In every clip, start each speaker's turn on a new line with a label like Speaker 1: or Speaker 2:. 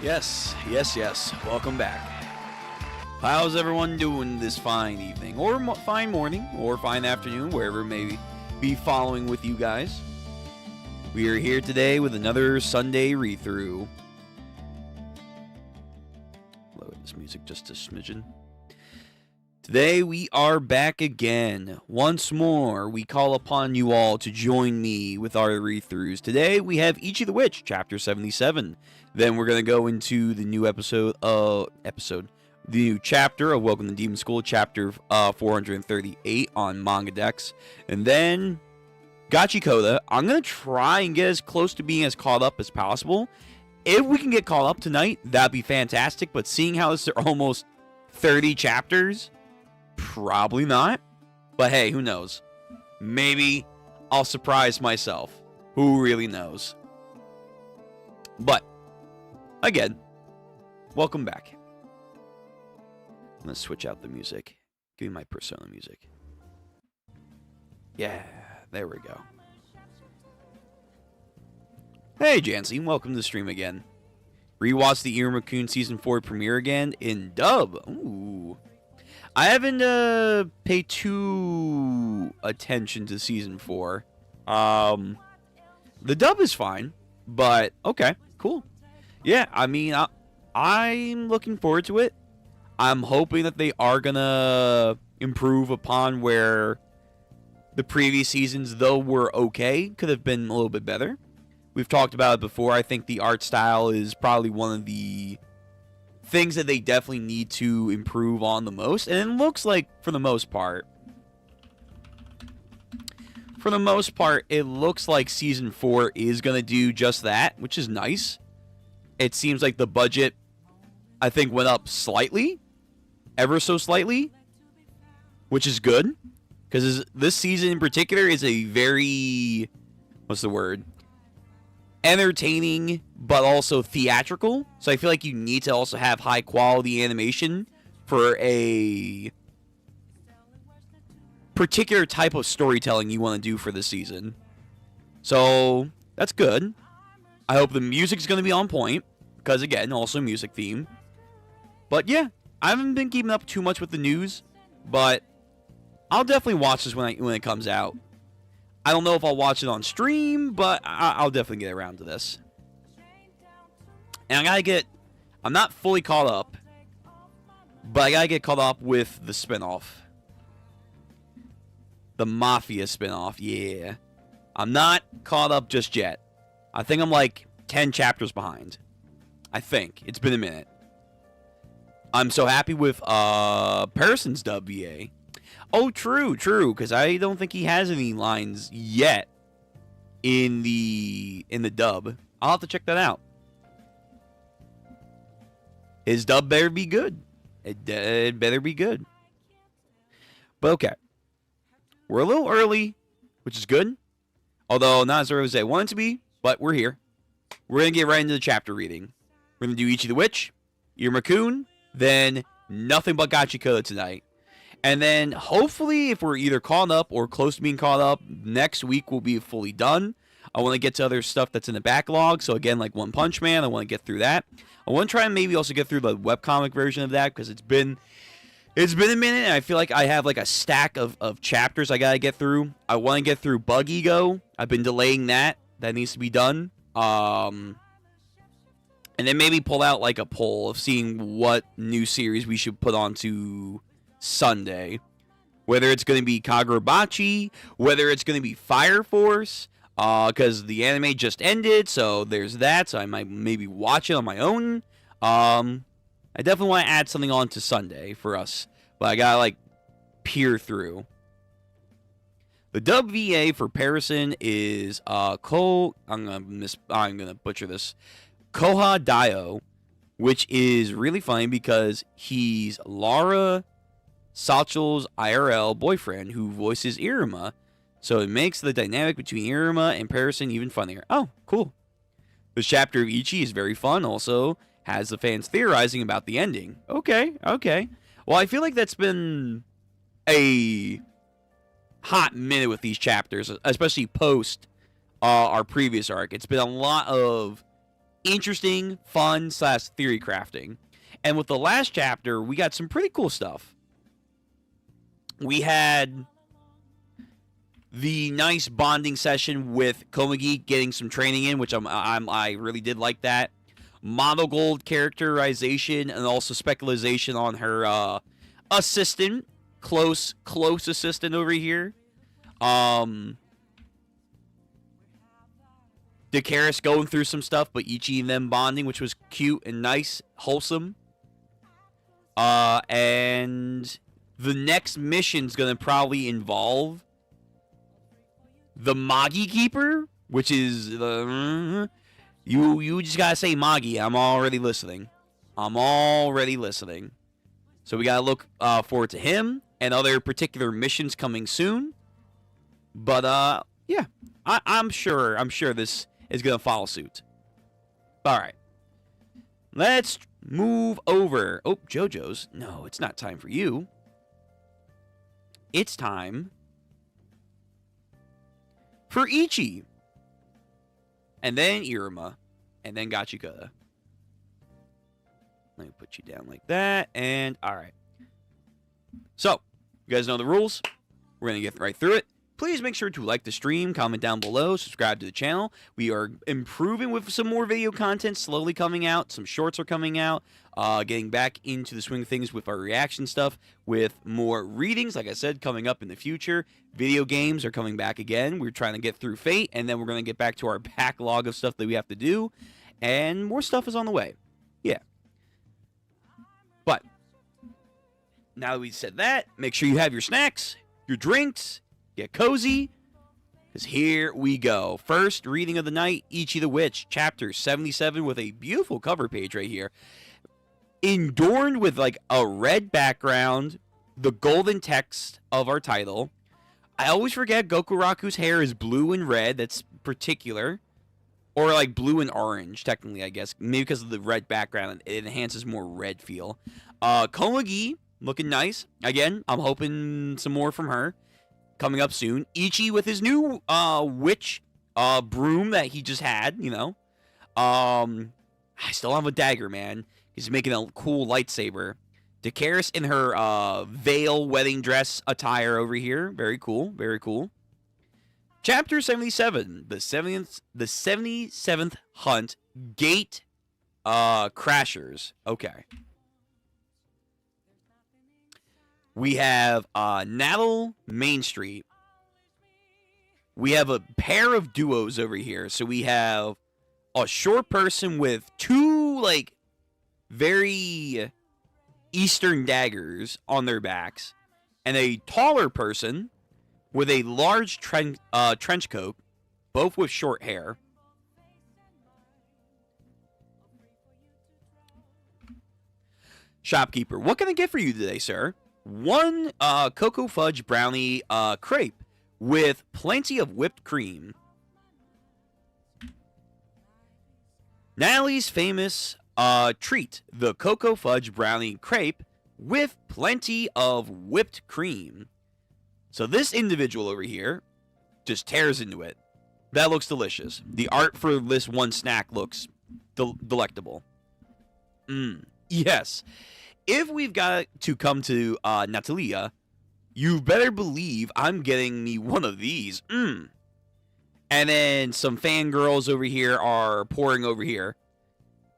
Speaker 1: Yes, yes, yes. Welcome back. How's everyone doing this fine evening, or fine morning, or fine afternoon, wherever it may be following with you guys? We are here today with another Sunday read-through. Lower this music just a smidgen. Today we are back again. Once more, we call upon you all to join me with our read-throughs. Today we have Ichi the Witch, Chapter 77. Then we're going to go into the new the new chapter of Welcome to Demon School, Chapter 438 on Manga Dex. And then Gachiakuta. I'm going to try and get as close to being as caught up as possible. If we can get caught up tonight, that'd be fantastic. But seeing how this are almost 30 chapters, probably not. But hey, who knows? Maybe I'll surprise myself. Who really knows? But again, welcome back. I'm going to switch out the music. Give me my Persona music. Yeah, there we go. Hey, Jancy, welcome to the stream again. Rewatched the Iruma Season 4 premiere again in dub. Ooh. I haven't paid too attention to Season 4. The dub is fine, but okay, cool. Yeah, I mean, I'm looking forward to it. I'm hoping that they are gonna improve upon where the previous seasons, though were okay, could have been a little bit better. We've talked about it before. I think the art style is probably one of the things that they definitely need to improve on the most. And it looks like, for the most part, it looks like Season 4 is going to do just that, which is nice. It seems like the budget, I think, went up slightly. Ever so slightly. Which is good. Because this season in particular is a very, what's the word? Entertaining, but also theatrical. So I feel like you need to also have high quality animation for a particular type of storytelling you want to do for this season. So that's good. I hope the music's going to be on point, because again, also music theme. But yeah, I haven't been keeping up too much with the news, but I'll definitely watch this when it comes out. I don't know if I'll watch it on stream, but I'll definitely get around to this. And I'm not fully caught up, but I gotta get caught up with the spinoff. The Mafia spinoff, yeah. I'm not caught up just yet. I think I'm like 10 chapters behind. I think. It's been a minute. I'm so happy with Parsons' dub VA. Oh, true, because I don't think he has any lines yet in the dub. I'll have to check that out. His dub better be good. It better be good. But okay. We're a little early, which is good. Although not as early as I want it to be, but we're here. We're going to get right into the chapter reading. We're going to do Ichi the Witch, Iruma, then nothing but Gachiakuta tonight. And then, hopefully, if we're either caught up or close to being caught up, next week we'll be fully done. I want to get to other stuff that's in the backlog. So, again, like One Punch Man, I want to get through that. I want to try and maybe also get through the webcomic version of that, because it's been a minute, and I feel like I have like a stack of chapters I got to get through. I want to get through Bug Ego. I've been delaying that. That needs to be done. And then maybe pull out like a poll of seeing what new series we should put onto Sunday, whether it's going to be Kagurabachi, whether it's going to be Fire Force, because the anime just ended, so there's that, so I might maybe watch it on my own. I definitely want to add something on to Sunday for us, but I gotta like peer through. The dub VA for Parison is I'm gonna butcher this, Koha Dio, which is really funny because he's Laura Sachel's IRL boyfriend who voices Iruma, so it makes the dynamic between Iruma and Parison even funnier. Oh, cool. This chapter of Ichi is very fun, also has the fans theorizing about the ending. Okay. Well, I feel like that's been a hot minute with these chapters, especially post our previous arc. It's been a lot of interesting, fun / theory crafting. And with the last chapter, we got some pretty cool stuff. We had the nice bonding session with Komagi, getting some training in, which I really did like that. Monogold characterization and also speculation on her assistant, close assistant over here. Dakaris going through some stuff, but Ichi and them bonding, which was cute and nice, wholesome. And the next mission's gonna probably involve the Magi Keeper, which is the you just gotta say Magi. I'm already listening. So we gotta look forward to him and other particular missions coming soon. But yeah, I'm sure this is gonna follow suit. All right, let's move over. Oh, JoJo's. No, it's not time for you. It's time for Ichi. And then Iruma. And then Gachiakuta. Let me put you down like that. And alright. So, you guys know the rules. We're going to get right through it. Please make sure to like the stream, comment down below, subscribe to the channel. We are improving with some more video content slowly coming out. Some shorts are coming out. Getting back into the swing of things with our reaction stuff, with more readings, like I said, coming up in the future. Video games are coming back again. We're trying to get through Fate, and then we're going to get back to our backlog of stuff that we have to do. And more stuff is on the way. Yeah. But, now that we said that, make sure you have your snacks, your drinks, get cozy, because here we go. First reading of the night, Ichi the Witch, chapter 77, with a beautiful cover page right here. Adorned with like a red background, the golden text of our title. I always forget Gokuraku's hair is blue and red. That's particular. Or like blue and orange, technically, I guess. Maybe because of the red background, it enhances more red feel. Komagi, looking nice. Again, I'm hoping some more from her. Coming up soon. Ichi with his new witch broom that he just had, you know. I still have a dagger, man. He's making a cool lightsaber. Dakaris in her veil wedding dress attire over here. Very cool. Very cool. Chapter 77. The 77th Hunt. Gate Crashers. Okay. We have Nattle Main Street. We have a pair of duos over here. So we have a short person with two, like, very Eastern daggers on their backs, and a taller person with a large trench coat, both with short hair. Shopkeeper, what can I get for you today, sir? One cocoa fudge brownie crepe with plenty of whipped cream. Natalie's famous treat, the cocoa fudge brownie crepe with plenty of whipped cream. So this individual over here just tears into it. That looks delicious. The art for this one snack looks delectable. Yes. If we've got to come to Natalia, you better believe I'm getting me one of these. And then some fangirls over here are pouring over here.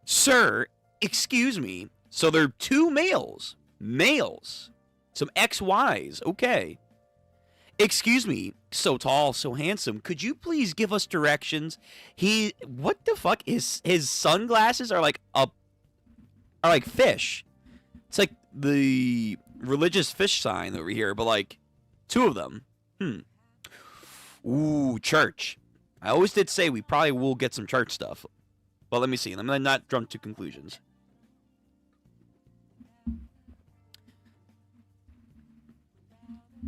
Speaker 1: Sir, excuse me. So they're two males. Some XYs. Okay. Excuse me. So tall, so handsome. Could you please give us directions? What the fuck? His sunglasses are like fish. It's like the religious fish sign over here, but like two of them. Ooh, church. I always did say we probably will get some church stuff. But let me see. I'm going to not jump to conclusions.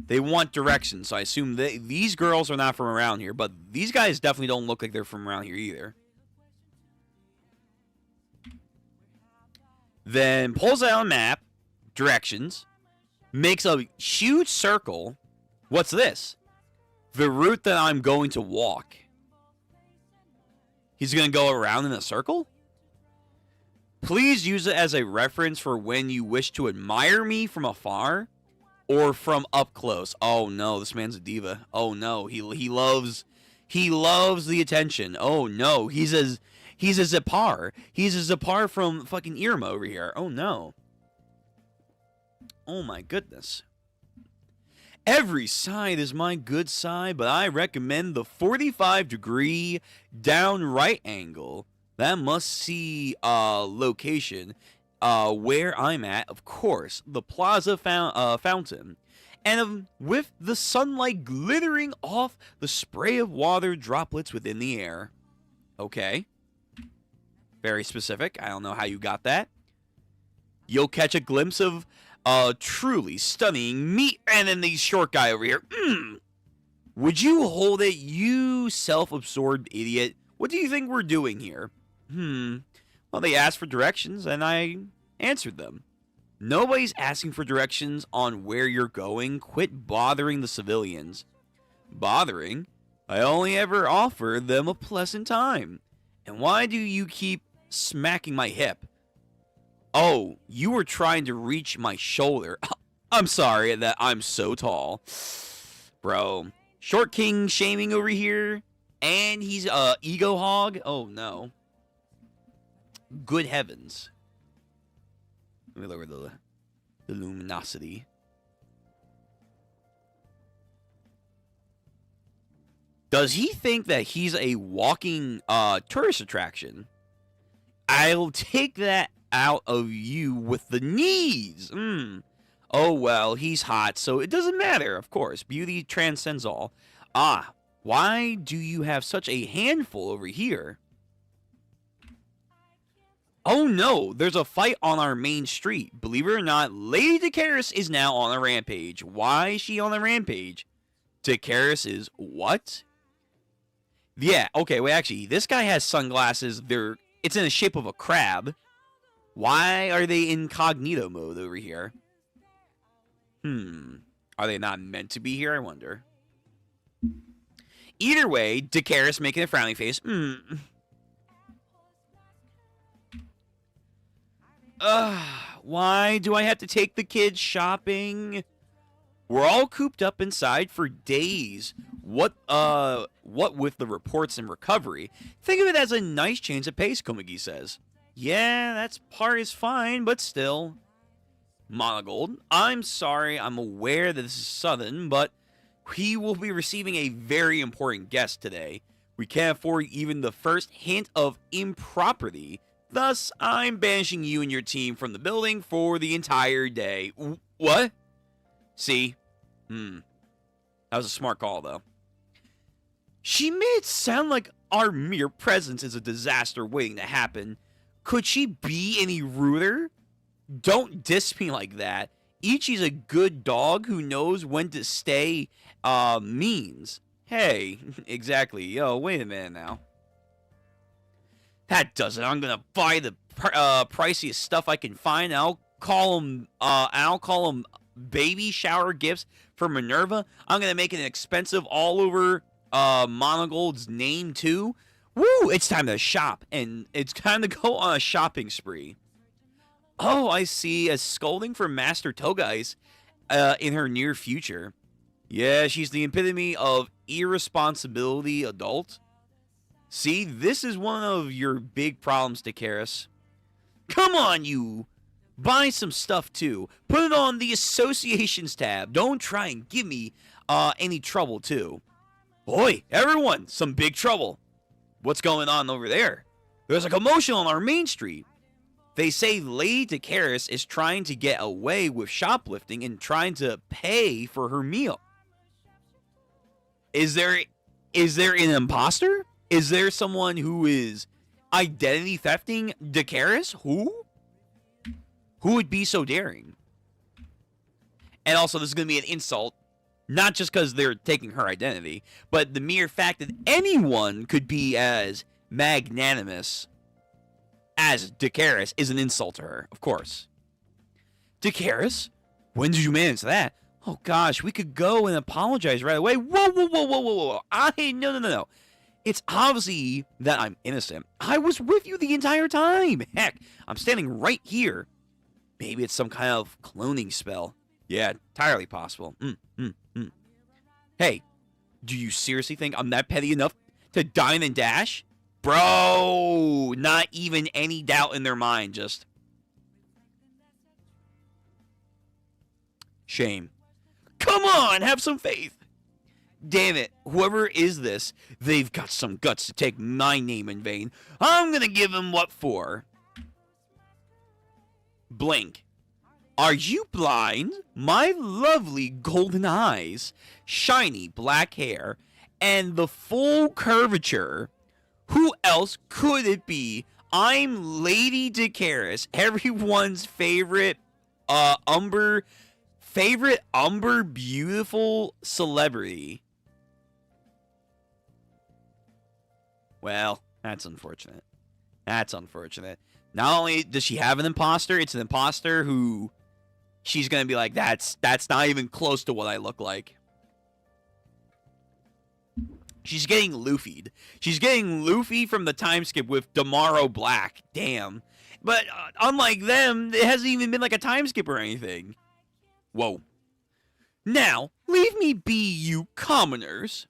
Speaker 1: They want directions, so I assume these girls are not from around here. But these guys definitely don't look like they're from around here either. Then pulls out a map, directions, makes a huge circle. What's this? The route that I'm going to walk. He's going to go around in a circle? Please use it as a reference for when you wish to admire me from afar or from up close. Oh no, this man's a diva. Oh no, he loves the attention. Oh no, he's a Zippar. He's a Zippar from fucking Iruma over here. Oh no. Oh my goodness. Every side is my good side, but I recommend the 45-degree down right angle. That must see location where I'm at, of course, the plaza fountain. And with the sunlight glittering off the spray of water droplets within the air. Okay. Very specific. I don't know how you got that. You'll catch a glimpse of truly stunning meat. And then the short guy over here. Would you hold it, you self-absorbed idiot? What do you think we're doing here? Well, they asked for directions, and I answered them. Nobody's asking for directions on where you're going. Quit bothering the civilians. Bothering? I only ever offer them a pleasant time. And why do you keep smacking my hip? Oh, you were trying to reach my shoulder. I'm sorry that I'm so tall. Bro, short king shaming over here, and he's ego hog? Oh, no. Good heavens. Let me lower the luminosity. Does he think that he's a walking tourist attraction? I'll take that out of you with the knees. Oh, well, he's hot, so it doesn't matter, of course. Beauty transcends all. Ah, why do you have such a handful over here? Oh no, there's a fight on our main street. Believe it or not, Lady Dakaris is now on a rampage. Why is she on a rampage? Dakaris is what? Yeah, okay, wait, actually, this guy has sunglasses. It's in the shape of a crab. Why are they incognito mode over here? Are they not meant to be here, I wonder? Either way, Dakaris making a frowny face. Why do I have to take the kids shopping? We're all cooped up inside for days. What with the reports and recovery? Think of it as a nice change of pace, Komagi says. Yeah, that part is fine, but still. Monogold, I'm sorry, I'm aware that this is sudden, but we will be receiving a very important guest today. We can't afford even the first hint of impropriety. Thus, I'm banishing you and your team from the building for the entire day. What? See? That was a smart call, though. She made it sound like our mere presence is a disaster waiting to happen. Could she be any ruder? Don't diss me like that. Ichi's a good dog who knows when to stay means. Hey, exactly. Yo, wait a minute now. That does it. I'm gonna buy the priciest stuff I can find. I'll call them baby shower gifts for Minerva. I'm gonna make it expensive all over Monogold's name too. Woo! It's time to shop, and it's time to go on a shopping spree. Oh, I see. A scolding from Master Togai's in her near future. Yeah, she's the epitome of irresponsibility adult. See, this is one of your big problems, Dakaris. Come on, you! Buy some stuff, too. Put it on the Associations tab. Don't try and give me any trouble, too. Boy, everyone, some big trouble. What's going on over there? There's a commotion on our main street. They say Lady Dakaris is trying to get away with shoplifting and trying to pay for her meal. Is there an imposter? Is there someone who is identity thefting Dakaris? Who? Who would be so daring? And also, this is going to be an insult, not just because they're taking her identity, but the mere fact that anyone could be as magnanimous as Dakaris is an insult to her, of course. Dakaris? When did you manage that? Oh gosh, we could go and apologize right away. Whoa. No. It's obviously that I'm innocent. I was with you the entire time. Heck, I'm standing right here. Maybe it's some kind of cloning spell. Yeah, entirely possible. Hey, do you seriously think I'm that petty enough to dine and dash? Bro, not even any doubt in their mind, just... Shame. Come on, have some faith. Damn it, whoever is this, they've got some guts to take my name in vain. I'm gonna give them what for. Blink. Are you blind? My lovely golden eyes, shiny black hair, and the full curvature. Who else could it be? I'm Lady Dakaris, everyone's favorite Umber beautiful celebrity. Well, that's unfortunate. That's unfortunate. Not only does she have an imposter, it's an imposter who she's going to be like, that's not even close to what I look like. She's getting Luffy'd. She's getting Luffy from the time skip with Tomorrow Black. Damn. But unlike them, it hasn't even been like a time skip or anything. Whoa. Now, leave me be, you commoners.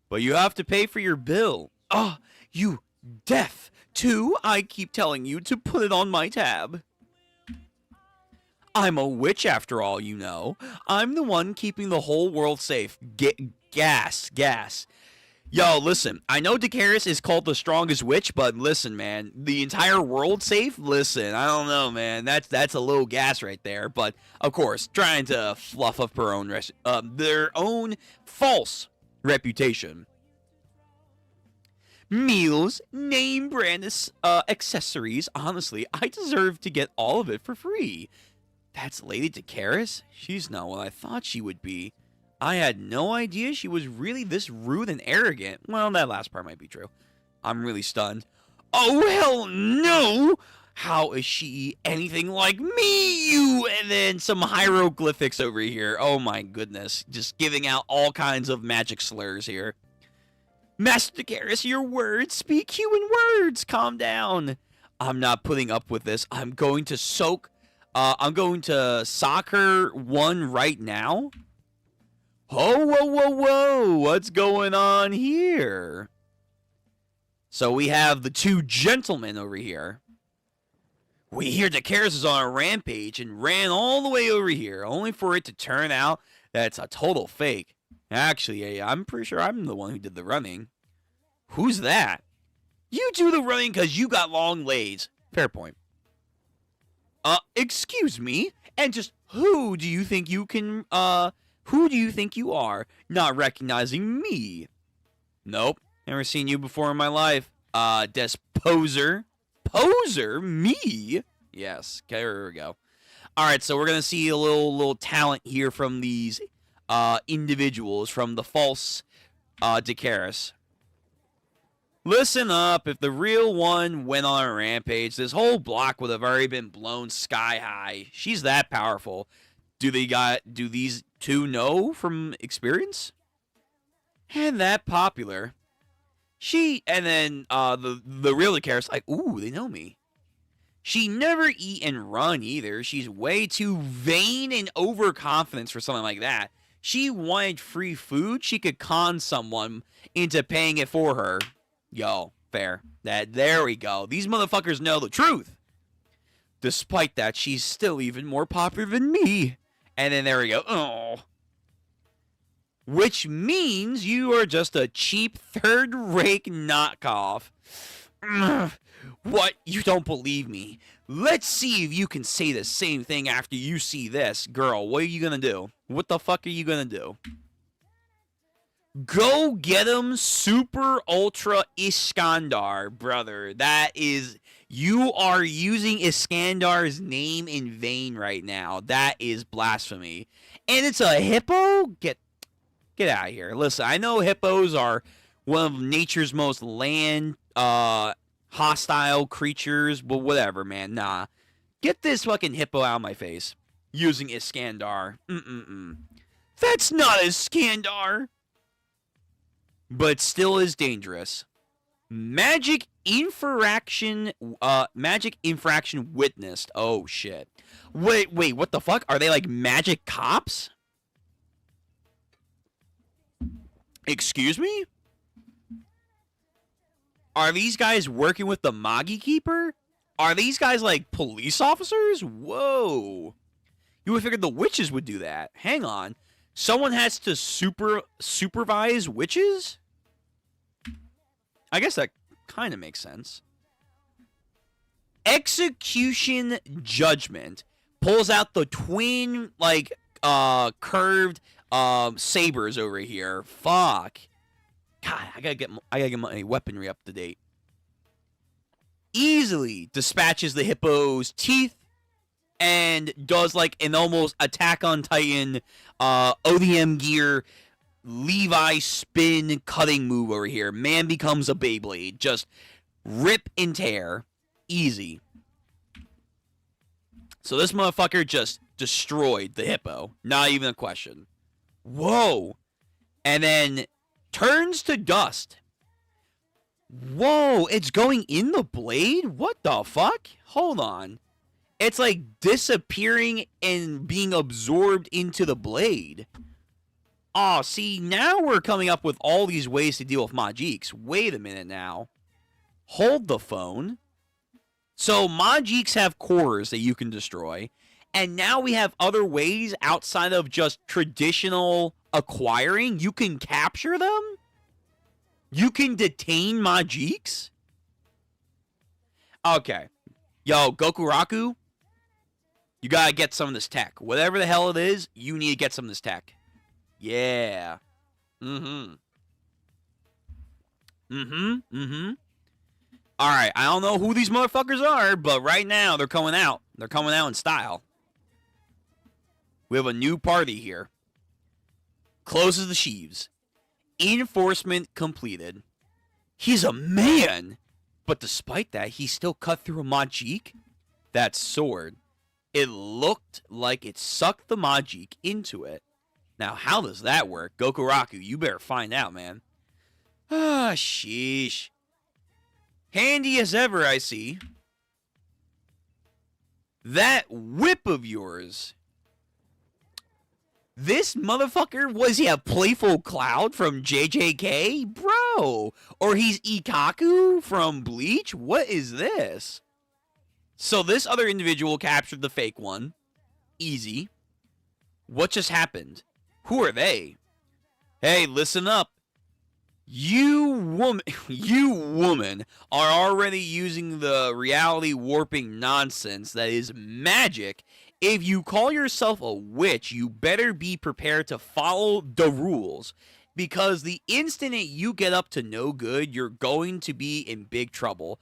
Speaker 1: But you have to pay for your bill. Ah, you deaf, too? I keep telling you to put it on my tab. I'm a witch after all, you know. I'm the one keeping the whole world safe. Gas. Yo, listen, I know Dakaris is called the strongest witch, but listen, man, the entire world safe? Listen, I don't know, man. That's a little gas right there. But, of course, trying to fluff up their own false reputation. Meals, name brand accessories. Honestly, I deserve to get all of it for free. That's Lady Dakaris? She's not what I thought she would be. I had no idea she was really this rude and arrogant. Well, that last part might be true. I'm really stunned. Oh, hell no! How is she anything like me, you? And then some hieroglyphics over here. Oh my goodness. Just giving out all kinds of magic slurs here. Master Dakaris, your words speak human words. Calm down. I'm not putting up with this. I'm going to sock her one right now. Oh, whoa. What's going on here? So we have the two gentlemen over here. We hear Dakaris is on a rampage and ran all the way over here, only for it to turn out that it's a total fake. Actually, I'm pretty sure I'm the one who did the running. Who's that? You do the running because you got long legs. Fair point. Excuse me? And just who do you think you are, not recognizing me? Nope. Never seen you before in my life. Des poser. Poser? Me? Yes. Okay, here we go. Alright, so we're going to see a little talent here from these individuals, from the false Dakaris. Listen up, if the real one went on a rampage, this whole block would have already been blown sky high. She's that powerful. Do these two know from experience? And that popular. And then the real Dakaris, like, ooh, they know me. She never eat and run either. She's way too vain and overconfident for something like that. She wanted free food. She could con someone into paying it for her. Yo, fair. There we go. These motherfuckers know the truth. Despite that, she's still even more popular than me. And then there we go. Oh. Which means you are just a cheap third-rate knockoff. What? You don't believe me? Let's see if you can say the same thing after you see this. Girl, what are you gonna do? What the fuck are you gonna do? Go get him, Super Ultra Iskandar, brother. You are using Iskandar's name in vain right now. That is blasphemy. And it's a hippo? Get out of here. Listen, I know hippos are one of nature's most hostile creatures, but whatever, man. Nah. Get this fucking hippo out of my face. Using Iskandar. That's not Iskandar. but still is dangerous. Magic infraction witnessed. Oh shit. Wait, what the fuck? Are they like magic cops? Excuse me? Are these guys working with the Magi Keeper? Are these guys like police officers? Whoa. You would figure the witches would do that. Hang on. Someone has to supervise witches? I guess that kind of makes sense. Execution Judgment pulls out the twin, like, curved sabers over here. Fuck. God, I gotta get my weaponry up to date. Easily dispatches the hippo's teeth and does like an almost Attack on Titan ODM gear Levi spin cutting move over here. Man becomes a Beyblade. Just rip and tear. Easy. So this motherfucker just destroyed the hippo. Not even a question. Whoa. And then turns to dust. Whoa, it's going in the blade? What the fuck? Hold on. It's like disappearing and being absorbed into the blade. Oh, see, now we're coming up with all these ways to deal with Magiks. Wait a minute now. Hold the phone. So Magiks have cores that you can destroy. And now we have other ways outside of just traditional acquiring. You can capture them? You can detain Magiks? Okay. Yo, Gokuraku, you gotta get some of this tech. Whatever the hell it is, you need to get some of this tech. Yeah. Alright, I don't know who these motherfuckers are, but right now they're coming out. They're coming out in style. We have a new party here. Closes the sheaves. Enforcement completed. He's a man! But despite that, he still cut through a Majik? That sword. It looked like it sucked the Majik into it. Now, how does that work? Gokuraku, you better find out, man. Ah, sheesh. Handy as ever, I see. That whip of yours. This motherfucker, was he a playful cloud from JJK? Bro! Or he's Ikaku from Bleach? What is this? So this other individual captured the fake one. Easy. What just happened? Who are they? Hey, listen up. You woman are already using the reality warping nonsense that is magic. If you call yourself a witch, you better be prepared to follow the rules. Because the instant you get up to no good, you're going to be in big trouble.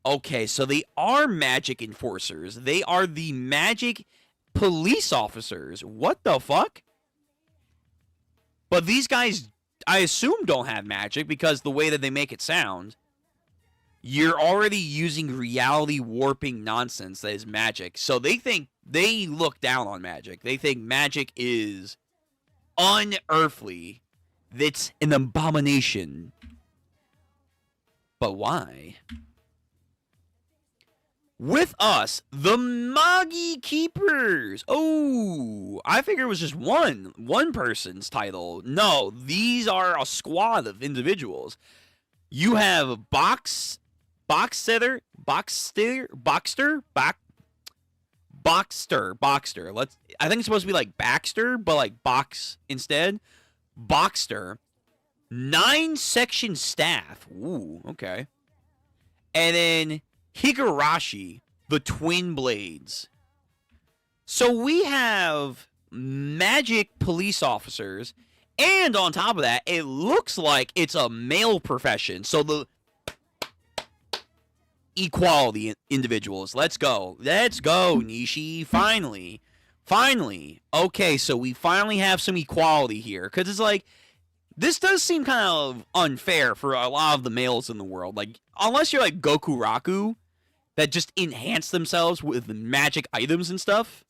Speaker 1: Okay, so they are magic enforcers. They are the magic police officers. What the fuck? But these guys, I assume, don't have magic because the way that they make it sound. You're already using reality warping nonsense that is magic. So they look down on magic. They think magic is unearthly. That's an abomination. But why? With us, the Magi Keepers. Oh, I figured it was just one person's title. No, these are a squad of individuals. You have Boxster. I think it's supposed to be like Baxter, but like box instead. Boxster. 9-section staff. Ooh, okay. And then Higurashi, the twin blades. So we have magic police officers, and on top of that, it looks like it's a male profession. So the equality individuals. Let's go. Let's go, Nishi. Finally. Okay, so we finally have some equality here. Because it's like, this does seem kind of unfair for a lot of the males in the world. Like, unless you're like Gokuraku, that just enhance themselves with magic items and stuff.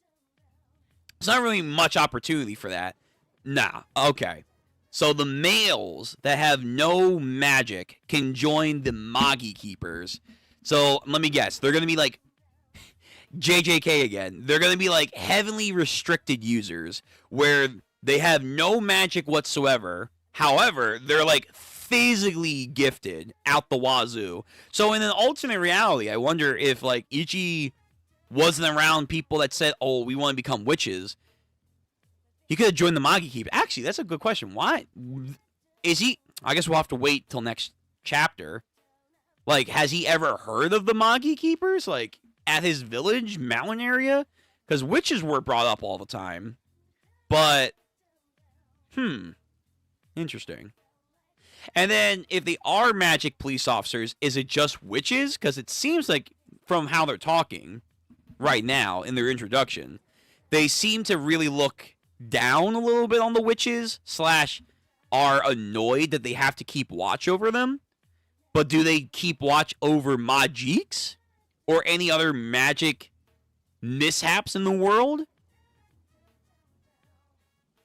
Speaker 1: There's not really much opportunity for that. Nah, okay. So the males that have no magic can join the Magi Keepers. So let me guess, they're going to be like JJK again. They're going to be like heavily restricted users where they have no magic whatsoever. However, they're like physically gifted out the wazoo. So in an alternate reality, I wonder if like Ichi wasn't around people that said, "Oh, we want to become witches." He could have joined the Magi Keep. Actually, that's a good question. Why is he? I guess we'll have to wait till next chapter. Like, has he ever heard of the Magi Keepers? Like, at his village, mountain area? Because witches were brought up all the time. But, interesting. And then, if they are magic police officers, is it just witches? Because it seems like, from how they're talking right now in their introduction, they seem to really look down a little bit on the witches / are annoyed that they have to keep watch over them. But do they keep watch over Magiques or any other magic mishaps in the world?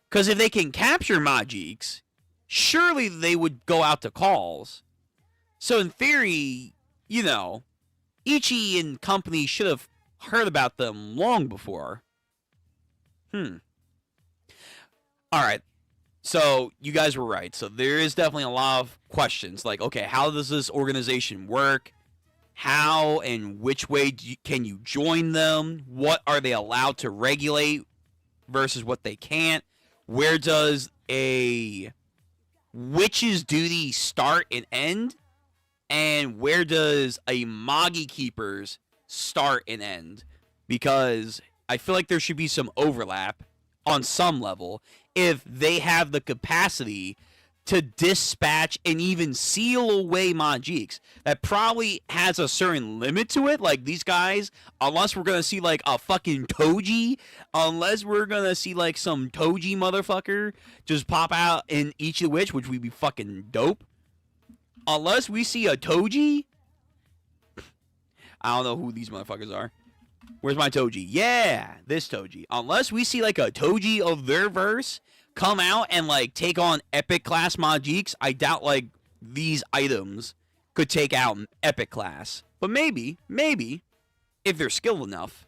Speaker 1: Because if they can capture Magiques, surely they would go out to calls. So in theory, you know, Ichi and company should have heard about them long before. Alright, so you guys were right. So there is definitely a lot of questions. Like, okay, how does this organization work? How and which way can you join them? What are they allowed to regulate versus what they can't? Where does a witch's duty start and end? And where does a Magi Keeper's start and end? Because I feel like there should be some overlap on some level if they have the capacity to dispatch and even seal away Magiques. That probably has a certain limit to it. Like, these guys, unless we're going to see, like, a fucking Toji, unless we're going to see, like, some Toji motherfucker just pop out in Each of the Witch, which would be fucking dope. Unless we see a Toji, I don't know who these motherfuckers are. Where's my Toji? Yeah, this Toji. Unless we see, like, a Toji of their verse come out and, like, take on epic class Magiques, I doubt, like, these items could take out epic class. But maybe, if they're skilled enough.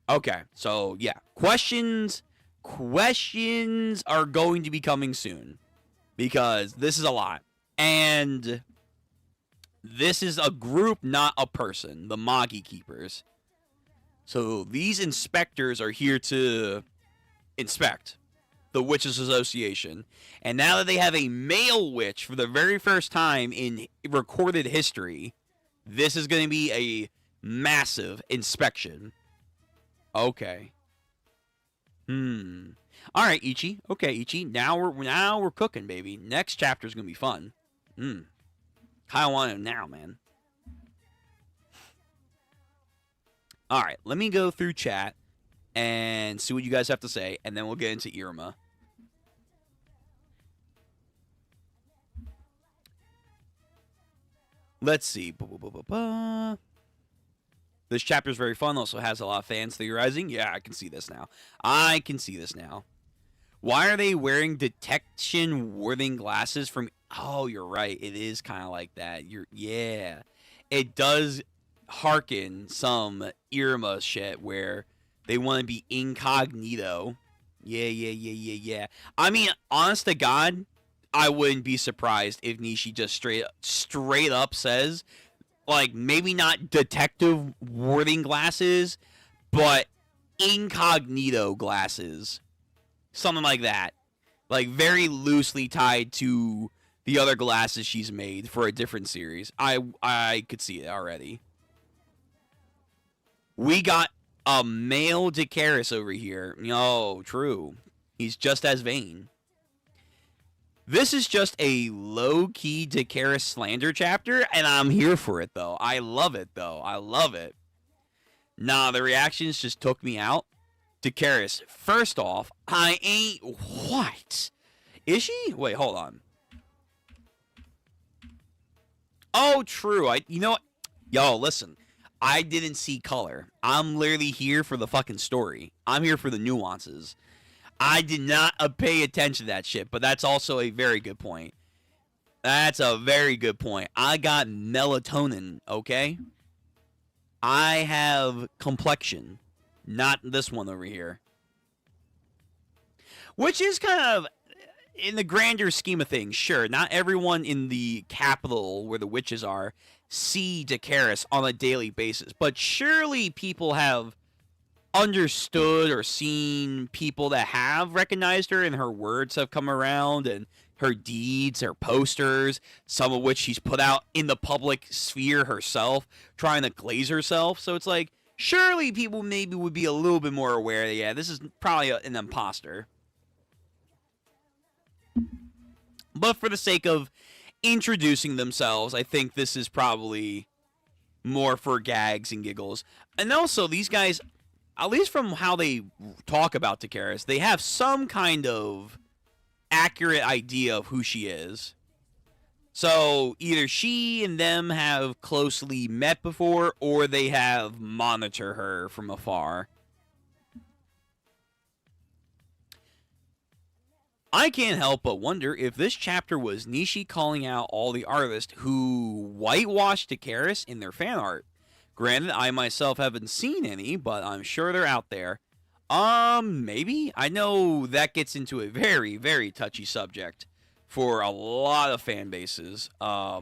Speaker 1: Okay, so, yeah. Questions are going to be coming soon. Because this is a lot. And this is a group, not a person. The Magi Keepers. So these inspectors are here to inspect the Witches Association. And now that they have a male witch for the very first time in recorded history, this is going to be a massive inspection. Okay. All right, Ichi. Okay, Ichi. Now we're cooking, baby. Next chapter is going to be fun. Kind of want it now, man. All right, let me go through chat and see what you guys have to say, and then we'll get into Iruma. Let's see. This chapter is very fun. Also has a lot of fans theorizing. Yeah, I can see this now. Why are they wearing detection warding glasses from... Oh, you're right. It is kind of like that. Yeah. It does harken some Iruma shit where they want to be incognito. Yeah. I mean, honest to God, I wouldn't be surprised if Nishi just straight up says, like, maybe not detective warding glasses, but incognito glasses. Something like that. Like, very loosely tied to the other glasses she's made for a different series. I could see it already. We got a male Dakaris over here. Oh, true. He's just as vain. This is just a low-key Dakaris slander chapter, and I'm here for it, though. I love it. Nah, the reactions just took me out. Dakaris, first off, I ain't... What? Is she? Wait, hold on. Oh, true. You know what? Yo, listen. I didn't see color. I'm literally here for the fucking story. I'm here for the nuances. I did not pay attention to that shit, but that's also a very good point. That's a very good point. I got melatonin, okay? I have complexion, not this one over here. Which is kind of, in the grander scheme of things, sure, not everyone in the capital where the witches are see Dracarys on a daily basis, but surely people have understood or seen people that have recognized her, and her words have come around, and her deeds, her posters, some of which she's put out in the public sphere herself, trying to glaze herself. So it's like, surely people maybe would be a little bit more aware that, yeah, this is probably an imposter. But for the sake of introducing themselves, I think this is probably more for gags and giggles. And also, these guys, at least from how they talk about Dracarys, they have some kind of accurate idea of who she is. So either she and them have closely met before, or they have monitored her from afar. I can't help but wonder if this chapter was Nishi calling out all the artists who whitewashed Dracarys in their fan art. Granted, I myself haven't seen any, but I'm sure they're out there. Maybe? I know that gets into a very, very touchy subject for a lot of fan bases. I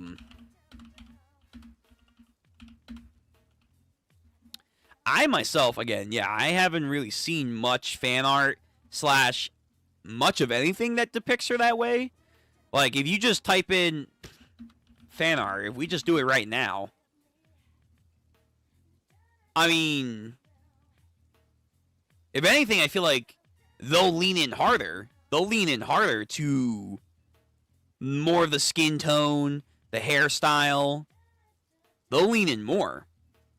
Speaker 1: myself, again, yeah, I haven't really seen much fan art slash much of anything that depicts her that way. Like, if you just type in fan art, if we just do it right now, I mean, if anything, I feel like they'll lean in harder. They'll lean in harder to more of the skin tone, the hairstyle. They'll lean in more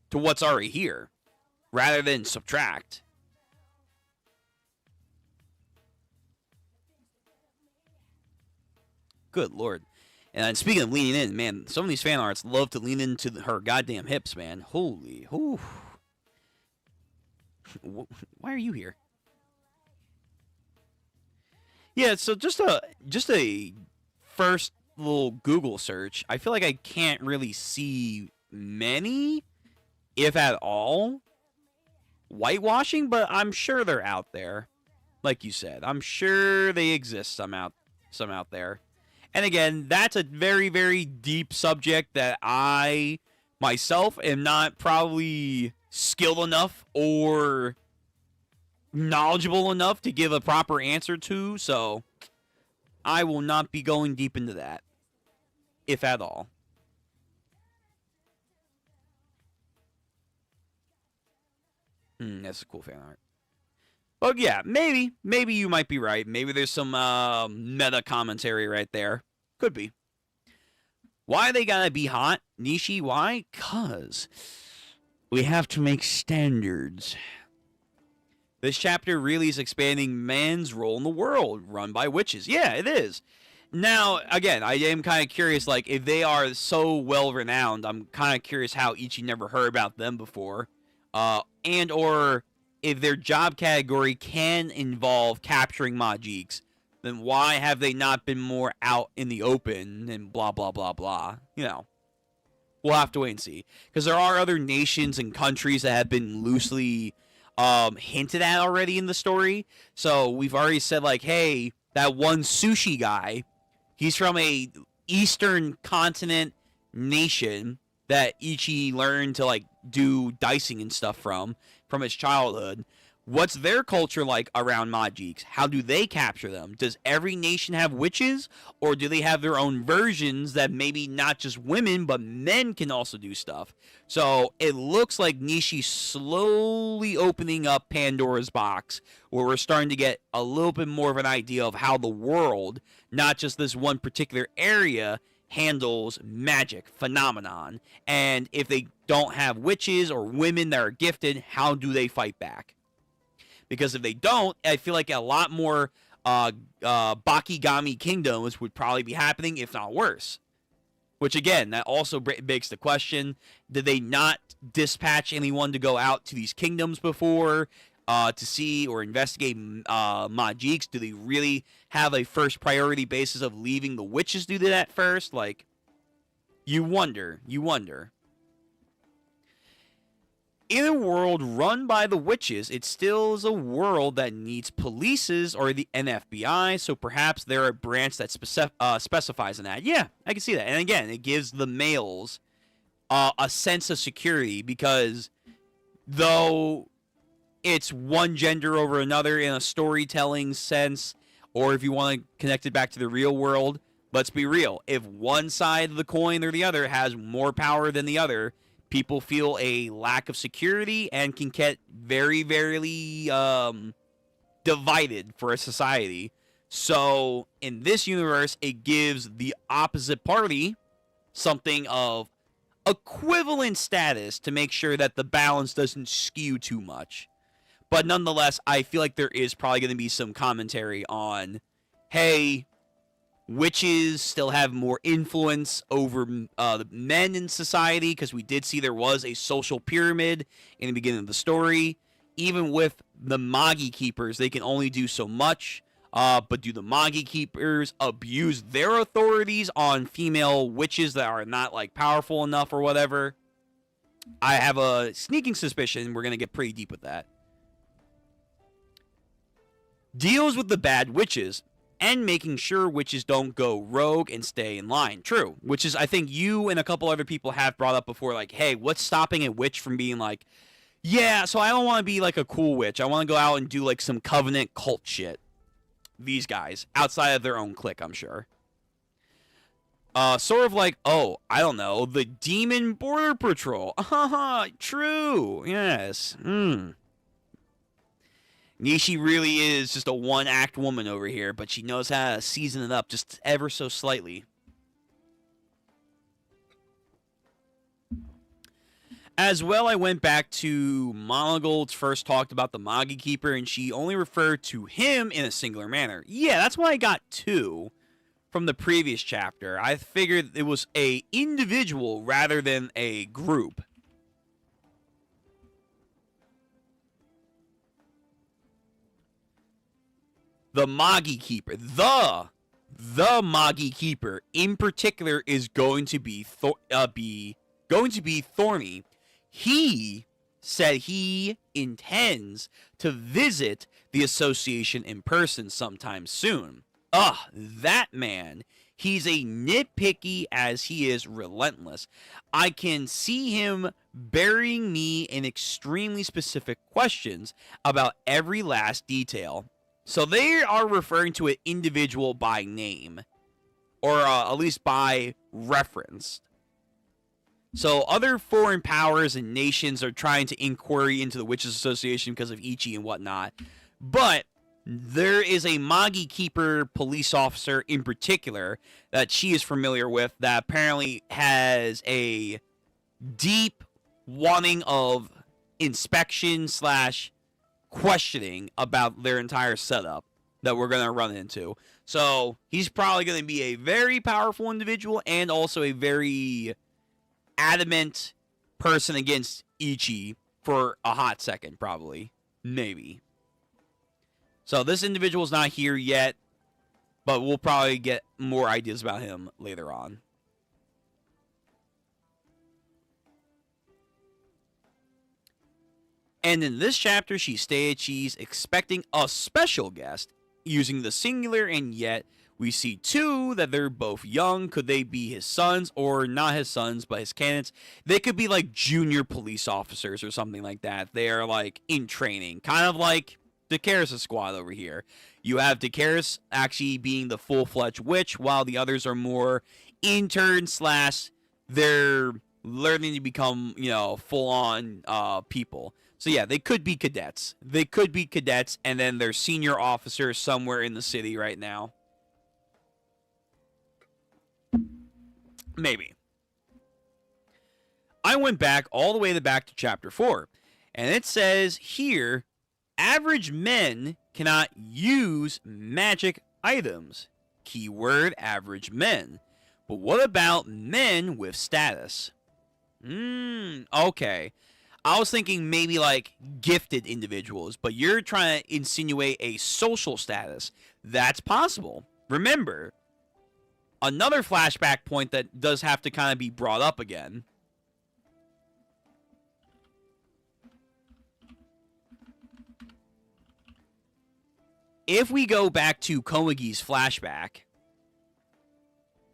Speaker 1: to what's already here, rather than subtract. Good Lord. And speaking of leaning in, man, some of these fan arts love to lean into her goddamn hips, man. Holy, whew. Why are you here? Yeah, so just a first little Google search. I feel like I can't really see many, if at all, whitewashing, but I'm sure they're out there. Like you said, I'm sure they exist some out there. And again, that's a very, very deep subject that I myself am not probably skilled enough or knowledgeable enough to give a proper answer to, so I will not be going deep into that, if at all. That's a cool fan art. But yeah, maybe you might be right. Maybe there's some meta commentary right there. Could be. Why they gotta be hot? Nishi, why? 'Cause we have to make standards. This chapter really is expanding man's role in the world, run by witches. Yeah, it is. Now, again, I am kind of curious, like, if they are so well-renowned, I'm kind of curious how Ichi never heard about them before. And or if their job category can involve capturing Majiks, then why have they not been more out in the open and blah, blah, blah, blah. You know, we'll have to wait and see. Because there are other nations and countries that have been loosely hinted at already in the story. So we've already said, like, hey, that one sushi guy, he's from a eastern continent nation that Ichi learned to, like, do dicing and stuff from his childhood. What's their culture like around Majiks? How do they capture them? Does every nation have witches? Or do they have their own versions that maybe not just women, but men can also do stuff? So it looks like Nishi's slowly opening up Pandora's box, where we're starting to get a little bit more of an idea of how the world, not just this one particular area, handles magic phenomenon. And if they don't have witches or women that are gifted, how do they fight back? Because if they don't, I feel like a lot more Bakigami kingdoms would probably be happening, if not worse. Which, again, that also begs the question, did they not dispatch anyone to go out to these kingdoms before? to see or investigate Magiks? Do they really have a first priority basis of leaving the witches do that first? Like, you wonder. In a world run by the witches, it still is a world that needs polices or the NFBI, so perhaps they're a branch that specifies in that. Yeah, I can see that. And again, it gives the males a sense of security, because though it's one gender over another in a storytelling sense, or if you want to connect it back to the real world, let's be real. If one side of the coin or the other has more power than the other, people feel a lack of security and can get very, very divided for a society. So in this universe, it gives the opposite party something of equivalent status to make sure that the balance doesn't skew too much. But nonetheless, I feel like there is probably going to be some commentary on, hey, witches still have more influence over the men in society, because we did see there was a social pyramid in the beginning of the story. Even with the Magi Keepers, they can only do so much. But do the Magi Keepers abuse their authorities on female witches that are not, like, powerful enough or whatever? I have a sneaking suspicion we're going to get pretty deep with that. Deals with the bad witches and making sure witches don't go rogue and stay in line. True. Which is, I think you and a couple other people have brought up before, like, hey, what's stopping a witch from being like, yeah, so I don't want to be like a cool witch. I want to go out and do like some covenant cult shit. These guys, outside of their own clique, I'm sure. Sort of like, oh, I don't know, the Demon Border Patrol. Haha, true. Yes. Ichi really is just a one-act woman over here, but she knows how to season it up just ever so slightly. As well, I went back to Monogold's first talked about the Magi Keeper, and she only referred to him in a singular manner. Yeah, that's why I got two from the previous chapter. I figured it was a individual rather than a group. The Magi Keeper, the Magi Keeper in particular is going to be thorny. He said he intends to visit the association in person sometime soon. That man. He's a nitpicky as he is relentless. I can see him burying me in extremely specific questions about every last detail. So they are referring to an individual by name, or at least by reference. So other foreign powers and nations are trying to inquiry into the Witches Association because of Ichi and whatnot. But there is a Magi Keeper police officer in particular that she is familiar with that apparently has a deep wanting of inspection / questioning about their entire setup that we're going to run into. So he's probably going to be a very powerful individual and also a very adamant person against Ichi for a hot second, probably. Maybe. So this individual's not here yet, but we'll probably get more ideas about him later on. And in this chapter, she stated she's expecting a special guest, using the singular, and yet we see two that they're both young. Could they be his sons, or not his sons, but his candidates? They could be like junior police officers or something like that. They are like in training, kind of like Dakaris' squad over here. You have Dakaris actually being the full-fledged witch, while the others are more intern / they're learning to become, full-on people. So yeah, they could be cadets. And then they're senior officers somewhere in the city right now. Maybe. I went back all the way back to chapter 4, and it says here, average men cannot use magic items. Keyword average men. But what about men with status? Okay. I was thinking maybe like gifted individuals, but you're trying to insinuate a social status. That's possible. Remember, another flashback point that does have to kind of be brought up again. If we go back to Komugi's flashback,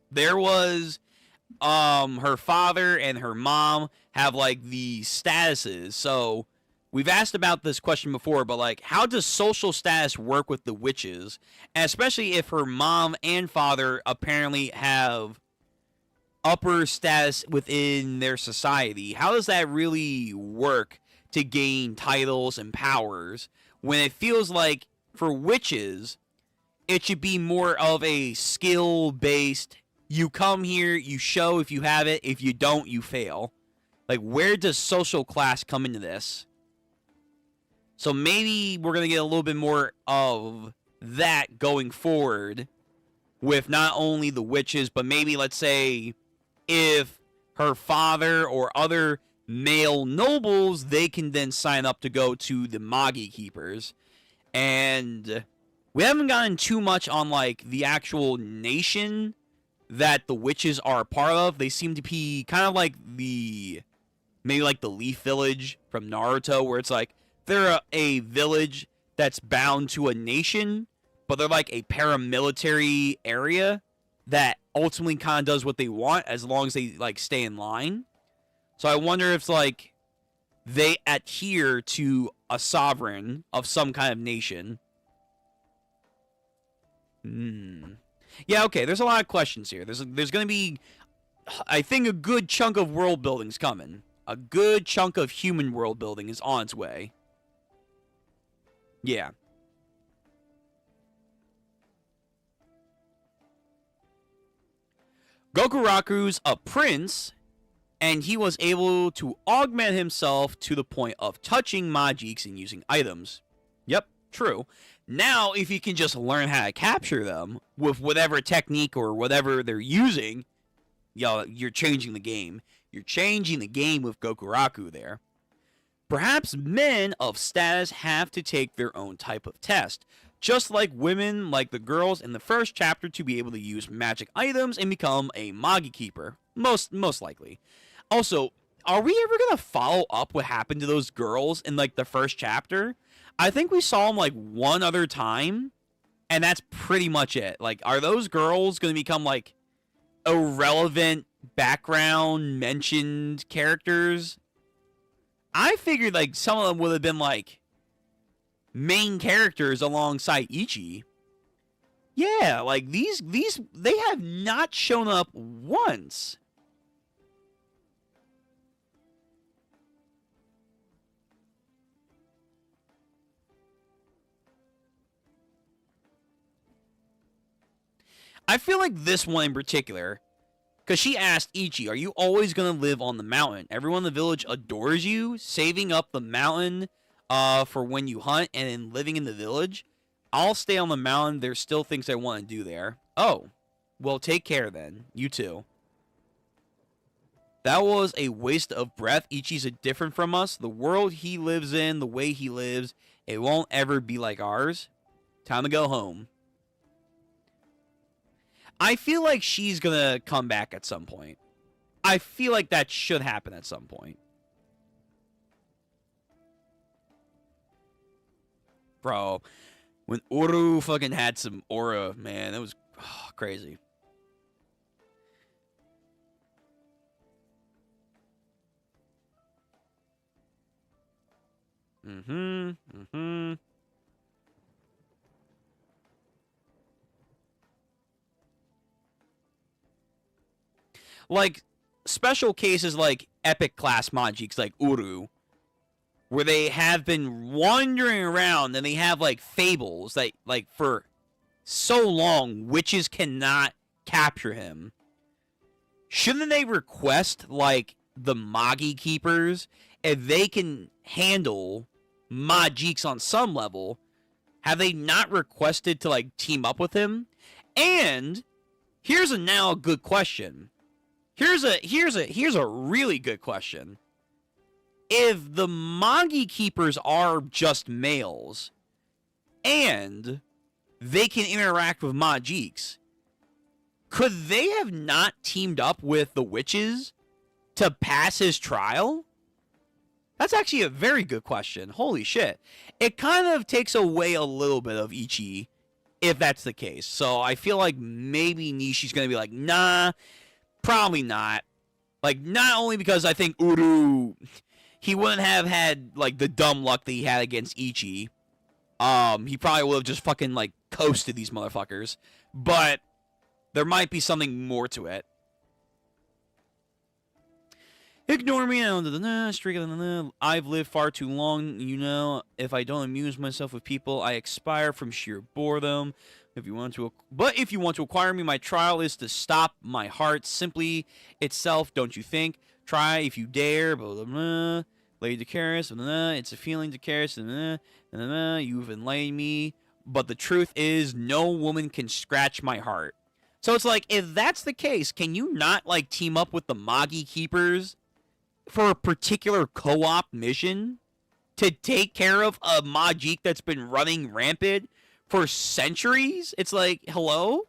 Speaker 1: there was her father and her mom have like the statuses. So we've asked about this question before, but like, how does social status work with the witches? And especially if her mom and father apparently have upper status within their society, how does that really work to gain titles and powers when it feels like for witches it should be more of a skill based, you come here, you show if you have it, if you don't, you fail. Like, where does social class come into this? So maybe we're going to get a little bit more of that going forward with not only the witches, but maybe, let's say, if her father or other male nobles, they can then sign up to go to the Magi Keepers. And we haven't gotten too much on, like, the actual nation that the witches are a part of. They seem to be kind of like maybe like the Leaf Village from Naruto, where it's like, they're a village that's bound to a nation, but they're like a paramilitary area that ultimately kind of does what they want as long as they, like, stay in line. So I wonder if, like, they adhere to a sovereign of some kind of nation. Yeah, okay, there's a lot of questions here. There's going to be, I think, a good chunk of world building's coming. A good chunk of human world building is on its way. Yeah. Gokuraku's a prince, and he was able to augment himself to the point of touching Magiks and using items. Yep, true. Now, if you can just learn how to capture them with whatever technique or whatever they're using, you're changing the game. You're changing the game with Gokuraku there. Perhaps men of status have to take their own type of test, just like women, like the girls in the first chapter, to be able to use magic items and become a Magi Keeper. Most likely. Also, are we ever going to follow up what happened to those girls in, like, the first chapter? I think we saw them, like, one other time, and that's pretty much it. Like, are those girls going to become, like, irrelevant background mentioned characters? I figured, like, some of them would have been, like, main characters alongside Ichi. Yeah, like, these they have not shown up once. I feel like this one in particular, because she asked Ichi, are you always going to live on the mountain? Everyone in the village adores you, saving up the mountain for when you hunt and then living in the village. I'll stay on the mountain. There's still things I want to do there. Oh, well, take care then. You too. That was a waste of breath. Ichi's different from us. The world he lives in, the way he lives, it won't ever be like ours. Time to go home. I feel like she's going to come back at some point. I feel like that should happen at some point. Bro, when Uru fucking had some aura, man, that was crazy. Like, special cases like epic class Magiks like Uru, where they have been wandering around and they have, like, fables that, like, for so long, witches cannot capture him. Shouldn't they request, like, the Magi Keepers, if they can handle Magiks on some level? Have they not requested to, like, team up with him? And here's a good question. Here's a really good question. if the Magi Keepers are just males and they can interact with Magiks, could they have not teamed up with the witches to pass his trial? That's actually a very good question. Holy shit. It kind of takes away a little bit of Ichi if that's the case. So I feel like maybe Nishi's going to be like, nah, probably not. Like, not only because I think Uru, he wouldn't have had, like, the dumb luck that he had against Ichi. He probably would have just fucking, like, coasted these motherfuckers. But there might be something more to it. Ignore me, I've lived far too long, you know. If I don't amuse myself with people, I expire from sheer boredom. If you want to acquire me, my trial is to stop my heart simply itself, don't you think? Try if you dare, blah, blah, blah. Lady Dracarys, blah, blah, it's a feeling, Dracarys, blah, blah, blah, you've enlightened me. But the truth is, no woman can scratch my heart. So it's like, if that's the case, can you not, like, team up with the Magi Keepers for a particular co-op mission to take care of a Magic that's been running rampant for centuries? It's like, hello?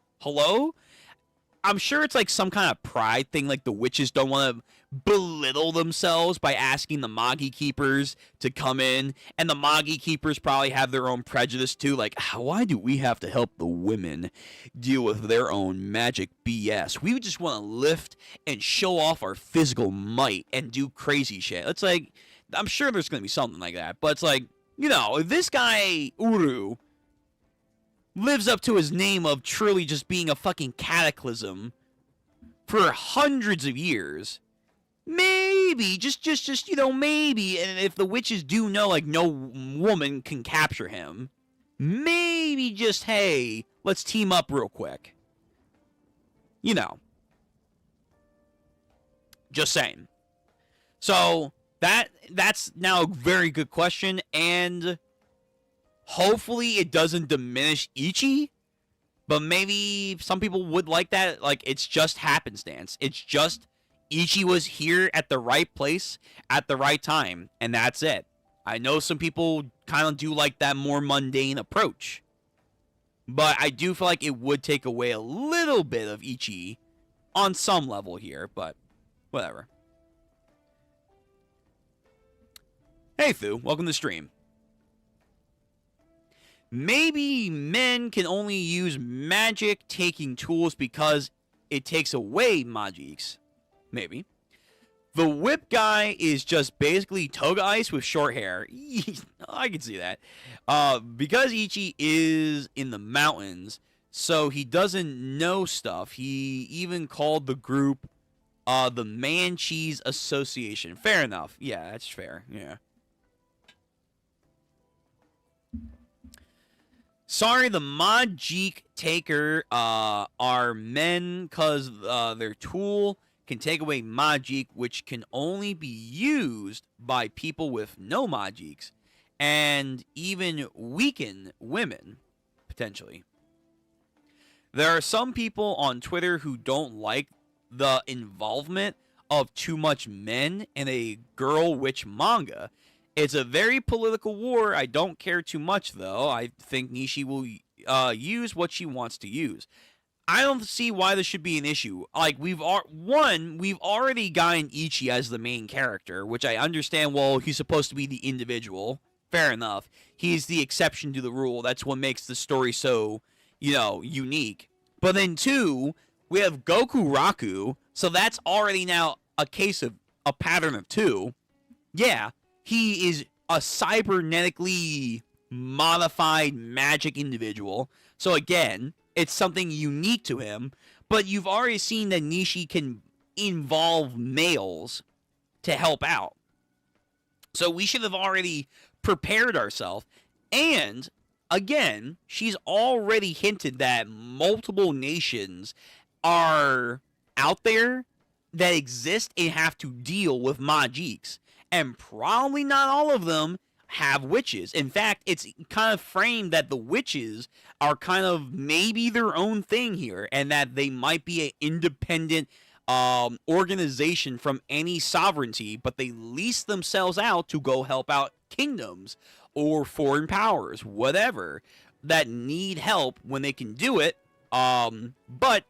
Speaker 1: I'm sure it's like some kind of pride thing, like the witches don't want to belittle themselves by asking the Magi Keepers to come in, and the Magi Keepers probably have their own prejudice too, like, why do we have to help the women deal with their own magic BS? We just want to lift and show off our physical might and do crazy shit. It's like, I'm sure there's going to be something like that, but it's like, you know, if this guy, Uru, lives up to his name of truly just being a fucking cataclysm for hundreds of years, maybe, just, you know, maybe, and if the witches do know, like, no woman can capture him, maybe just, hey, let's team up real quick. You know. Just saying. So, that's now a very good question, and hopefully it doesn't diminish Ichi, but maybe some people would like that. Like, it's just happenstance. It's just Ichi was here at the right place at the right time, and that's it. I know some people kind of do like that more mundane approach, but I do feel like it would take away a little bit of Ichi on some level here, but whatever. Hey, Fu, welcome to the stream. Maybe men can only use magic-taking tools because it takes away magics. Maybe. The whip guy is just basically Toga Ice with short hair. I can see that. Because Ichi is in the mountains, so he doesn't know stuff. He even called the group the Man Cheese Association. Fair enough. Yeah, that's fair. Yeah. Sorry, the Magic Taker are men because their tool can take away Magic, which can only be used by people with no Magics, and even weaken women, potentially. There are some people on Twitter who don't like the involvement of too much men in a girl witch manga. It's a very political war. I don't care too much, though. I think Nishi will use what she wants to use. I don't see why this should be an issue. Like, we've already gotten Ichi as the main character, which I understand, well, he's supposed to be the individual. Fair enough. He's the exception to the rule. That's what makes the story so, you know, unique. But then, two, we have Goku Raku, so that's already now a case of a pattern of two. Yeah. He is a cybernetically modified magic individual. So again, it's something unique to him. But you've already seen that Nishi can involve males to help out. So we should have already prepared ourselves. And again, she's already hinted that multiple nations are out there that exist and have to deal with Magiks. And probably not all of them have witches. In fact, it's kind of framed that the witches are kind of maybe their own thing here, and that they might be an independent organization from any sovereignty, but they lease themselves out to go help out kingdoms or foreign powers, whatever, that need help when they can do it. But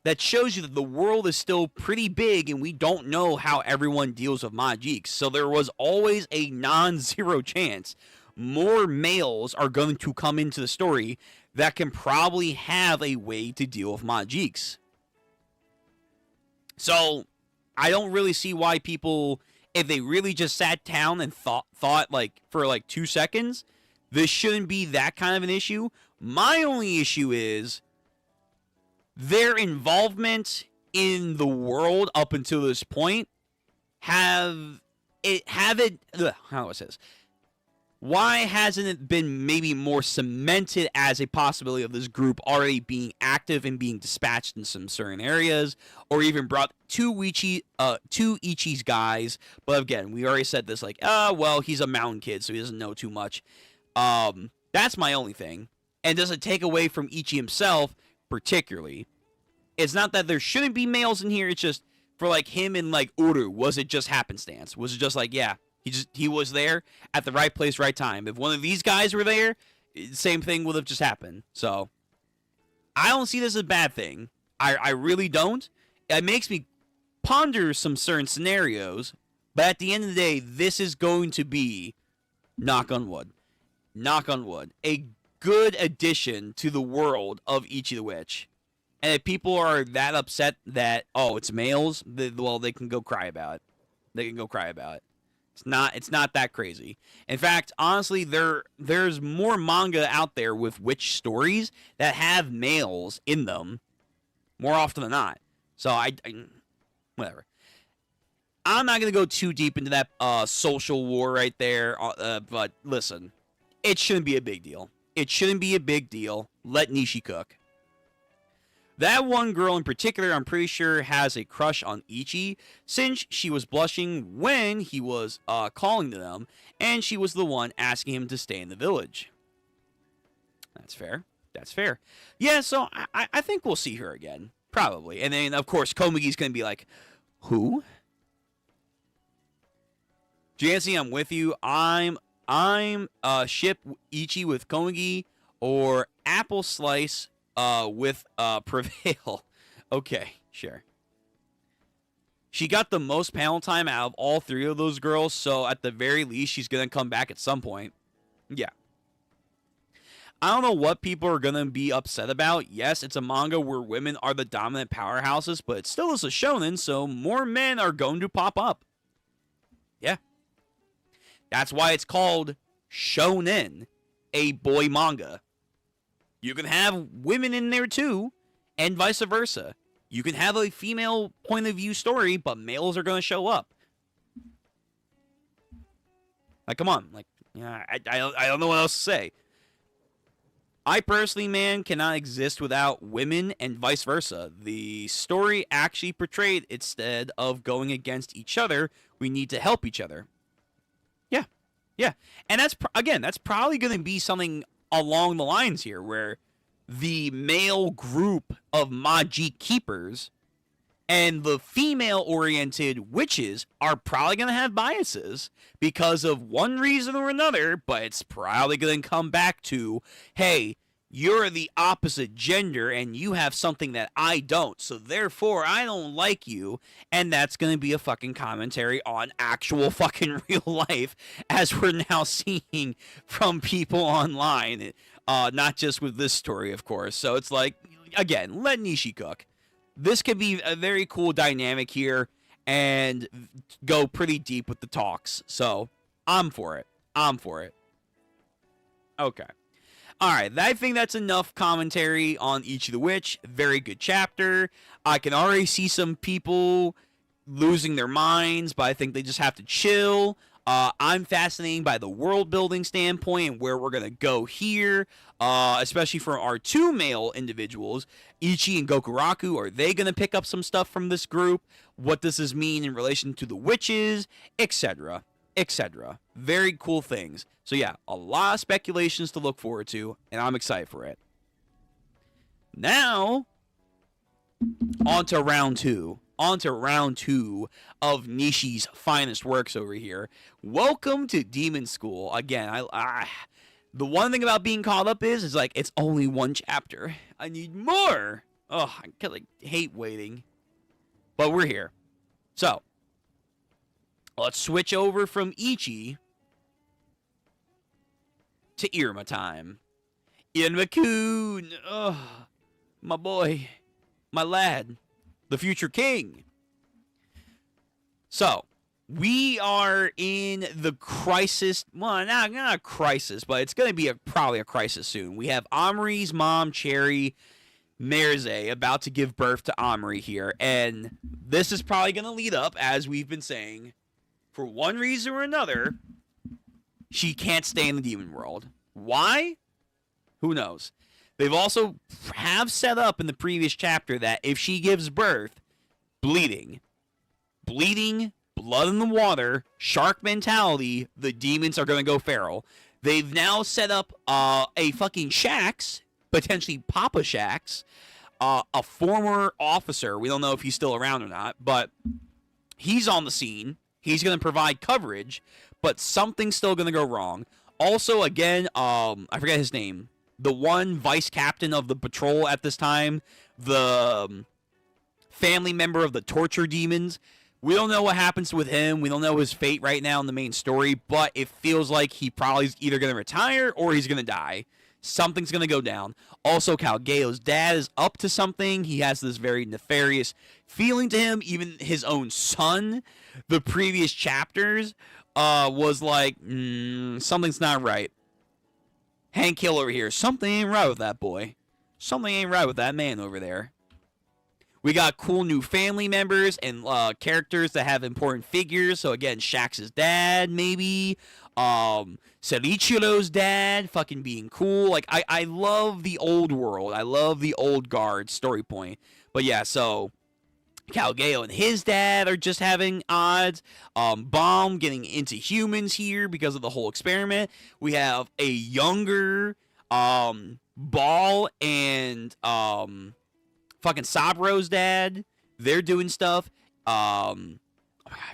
Speaker 1: that shows you that the world is still pretty big and we don't know how everyone deals with Majik. So there was always a non-zero chance more males are going to come into the story that can probably have a way to deal with Majiks. So I don't really see why people, if they really just sat down and thought like for like 2 seconds, this shouldn't be that kind of an issue. My only issue is their involvement in the world up until this point how do I say this? Why hasn't it been maybe more cemented as a possibility of this group already being active and being dispatched in some certain areas, or even brought to Ichi's guys? But again, we already said this, like, well, he's a mountain kid, so he doesn't know too much. That's my only thing. And does it take away from Ichi himself, particularly? It's not that there shouldn't be males in here, it's just, for like him and like Uru, was it just happenstance? Was it just like, yeah, he was there at the right place, right time? If one of these guys were there, same thing would have just happened. So I don't see this as a bad thing. I really don't. It makes me ponder some certain scenarios, but at the end of the day, this is going to be, knock on wood, a good addition to the world of Ichi the Witch. And if people are that upset that, oh, it's males, well, they can go cry about it. It's not that crazy. In fact, honestly, there's more manga out there with witch stories that have males in them more often than not. So I whatever. I'm not gonna go too deep into that social war right there. But listen, it shouldn't be a big deal. Let Nishi cook. That one girl in particular, I'm pretty sure, has a crush on Ichi, since she was blushing when he was calling to them, and she was the one asking him to stay in the village. That's fair. Yeah, so I think we'll see her again. Probably. And then, of course, Komugi's going to be like, who? Jancy, I'm with you. I'm ship Ichi with Komugi, or Apple Slice with Prevail. Okay, sure. She got the most panel time out of all three of those girls, so at the very least, she's going to come back at some point. Yeah. I don't know what people are going to be upset about. Yes, it's a manga where women are the dominant powerhouses, but it still is a shonen, so more men are going to pop up. Yeah. That's why it's called shonen, a boy manga. You can have women in there too, and vice versa. You can have a female point of view story, but males are going to show up. Like, come on. Like, yeah, I don't know what else to say. I personally, man, cannot exist without women and vice versa. The story actually portrayed, instead of going against each other, we need to help each other. Yeah. And that's probably going to be something along the lines here, where the male group of Maji keepers and the female-oriented witches are probably going to have biases because of one reason or another, but it's probably going to come back to, hey, you're the opposite gender and you have something that I don't, so therefore I don't like you, and that's going to be a fucking commentary on actual fucking real life, as we're now seeing from people online, not just with this story, of course. So it's like, again, let Nishi cook. This could be a very cool dynamic here and go pretty deep with the talks, so I'm for it. Okay. Alright, I think that's enough commentary on Ichi the Witch. Very good chapter. I can already see some people losing their minds, but I think they just have to chill. I'm fascinated by the world building standpoint and where we're going to go here, especially for our two male individuals, Ichi and Gokuraku. Are they going to pick up some stuff from this group? What does this mean in relation to the witches, etc.? Etc. Very cool things. So yeah, a lot of speculations to look forward to, and I'm excited for it. Now, on to round 2. on to round 2 of Nishi's finest works over here. Welcome to Demon School. Again, the one thing about being caught up is like, it's only one chapter. I need more. Oh, I like hate waiting. But we're here. So, let's switch over from Ichi to Iruma time. Iruma-kun. Oh, my boy. My lad. The future king. So, we are in the crisis. Well, not a crisis, but it's going to be probably a crisis soon. We have Amri's mom, Cherry Merze, about to give birth to Amri here. And this is probably going to lead up, as we've been saying, for one reason or another, she can't stay in the demon world. Why? Who knows? They've also have set up in the previous chapter that if she gives birth, bleeding, blood in the water, shark mentality, the demons are going to go feral. They've now set up a fucking Shax, potentially Papa Shax, a former officer. We don't know if he's still around or not, but he's on the scene. He's going to provide coverage, but something's still going to go wrong. Also, again, I forget his name. The one vice captain of the patrol at this time, the family member of the torture demons. We don't know what happens with him. We don't know his fate right now in the main story, but it feels like he probably is either going to retire or he's going to die. Something's going to go down. Also, Calgao's dad is up to something. He has this very nefarious feeling to him. Even his own son, the previous chapters, was like, something's not right. Hank Hill over here. Something ain't right with that boy. Something ain't right with that man over there. We got cool new family members and characters that have important figures. So again, Shax's dad, maybe. Serichiro's dad, fucking being cool. Like, I love the old world. I love the old guard story point. But yeah, so Calgao and his dad are just having odds. Bomb getting into humans here because of the whole experiment. We have a younger Ball and fucking Sabro's dad. They're doing stuff. I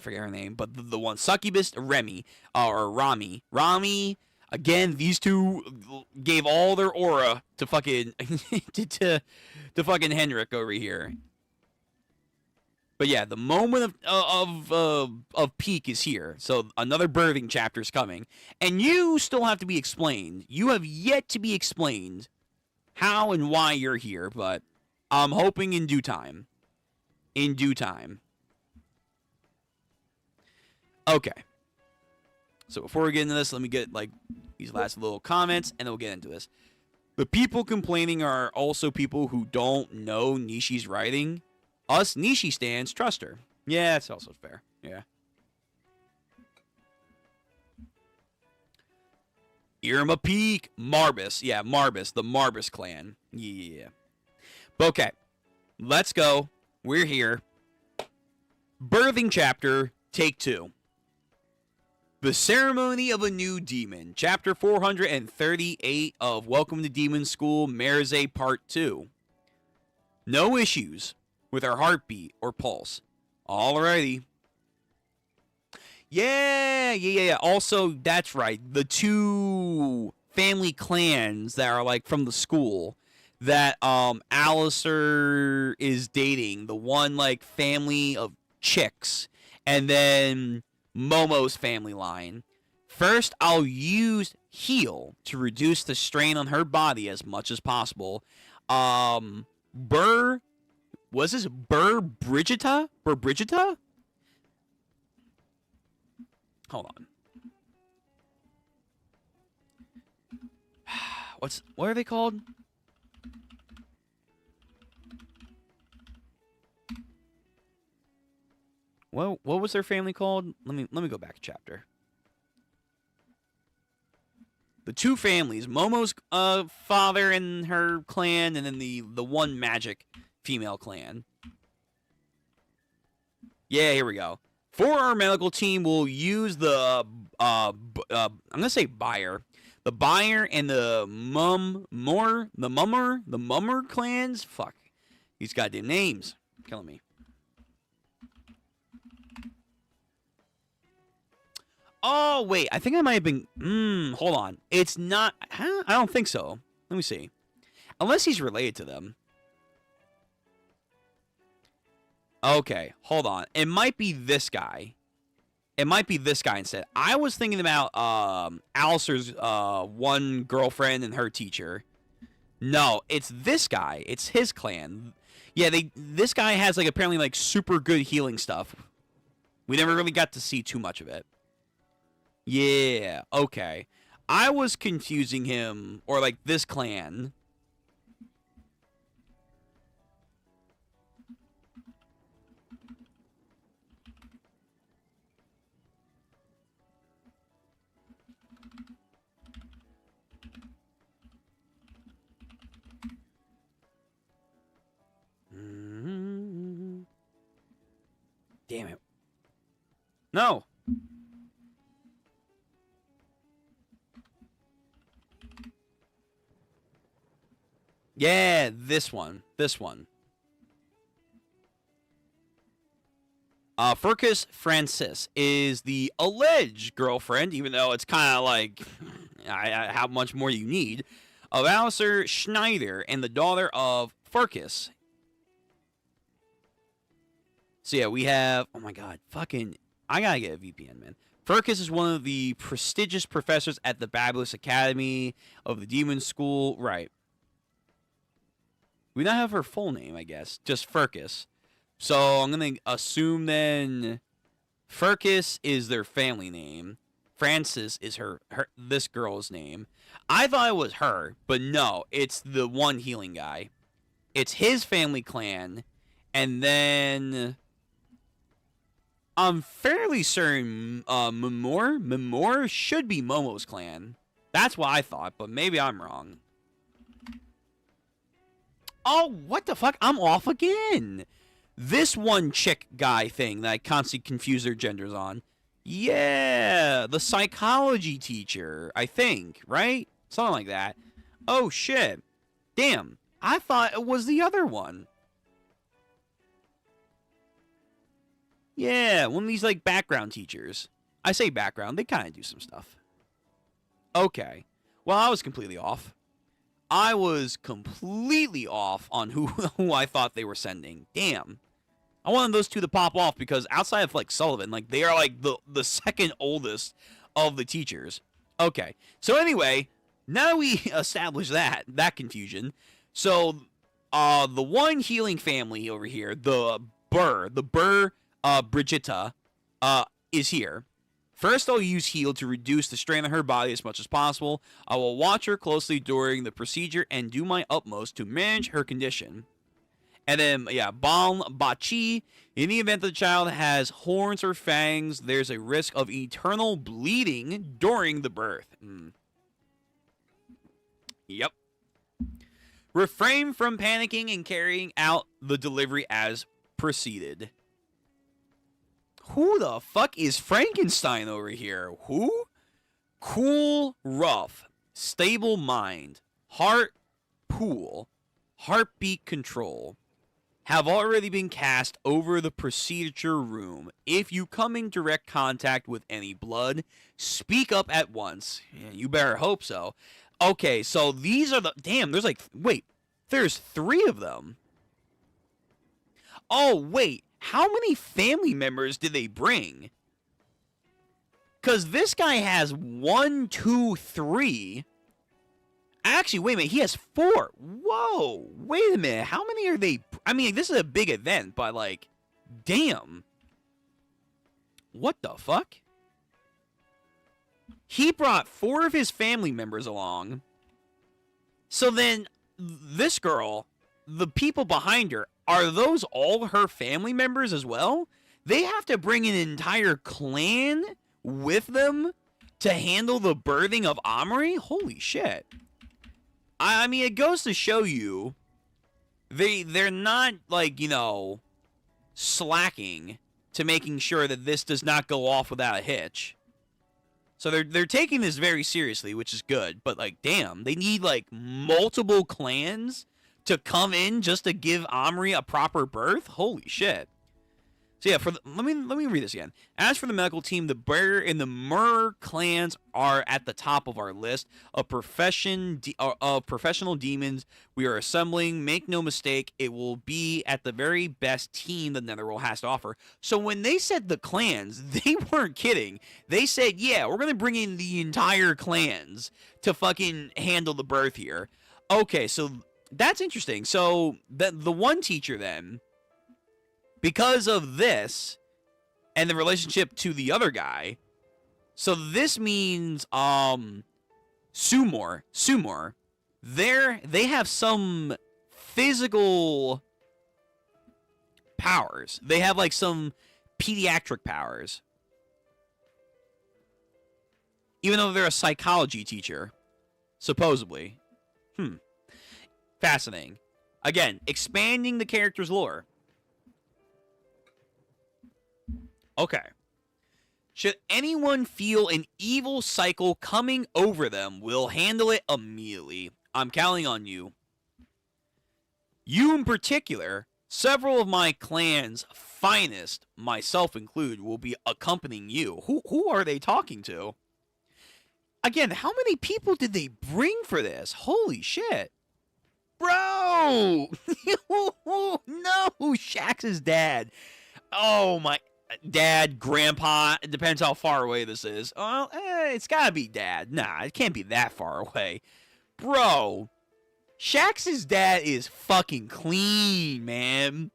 Speaker 1: forget her name, but the one Succubus, Remy, or Rami. Rami, again, these two gave all their aura to fucking to fucking Henrik over here. But yeah, the moment of peak is here. So another birthing chapter is coming, and you still have to be explained. You have yet to be explained how and why you're here, but I'm hoping in due time. In due time. Okay. So before we get into this, let me get like these last little comments, and then we'll get into this. The people complaining are also people who don't know Nishi's writing. Us Nishi stans trust her. Yeah, that's also fair. Yeah. Iruma Peak. Marbus. Yeah, Marbus. The Marbus clan. Yeah. Okay. Let's go. We're here. Birthing chapter. Take 2. The Ceremony of a New Demon. Chapter 438 of Welcome to Demon School, Merze Part 2. No issues with our heartbeat or pulse. Alrighty. Yeah. Also, that's right. The two family clans that are like from the school that Alistair is dating. The one like family of chicks. And then Momo's family line. First, I'll use heal to reduce the strain on her body as much as possible. Was this Brigida? Brigida? Hold on. What are they called? Well, what was their family called? Let me go back a chapter. The two families, Momo's father and her clan, and then the one magic female clan. Yeah, here we go. For our medical team, we'll use the I'm gonna say buyer, the buyer and the mummer clans. Fuck, these goddamn names killing me. Oh, wait. I think I might have been... hold on. It's not... Huh? I don't think so. Let me see. Unless he's related to them. Okay, hold on. It might be this guy. It might be this guy instead. I was thinking about Alistair's one girlfriend and her teacher. No, it's this guy. It's his clan. Yeah, this guy has like apparently like super good healing stuff. We never really got to see too much of it. Yeah, okay. I was confusing him, or like this clan. Damn it. No. Yeah, this one. This one. Furcus Francis is the alleged girlfriend, even though it's kind of like how much more you need, of Alistair Schneider and the daughter of Furcus. So yeah, we have... Oh my god, fucking... I gotta get a VPN, man. Furcus is one of the prestigious professors at the Babulus Academy of the Demon School. Right. We don't have her full name, I guess. Just Furcus. So I'm going to assume then Furcus is their family name. Francis is this girl's name. I thought it was her, but no, it's the one healing guy. It's his family clan, and then I'm fairly certain Memor should be Momo's clan. That's what I thought, but maybe I'm wrong. Oh, what the fuck? I'm off again. This one chick guy thing that I constantly confuse their genders on. Yeah, the psychology teacher, I think, right? Something like that. Oh, shit. Damn, I thought it was the other one. Yeah, one of these, like, background teachers. I say background, they kind of do some stuff. Okay. Well, I was completely off. I was completely off on who I thought they were sending. Damn. I wanted those two to pop off because outside of, like, Sullivan, like, they are, like, the second oldest of the teachers. Okay. So, anyway, now that we established that confusion, so, the one healing family over here, the Burr, Brigitta, is here. First, I'll use heal to reduce the strain on her body as much as possible. I will watch her closely during the procedure and do my utmost to manage her condition. And then, yeah, Balm Bachi. In the event the child has horns or fangs, there's a risk of eternal bleeding during the birth. Yep. Refrain from panicking and carrying out the delivery as proceeded. Who the fuck is Frankenstein over here? Who? Cool, rough, stable mind, heart, pool, heartbeat control. Have already been cast over the procedure room. If you come in direct contact with any blood, speak up at once. Yeah, you better hope so. Okay, so these are the... Damn, there's like... Wait, there's 3 of them. Oh, wait. How many family members did they bring? Because this guy has 1, 2, 3. Actually, wait a minute. He has 4. Whoa. Wait a minute. How many are they? I mean, this is a big event, but like, damn. What the fuck? He brought 4 of his family members along. So then, this girl, the people behind her, are those all her family members as well? They have to bring an entire clan with them to handle the birthing of Omri? Holy shit. I mean, it goes to show you, they're not, like, you know, slacking to making sure that this does not go off without a hitch. So they're taking this very seriously, which is good. But, like, damn, they need, like, multiple clans to come in just to give Omri a proper birth? Holy shit. So yeah, let me read this again. As for the medical team, the Bear and the Mur clans are at the top of our list of professional demons we are assembling. Make no mistake, it will be at the very best team the Netherworld has to offer. So when they said the clans, they weren't kidding. They said, yeah, we're gonna bring in the entire clans to fucking handle the birth here. Okay, so that's interesting. So the one teacher then, because of this and the relationship to the other guy, so this means Sumor, they have some physical powers. They have like some pediatric powers. Even though they're a psychology teacher, supposedly. Fascinating. Again, expanding the character's lore. Okay. Should anyone feel an evil cycle coming over them, we'll handle it immediately. I'm counting on you. You in particular, several of my clan's finest, myself included, will be accompanying you. Who are they talking to? Again, how many people did they bring for this? Holy shit. Bro! No! Shax's dad. Oh my... Dad, grandpa, it depends how far away this is. Well, it's gotta be dad. Nah, it can't be that far away. Bro, Shax's dad is fucking clean, man.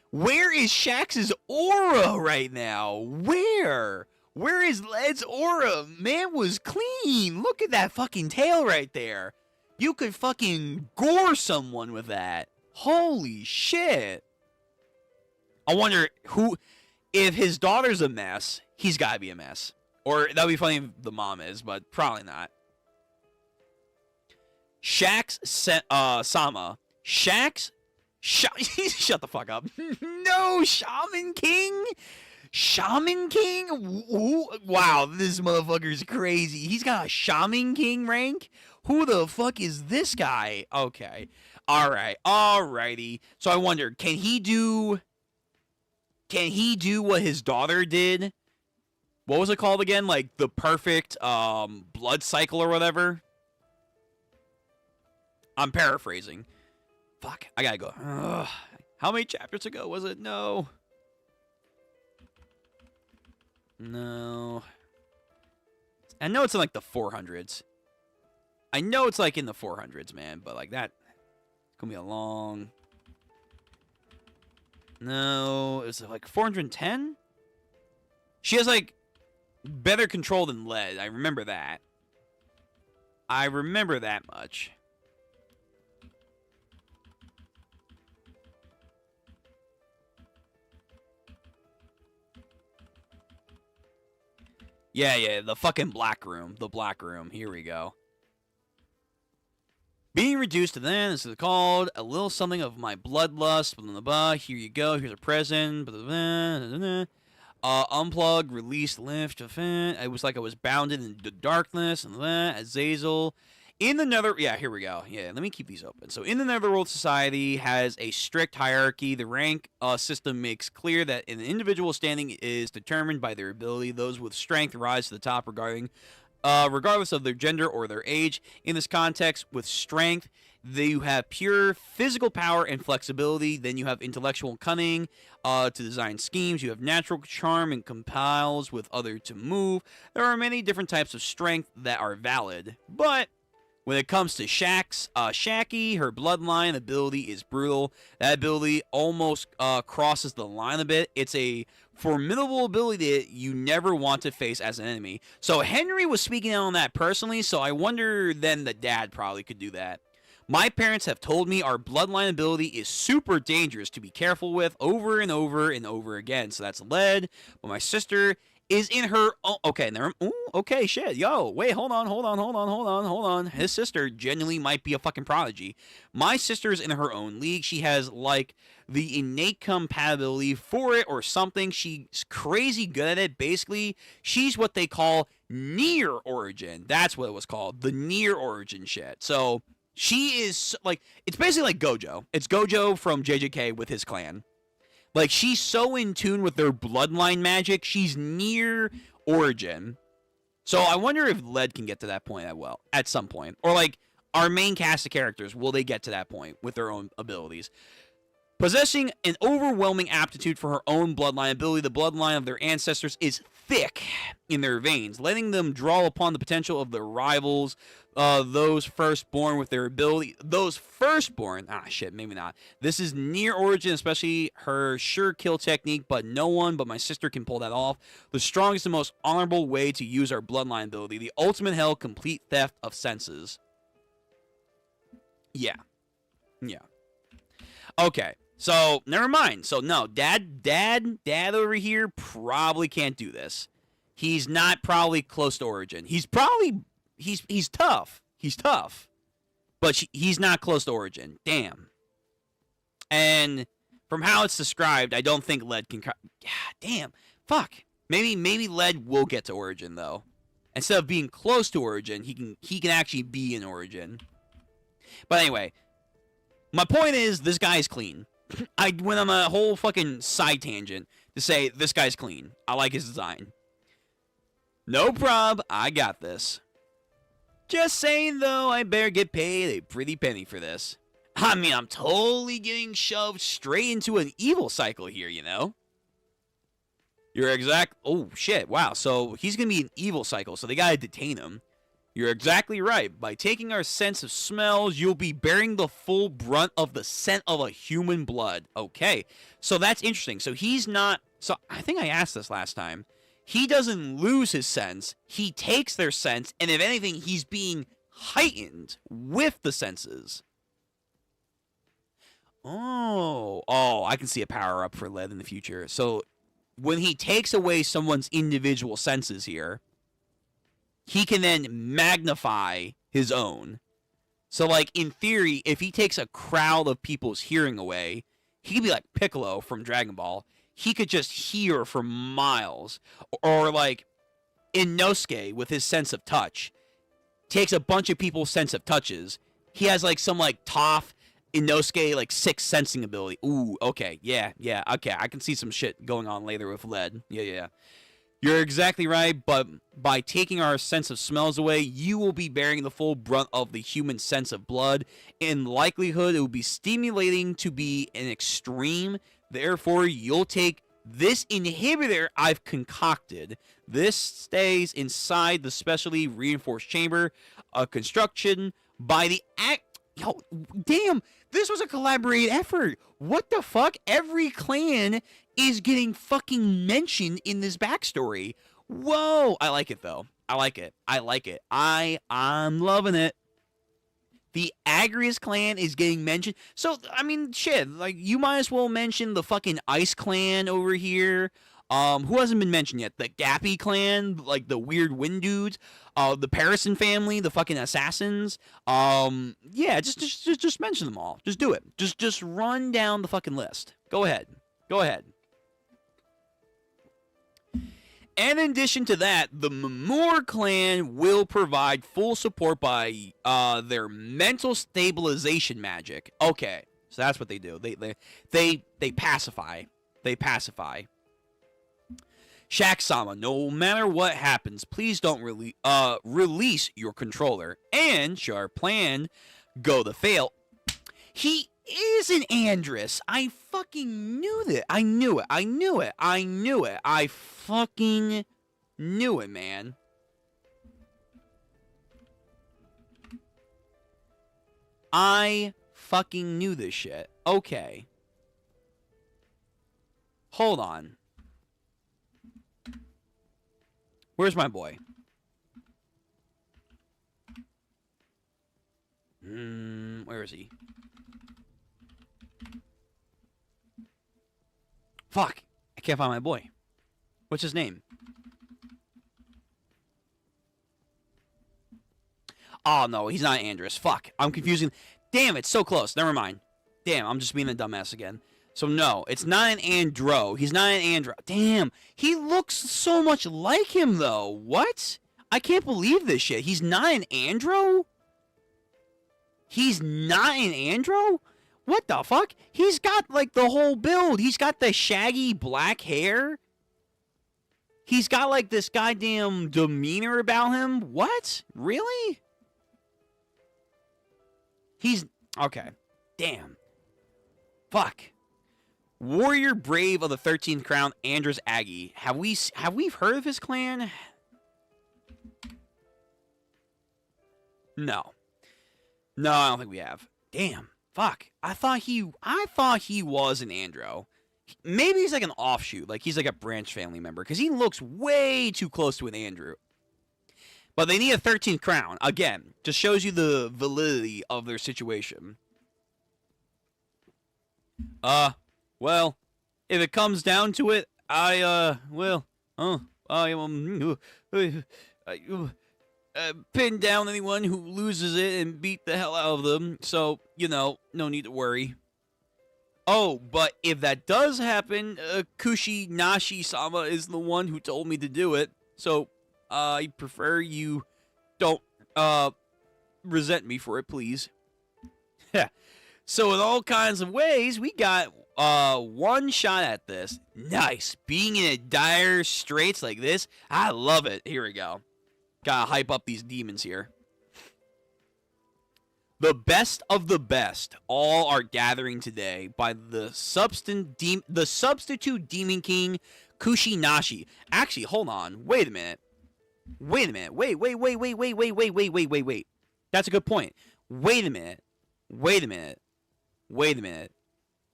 Speaker 1: Where is Shax's aura right now? Where? Where is Led's aura? Man was clean. Look at that fucking tail right there. You could fucking gore someone with that. Holy shit. I wonder who... If his daughter's a mess, he's got to be a mess. Or that would be funny if the mom is, but probably not. Shax Sama. Shax... Shut the fuck up. No, Shaman King? Shaman King? Ooh, wow, this motherfucker's crazy. He's got a Shaman King rank? Who the fuck is this guy? Okay. Alright. Alrighty. So I wonder, can he do what his daughter did? What was it called again? Like the perfect blood cycle or whatever? I'm paraphrasing. Fuck, I gotta go. Ugh. How many chapters ago was it? No. I know it's in like the 400s. I know it's like in the 400s, man. But like that, it's gonna be a long... No, it was like 410? She has, like, better control than Led. I remember that. I remember that much. Yeah, the fucking black room. The black room. Here we go. Being reduced to then, this is called a little something of my bloodlust. Blah, blah, blah. Here you go. Here's a present. Blah, blah, blah, blah. Unplug, release, lift. It was like I was bounded in the darkness. And Azazel. In the Nether... Yeah, here we go. Yeah, let me keep these open. So, in the Netherworld Society has a strict hierarchy. The rank system makes clear that an individual standing is determined by their ability. Those with strength rise to the top regardless of their gender or their age. In this context, with strength, you have pure physical power and flexibility. Then you have intellectual cunning to design schemes. You have natural charm and compiles with others to move. There are many different types of strength that are valid. But when it comes to Shaki, her bloodline ability is brutal. That ability almost crosses the line a bit. It's a formidable ability that you never want to face as an enemy. So Henry was speaking out on that personally, so I wonder then the dad probably could do that. My parents have told me our bloodline ability is super dangerous to be careful with over and over and over again. So that's Led. But my sister is in her... Oh, okay, okay, shit. Yo, wait, hold on. His sister genuinely might be a fucking prodigy. My sister's in her own league. She has, like, the innate compatibility for it or something. She's crazy good at it. Basically, she's what they call near origin. That's what it was called. The near origin shit. So, she is, like... It's basically like Gojo. It's Gojo from JJK with his clan. Like, she's so in tune with their bloodline magic, she's near origin. So I wonder if Led can get to that point at some point. Or, like, our main cast of characters, will they get to that point with their own abilities? Possessing an overwhelming aptitude for her own bloodline ability, the bloodline of their ancestors is thick in their veins, letting them draw upon the potential of their rivals, those firstborn with their ability. Those firstborn, maybe not. This is near origin, especially her sure kill technique, but no one but my sister can pull that off. The strongest and most honorable way to use our bloodline ability, the ultimate hell, complete theft of senses. Yeah. Okay. So, never mind. So, no, dad over here probably can't do this. He's not probably close to origin. He's tough. He's tough. But he's not close to origin. Damn. And from how it's described, I don't think Led can... God damn. Fuck. Maybe Led will get to origin, though. Instead of being close to origin, he can actually be in origin. But anyway, my point is, this guy's clean. I went on a whole fucking side tangent to say this guy's clean. I like his design. No prob, I got this. Just saying though, I better get paid a pretty penny for this. I mean, I'm totally getting shoved straight into an evil cycle here, you know? Oh shit, wow, so he's gonna be an evil cycle, so they gotta detain him. You're exactly right. By taking our sense of smells, you'll be bearing the full brunt of the scent of a human blood. Okay, so that's interesting. So he's not... So I think I asked this last time. He doesn't lose his sense. He takes their sense, and if anything, he's being heightened with the senses. Oh, I can see a power-up for Led in the future. So when he takes away someone's individual senses here, he can then magnify his own. So, like, in theory, if he takes a crowd of people's hearing away, he could be like Piccolo from Dragon Ball. He could just hear for miles. Or, like, Inosuke with his sense of touch. Takes a bunch of people's sense of touches. He has, like, some, like, Toph, Inosuke, like, sixth sensing ability. Ooh, okay, yeah, okay. I can see some shit going on later with Led. Yeah. You're exactly right, but by taking our sense of smells away, you will be bearing the full brunt of the human sense of blood. In likelihood, it will be stimulating to be an extreme. Therefore, you'll take this inhibitor I've concocted. This stays inside the specially reinforced chamber, a construction by the Yo, damn, this was a collaborated effort. What the fuck? Every clan is getting fucking mentioned in this backstory. Whoa. I like it, though. I like it. I'm loving it. The Agrias clan is getting mentioned. So, I mean, shit. Like, you might as well mention the fucking Ice clan over here. Who hasn't been mentioned yet? The Gappy clan, like the weird wind dudes. The Parison family, the fucking assassins. Yeah, just mention them all. Just do it. Just run down the fucking list. Go ahead. And in addition to that, the Mamor clan will provide full support by their mental stabilization magic. Okay, so that's what they do. They pacify. Shaq-sama, no matter what happens, please don't release your controller. And should our plan go to fail, he is an Andress. I fucking knew that. I knew it. I fucking knew it, man. I fucking knew this shit. Okay. Hold on. Where's my boy? Where is he? Fuck. I can't find my boy. What's his name? Oh, no, he's not Andress. Fuck. I'm confusing. Damn, it's so close. Never mind. Damn, I'm just being a dumbass again. So, no, it's not an Andro. He's not an Andro. Damn, he looks so much like him, though. What? I can't believe this shit. He's not an Andro? He's not an Andro? What the fuck? He's got, like, the whole build. He's got the shaggy black hair. He's got, like, this goddamn demeanor about him. What? Really? He's... Okay. Damn. Fuck. Warrior Brave of the 13th Crown, Andrus Aggie. Have we heard of his clan? No. No, I don't think we have. Damn. Fuck. I thought he was an Andro. Maybe he's like an offshoot. Like he's like a branch family member. Because he looks way too close to an Andrew. But they need a 13th crown. Again, just shows you the validity of their situation. Well, if it comes down to it, pin down anyone who loses it and beat the hell out of them. So, you know, no need to worry. Oh, but if that does happen, Kushi-Nashi-sama is the one who told me to do it. So, I prefer you don't, resent me for it, please. So, in all kinds of ways, we got, one shot at this. Nice. Being in a dire straits like this, I love it. Here we go. Gotta hype up these demons here. The best of the best all are gathering today by the substitute Demon King Kushi-Nashi. Actually, hold on. Wait a minute. Wait. That's a good point. Wait a minute.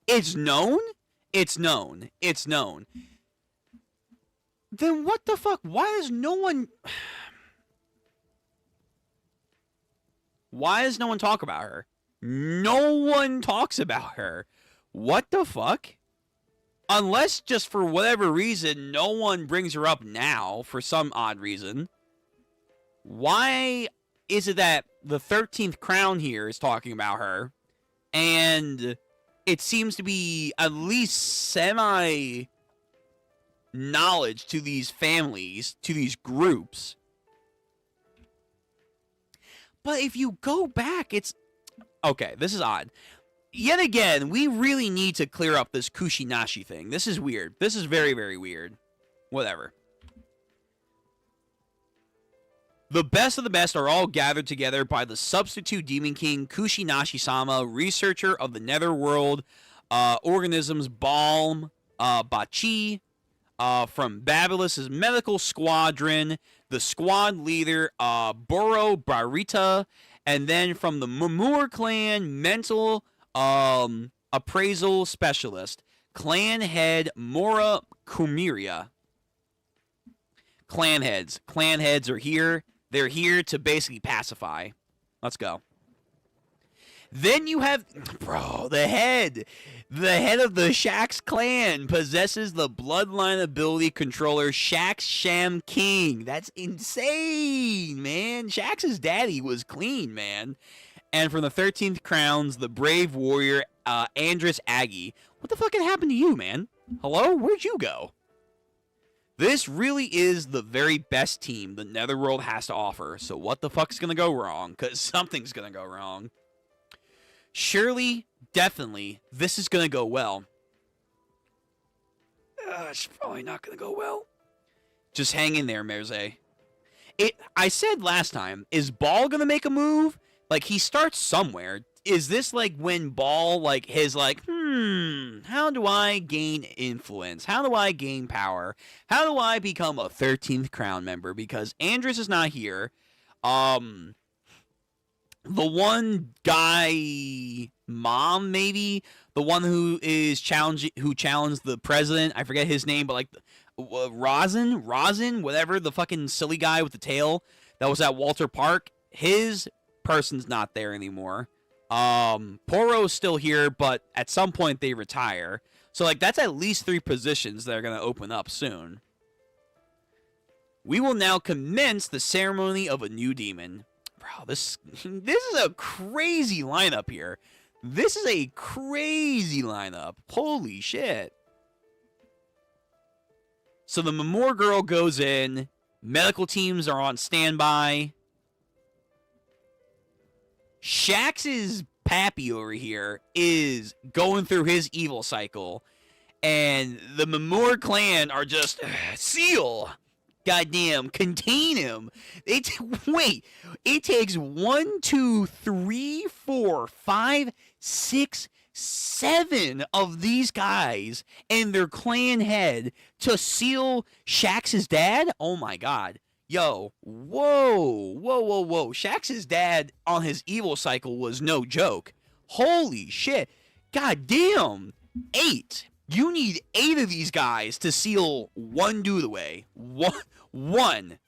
Speaker 1: It's known? It's known. Then what the fuck? Why does no one... Why does no one talk about her? No one talks about her. What the fuck? Unless just for whatever reason, no one brings her up now for some odd reason. Why is it that the 13th crown here is talking about her? And it seems to be at least semi-knowledge to these families, to these groups. But if you go back, it's... Okay, this is odd. Yet again, we really need to clear up this Kushi-Nashi thing. This is weird. This is very, very weird. Whatever. The best of the best are all gathered together by the substitute Demon King Kushi-Nashi-sama, researcher of the Netherworld, organisms Balm, Bachi, from Babylus's medical squadron, the squad leader, Boro Barita, and then from the Mamur clan, mental appraisal specialist, clan head Mora Kumiria. Clan heads are here. They're here to basically pacify. Let's go. Then you have, bro, the head of the Shax clan possesses the bloodline ability controller Shax Sham King. That's insane, man. Shax's daddy was clean, man. And from the 13th crowns, the brave warrior Andrus Aggie. What the fuck had happened to you, man? Hello? Where'd you go? This really is the very best team the Netherworld has to offer. So what the fuck's gonna go wrong? Because something's gonna go wrong. Surely, definitely, this is going to go well. It's probably not going to go well. Just hang in there, Merze. I said last time, is Ball going to make a move? Like, he starts somewhere. Is this like when Ball, like, his, like, how do I gain influence? How do I gain power? How do I become a 13th crown member? Because Andrus is not here. The one guy, mom, maybe, the one who challenged the president. I forget his name, but like Rosin, whatever, the fucking silly guy with the tail that was at Walter Park. His person's not there anymore. Poro's still here, but at some point they retire. So like that's at least 3 positions that are gonna open up soon. We will now commence the ceremony of a new demon. Bro, this is a crazy lineup here. This is a crazy lineup. Holy shit. So the Mamor girl goes in. Medical teams are on standby. Shax's Pappy over here is going through his evil cycle, and the Mamor clan are just seal. Goddamn, contain him. Wait, it takes 1, 2, 3, 4, 5, 6, 7 of these guys and their clan head to seal Shax's dad? Oh my god. Yo, whoa. Shax's dad on his evil cycle was no joke. Holy shit. God damn. 8. You need 8 of these guys to seal one dude away. One.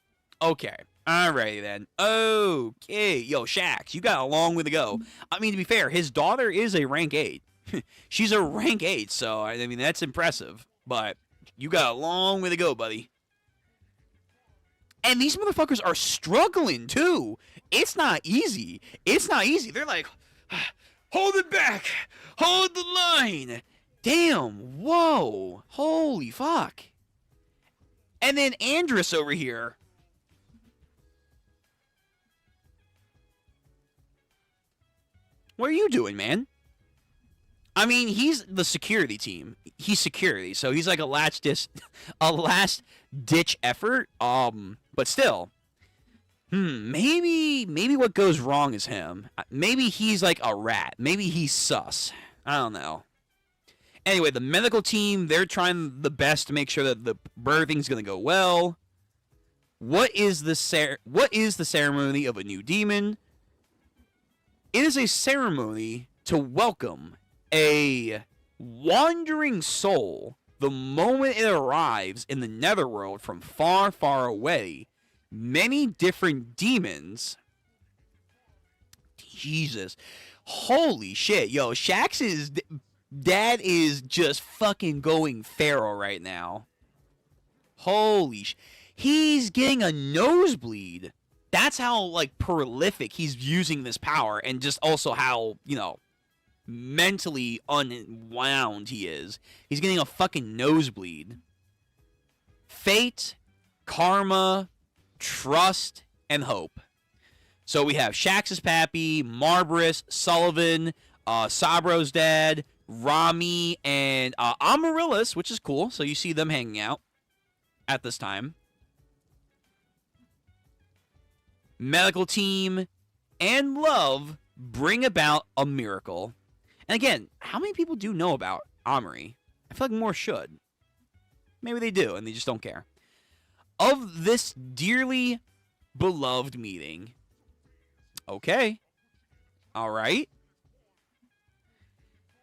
Speaker 1: Okay. Alrighty then. Okay. Yo, Shax, you got a long way to go. I mean, to be fair, his daughter is a rank 8. She's a rank 8, so, I mean, that's impressive. But you got a long way to go, buddy. And these motherfuckers are struggling, too. It's not easy. They're like, hold it back. Hold the line. Damn. Whoa. Holy fuck. And then Andrus over here. What are you doing, man? I mean, he's the security team. He's security, so he's like a last ditch effort. But still. Maybe what goes wrong is him. Maybe he's like a rat. Maybe he's sus. I don't know. Anyway, the medical team, they're trying the best to make sure that the birthing's going to go well. What is the ceremony of a new demon? It is a ceremony to welcome a wandering soul the moment it arrives in the netherworld from far, far away. Many different demons. Jesus. Holy shit. Yo, Shax's dad is just fucking going feral right now. Holy sh... He's getting a nosebleed. That's how, like, prolific he's using this power, and just also how, you know, mentally unwound he is. He's getting a fucking nosebleed. Fate, karma, trust, and hope. So we have Shax's pappy, Marbris, Sullivan, Sabro's dad, Rami, and Amaryllis, which is cool. So you see them hanging out at this time. Medical team and love bring about a miracle. And again, how many people do know about Amari? I feel like more should. Maybe they do, and they just don't care. Of this dearly beloved meeting. Okay. All right.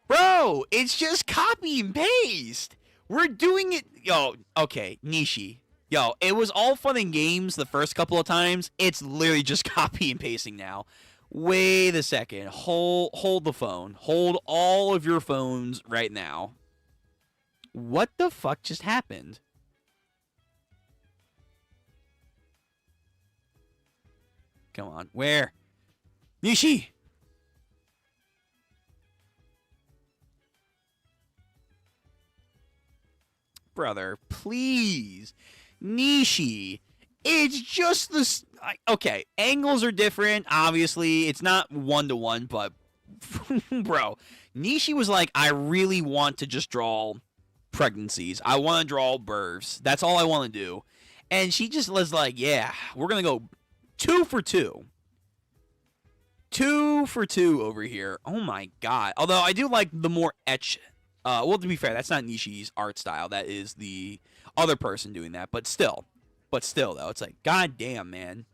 Speaker 1: Bro, it's just copy and paste. We're doing it. Yo, okay, Nishi. Yo, it was all fun and games the first couple of times. It's literally just copy and pasting now. Wait a second. Hold the phone. Hold all of your phones right now. What the fuck just happened? Come on. Where? Nishi! Brother, please. Nishi. It's just this. Okay, angles are different. Obviously, it's not 1-to-1, but bro, Nishi was like, I really want to just draw pregnancies. I want to draw births. That's all I want to do. And she just was like, yeah, we're going to go 2 for 2. 2 for 2 over here. Oh my god. Although I do like the more etch. Well, to be fair, that's not Nishi's art style. That is the other person doing that. But still, though, it's like, god damn, man.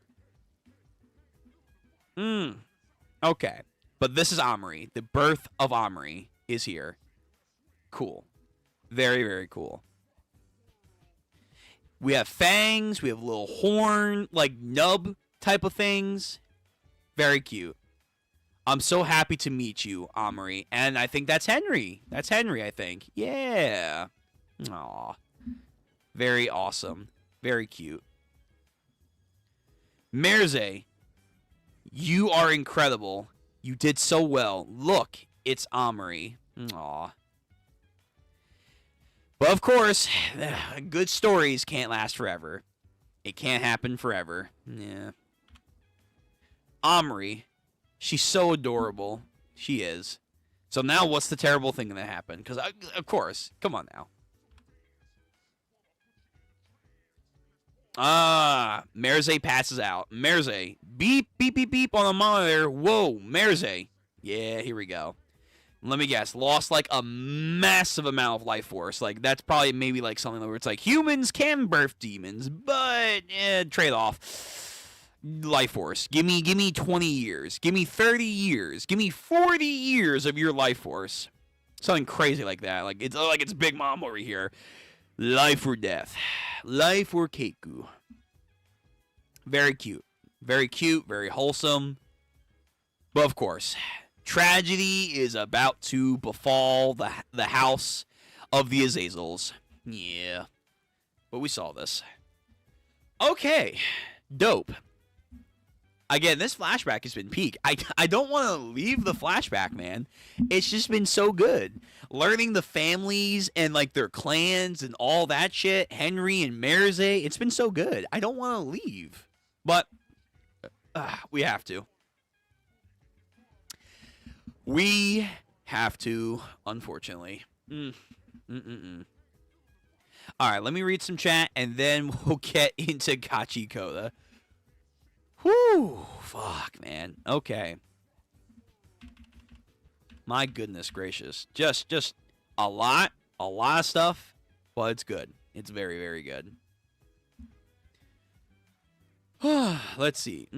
Speaker 1: Okay. But this is Amari. The birth of Amari is here. Cool. Very, very cool. We have fangs. We have little horn, like nub type of things. Very cute. I'm so happy to meet you, Amari. And I think that's Henry. That's Henry, I think. Yeah. Aw. Very awesome. Very cute. Merze, you are incredible. You did so well. Look, it's Amari. Aw. But of course, good stories can't last forever. It can't happen forever. Yeah. Amari, she's so adorable. She is. So now what's the terrible thing going to happen? Because, of course, come on now. Merze passes out. Merze, beep, beep, beep, beep on the monitor. Whoa, Merze. Yeah, here we go. Let me guess. Lost like a massive amount of life force. Like, that's probably maybe like something where it's like humans can birth demons, but trade off. Life force. Give me 20 years. Give me 30 years. Give me 40 years of your life force. Something crazy like that. Like it's Big Mom over here. Life or death. Life or Keiku. Very cute. Very cute. Very wholesome. But of course, tragedy is about to befall the house of the Azazels. Yeah. But we saw this. Okay. Dope. Again, this flashback has been peak. I don't want to leave the flashback, man. It's just been so good. Learning the families and, like, their clans and all that shit. Henry and Merze. It's been so good. I don't want to leave. But we have to. We have to, unfortunately. Alright, let me read some chat, and then we'll get into Gachiakuta. Whew, fuck, man. Okay. My goodness gracious. Just a lot of stuff, but it's good. It's very, very good. Let's see.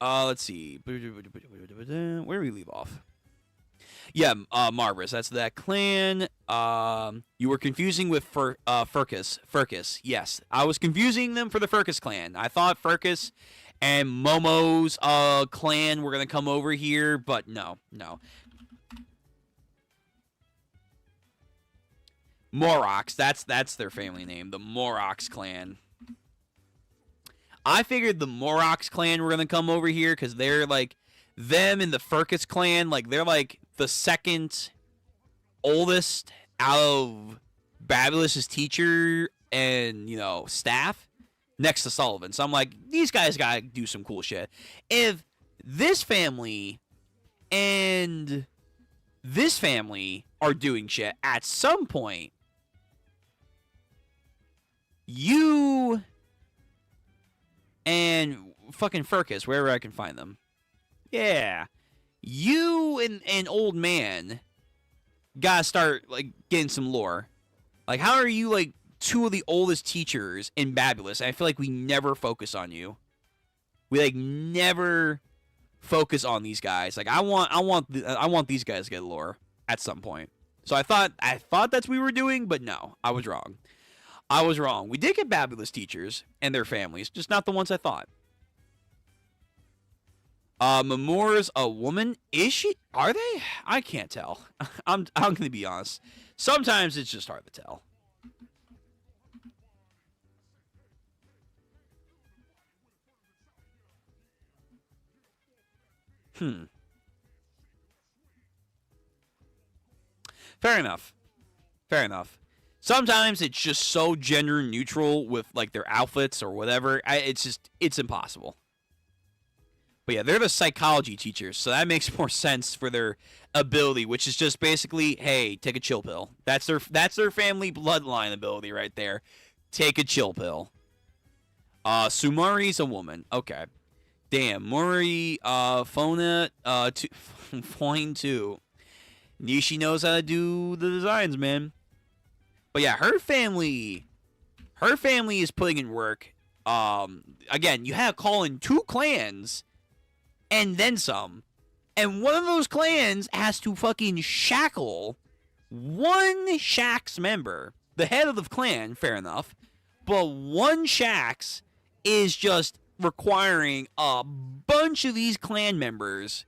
Speaker 1: Let's see. Where do we leave off? Yeah, Marvis. That's that clan. You were confusing with Furcus. Furcus, yes. I was confusing them for the Furcus clan. I thought Furcus and Momo's clan were going to come over here, but no. Morox, that's their family name. The Morox clan. I figured the Morox clan were going to come over here because they're like, them and the Furcus clan, like, they're like the second oldest out of Babulus's teacher and, you know, staff next to Sullivan. So I'm like, these guys got to do some cool shit. If this family and this family are doing shit at some point, you and fucking Furcus, wherever I can find them. Yeah. You and old man gotta start, like, getting some lore. Like, how are you, like, two of the oldest teachers in Babulus? I feel like we never focus on you. We, like, never focus on these guys. Like, I want these guys to get lore at some point. So I thought that's what we were doing, but no, I was wrong. We did get Babulus teachers and their families, just not the ones I thought. Mamor's a woman? Is she? Are they? I can't tell. I'm gonna be honest. Sometimes it's just hard to tell. Fair enough. Sometimes it's just so gender neutral with, like, their outfits or whatever. It's impossible. But yeah, they're the psychology teachers, so that makes more sense for their ability, which is just basically, hey, take a chill pill. That's their family bloodline ability right there. Take a chill pill. Sumari's a woman. Okay. Damn, Mori, Fona, Foin 2. Nishi knows how to do the designs, man. But yeah, her family is putting in work. Again, you have to call in 2 clans and then some. And one of those clans has to fucking shackle one Shax member. The head of the clan, fair enough. But one Shax is just requiring a bunch of these clan members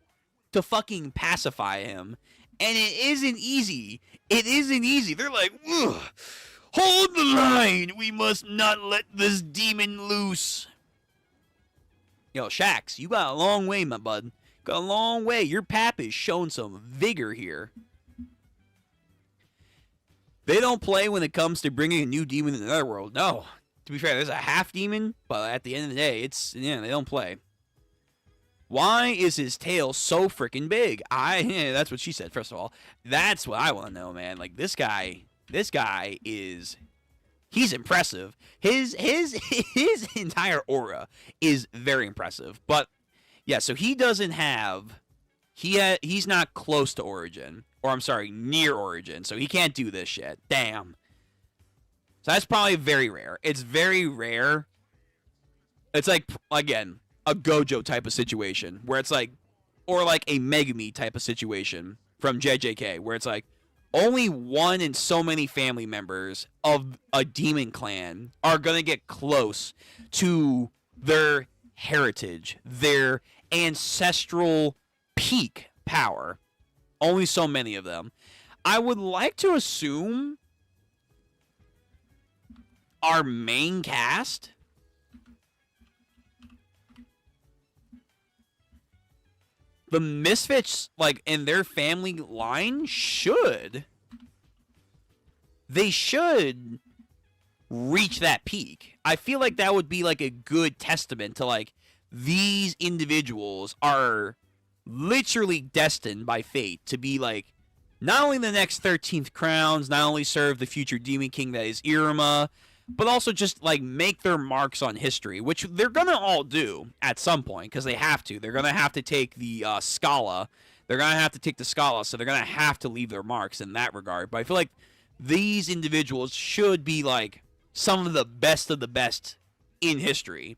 Speaker 1: to fucking pacify him. And it isn't easy. They're like, ugh, hold the line. We must not let this demon loose. Yo, Shax, you got a long way, my bud. Got a long way. Your pap is showing some vigor here. They don't play when it comes to bringing a new demon in the netherworld. No. To be fair, there's a half demon, but at the end of the day, they don't play. Why is his tail so freaking big? That's what she said, first of all. That's what I want to know, man. Like, this guy is, he's impressive. His his entire aura is very impressive. But yeah, so he doesn't have, he's not close to Origin, or I'm sorry, near Origin. So he can't do this shit. Damn. So that's probably very rare. It's very rare. It's like, again, a Gojo type of situation where it's like, or like a Megumi type of situation from JJK where it's like only one in so many family members of a demon clan are going to get close to their heritage, their ancestral peak power. Only so many of them. I would like to assume our main cast, the Misfits, like, in their family line they should reach that peak. I feel like that would be, like, a good testament to, like, these individuals are literally destined by fate to be, like, not only the next 13th crowns, not only serve the future Demon King that is Iruma, but also just, like, make their marks on history, which they're going to all do at some point, because they have to. They're going to have to take the Scala. They're going to have to take the Scala, so they're going to have to leave their marks in that regard. But I feel like these individuals should be, like, some of the best in history.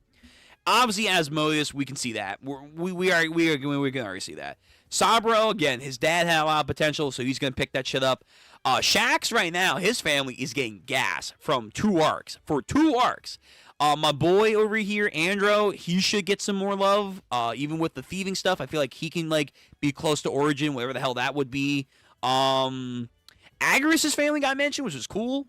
Speaker 1: Obviously, Asmodeus, we can see that. We can already see that. Sabro, again, his dad had a lot of potential, so he's going to pick that shit up. Shax, right now, his family is getting gas from 2 arcs. For 2 arcs. My boy over here, Andro, he should get some more love. Even with the thieving stuff, I feel like he can, like, be close to Origin, whatever the hell that would be. Agris's family got mentioned, which is cool.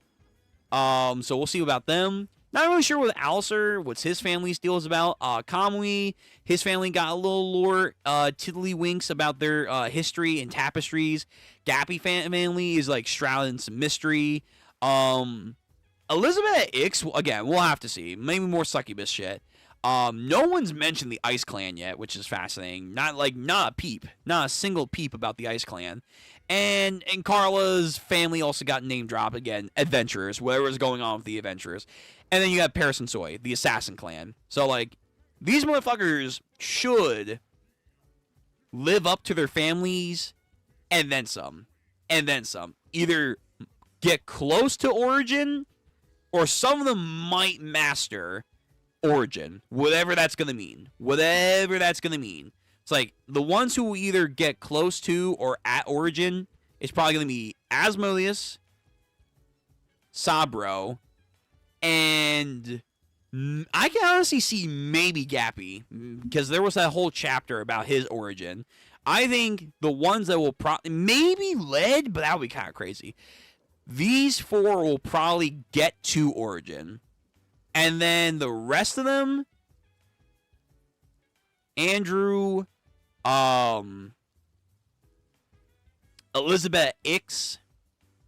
Speaker 1: So we'll see about them. Not really sure what Alistair, what's his family's deal is about. Kamui, his family got a little lore, tiddlywinks about their history and tapestries. Gappy family is, like, shrouded in some mystery. Elizabeth Ix, again, we'll have to see. Maybe more succubus shit. No one's mentioned the Ice Clan yet, which is fascinating. Not a peep. Not a single peep about the Ice Clan. And Carla's family also got name dropped again. Adventurers, whatever's going on with the Adventurers. And then you got Paris and Soy, the Assassin Clan. So, like, these motherfuckers should live up to their families and then some. And then some. Either get close to Origin, or some of them might master Origin. Whatever that's going to mean. Whatever that's going to mean. It's like, the ones who will either get close to or at Origin is probably going to be Asmodeus, Sabro, and I can honestly see maybe Gappy, because there was that whole chapter about his origin. I think the ones that will maybe Led, but that would be kind of crazy. These 4 will probably get to Origin. And then the rest of them, Andrew, Elizabeth Ix,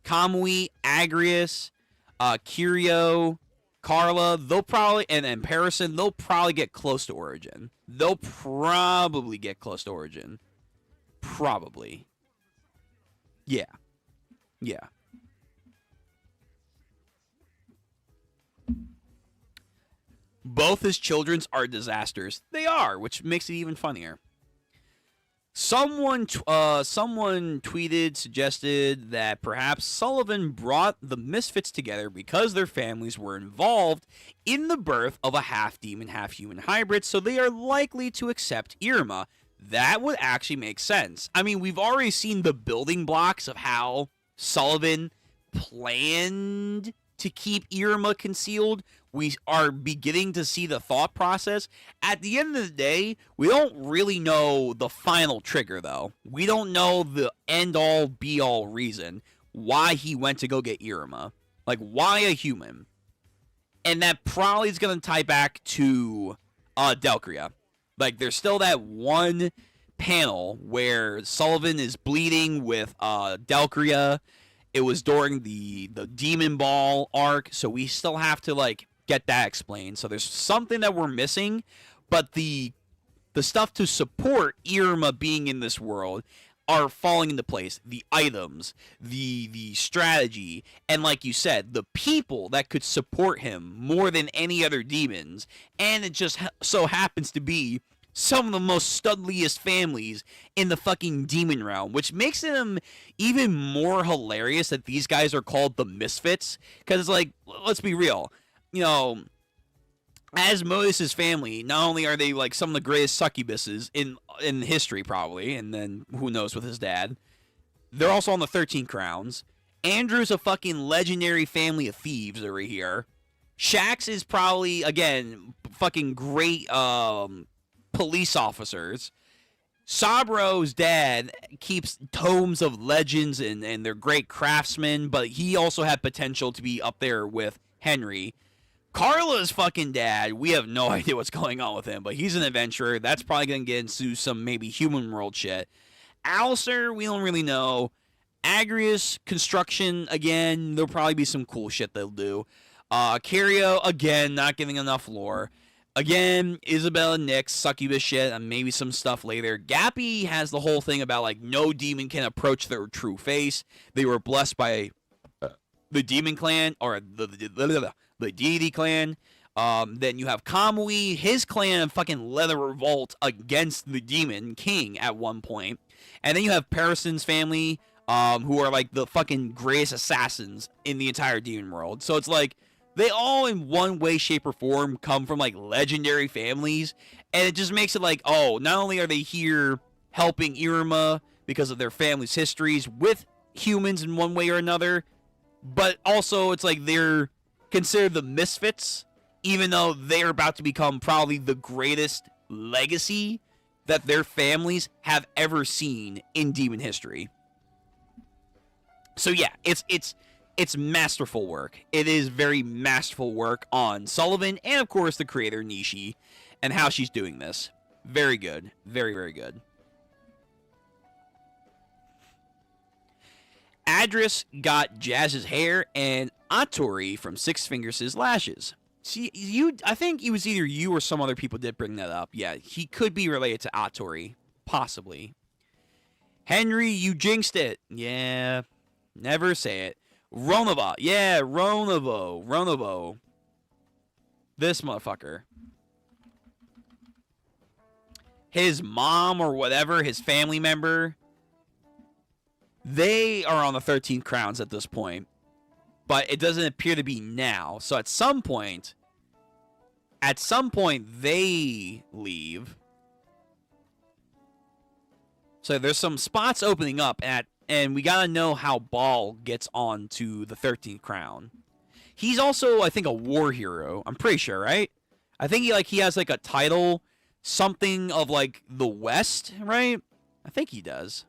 Speaker 1: Kamui, Agrius, Kirio, Carla, they'll probably, and Parison, they'll probably get close to Origin. They'll probably get close to Origin. Probably. Yeah. Yeah. Both his children's are disasters. They are, which makes it even funnier. Someone tweeted, suggested that perhaps Sullivan brought the Misfits together because their families were involved in the birth of a half-demon, half-human hybrid, so they are likely to accept Iruma. That would actually make sense. I mean, we've already seen the building blocks of how Sullivan planned to keep Iruma concealed. We are beginning to see the thought process. At the end of the day, we don't really know the final trigger, though. We don't know the end-all, be-all reason why he went to go get Iruma. Like, why a human? And that probably is going to tie back to Delcria. Like, there's still that one panel where Sullivan is bleeding with Delcria. It was during the Demon Ball arc, so we still have to, like, get that explained. So there's something that we're missing, but the the stuff to support Iruma being in this world are falling into place. The items, the strategy, and like you said, the people that could support him more than any other demons. And it just so happens to be some of the most studliest families in the fucking demon realm, which makes them even more hilarious that these guys are called the Misfits. Because, like, let's be real, you know, Asmodeus' family, not only are they like some of the greatest succubuses in history, probably, and then who knows with his dad, they're also on the 13 Crowns. Andrew's a fucking legendary family of thieves over here. Shax is probably, again, fucking great police officers. Sabro's dad keeps tomes of legends and they're great craftsmen, but he also had potential to be up there with Henry. Carla's fucking dad, we have no idea what's going on with him, but he's an adventurer. That's probably going to get into some maybe human world shit. Alistair, we don't really know. Agrius, construction, again, there'll probably be some cool shit they'll do. Cario, again, not giving enough lore. Again, Isabella, Nyx, succubus shit, and maybe some stuff later. Gappy has the whole thing about, like, no demon can approach their true face. They were blessed by the demon clan, or the deity clan. Then you have Kamui, his clan fucking led a revolt against the demon king at one point. And then you have Parison's family, who are like the fucking greatest assassins in the entire demon world. So it's like, they all in one way, shape, or form come from like legendary families. And it just makes it like, oh, not only are they here helping Iruma because of their family's histories with humans in one way or another, but also it's like they're considered the misfits, even though they're about to become probably the greatest legacy that their families have ever seen in demon history. So yeah, it's masterful work. It is very masterful work on Sullivan and of course the creator Nishi and how she's doing this. Very good. Very, very good. Adris got Jazz's hair and Atori from Six Fingers' lashes. See, I think it was either you or some other people did bring that up. Yeah, he could be related to Atori. Possibly. Henry, you jinxed it. Yeah, never say it. Ronova. Yeah, Ronovo. This motherfucker. His mom or whatever, his family member, they are on the 13 crowns at this point. But it doesn't appear to be now. So at some point they leave. So there's some spots opening up and we gotta know how Ball gets on to the 13th crown. He's also, I think, a war hero. I'm pretty sure, right? I think he has like a title, something of like the West, right? I think he does.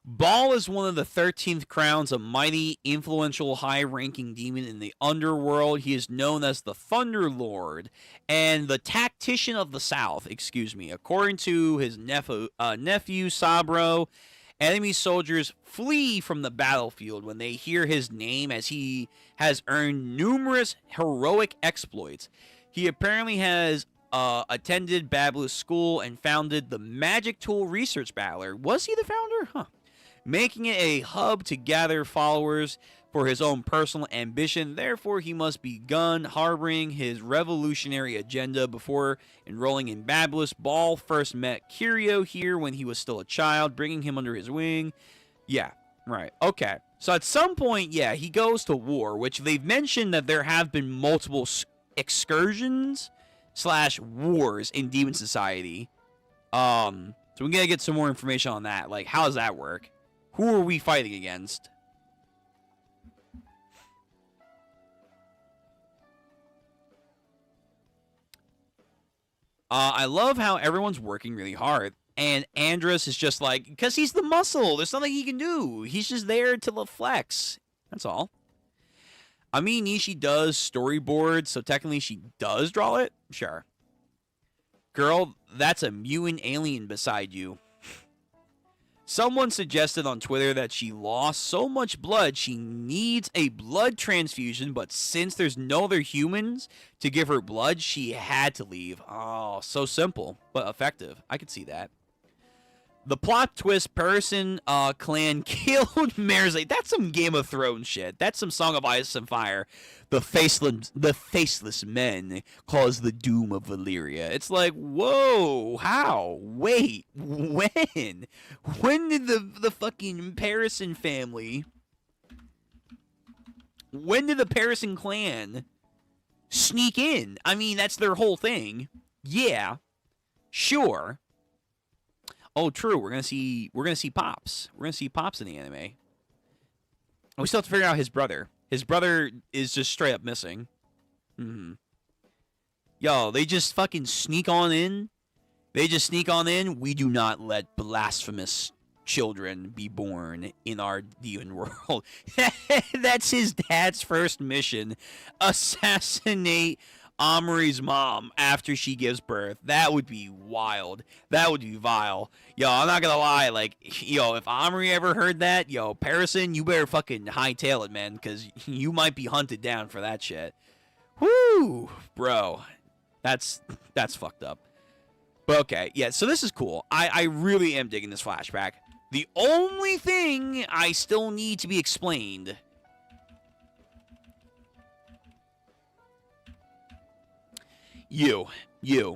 Speaker 1: Ball is one of the 13th crowns, a mighty, influential, high-ranking demon in the underworld. He is known as the Thunder Lord and the Tactician of the South, According to his nephew Sabro, enemy soldiers flee from the battlefield when they hear his name, as he has earned numerous heroic exploits. He apparently has attended Bablu's school and founded the Magic Tool Research Battler. Was he the founder? Huh. Making it a hub to gather followers for his own personal ambition. Therefore, he must begun harboring his revolutionary agenda before enrolling in Babulus. Ball first met Curio here when he was still a child, bringing him under his wing. Yeah, right. Okay. So at some point, yeah, he goes to war, which they've mentioned that there have been multiple excursions / wars in Demon Society. So we gotta get some more information on that. Like, how does that work? Who are we fighting against? I love how everyone's working really hard. And Andrus is just like, because he's the muscle. There's nothing he can do. He's just there to flex. That's all. I mean, Ichi does storyboard, so technically she does draw it. Sure. Girl, that's a mutant alien beside you. Someone suggested on Twitter that she lost so much blood she needs a blood transfusion, but since there's no other humans to give her blood, she had to leave. Oh, so simple, but effective. I could see that. The plot twist: Person clan killed Merzey. That's some Game of Thrones shit. That's some Song of Ice and Fire. The faceless men cause the doom of Valyria. It's like, whoa, how? Wait, when? When did the fucking Parison family? When did the Parison clan sneak in? I mean, that's their whole thing. Yeah, sure. Oh, true. We're gonna see Pops. We're gonna see Pops in the anime. And we still have to figure out his brother. His brother is just straight up missing. Yo, they just fucking sneak on in. They just sneak on in. We do not let blasphemous children be born in our demon world. That's his dad's first mission. Assassinate Omri's mom after she gives birth. That would be wild. That would be vile. Yo, I'm not gonna lie, like, yo, if Omri ever heard that, yo, Parison, you better fucking hightail it, man, because you might be hunted down for that shit. Whoo, bro. That's fucked up. But okay, yeah, so this is cool. I really am digging this flashback. The only thing I still need to be explained... You need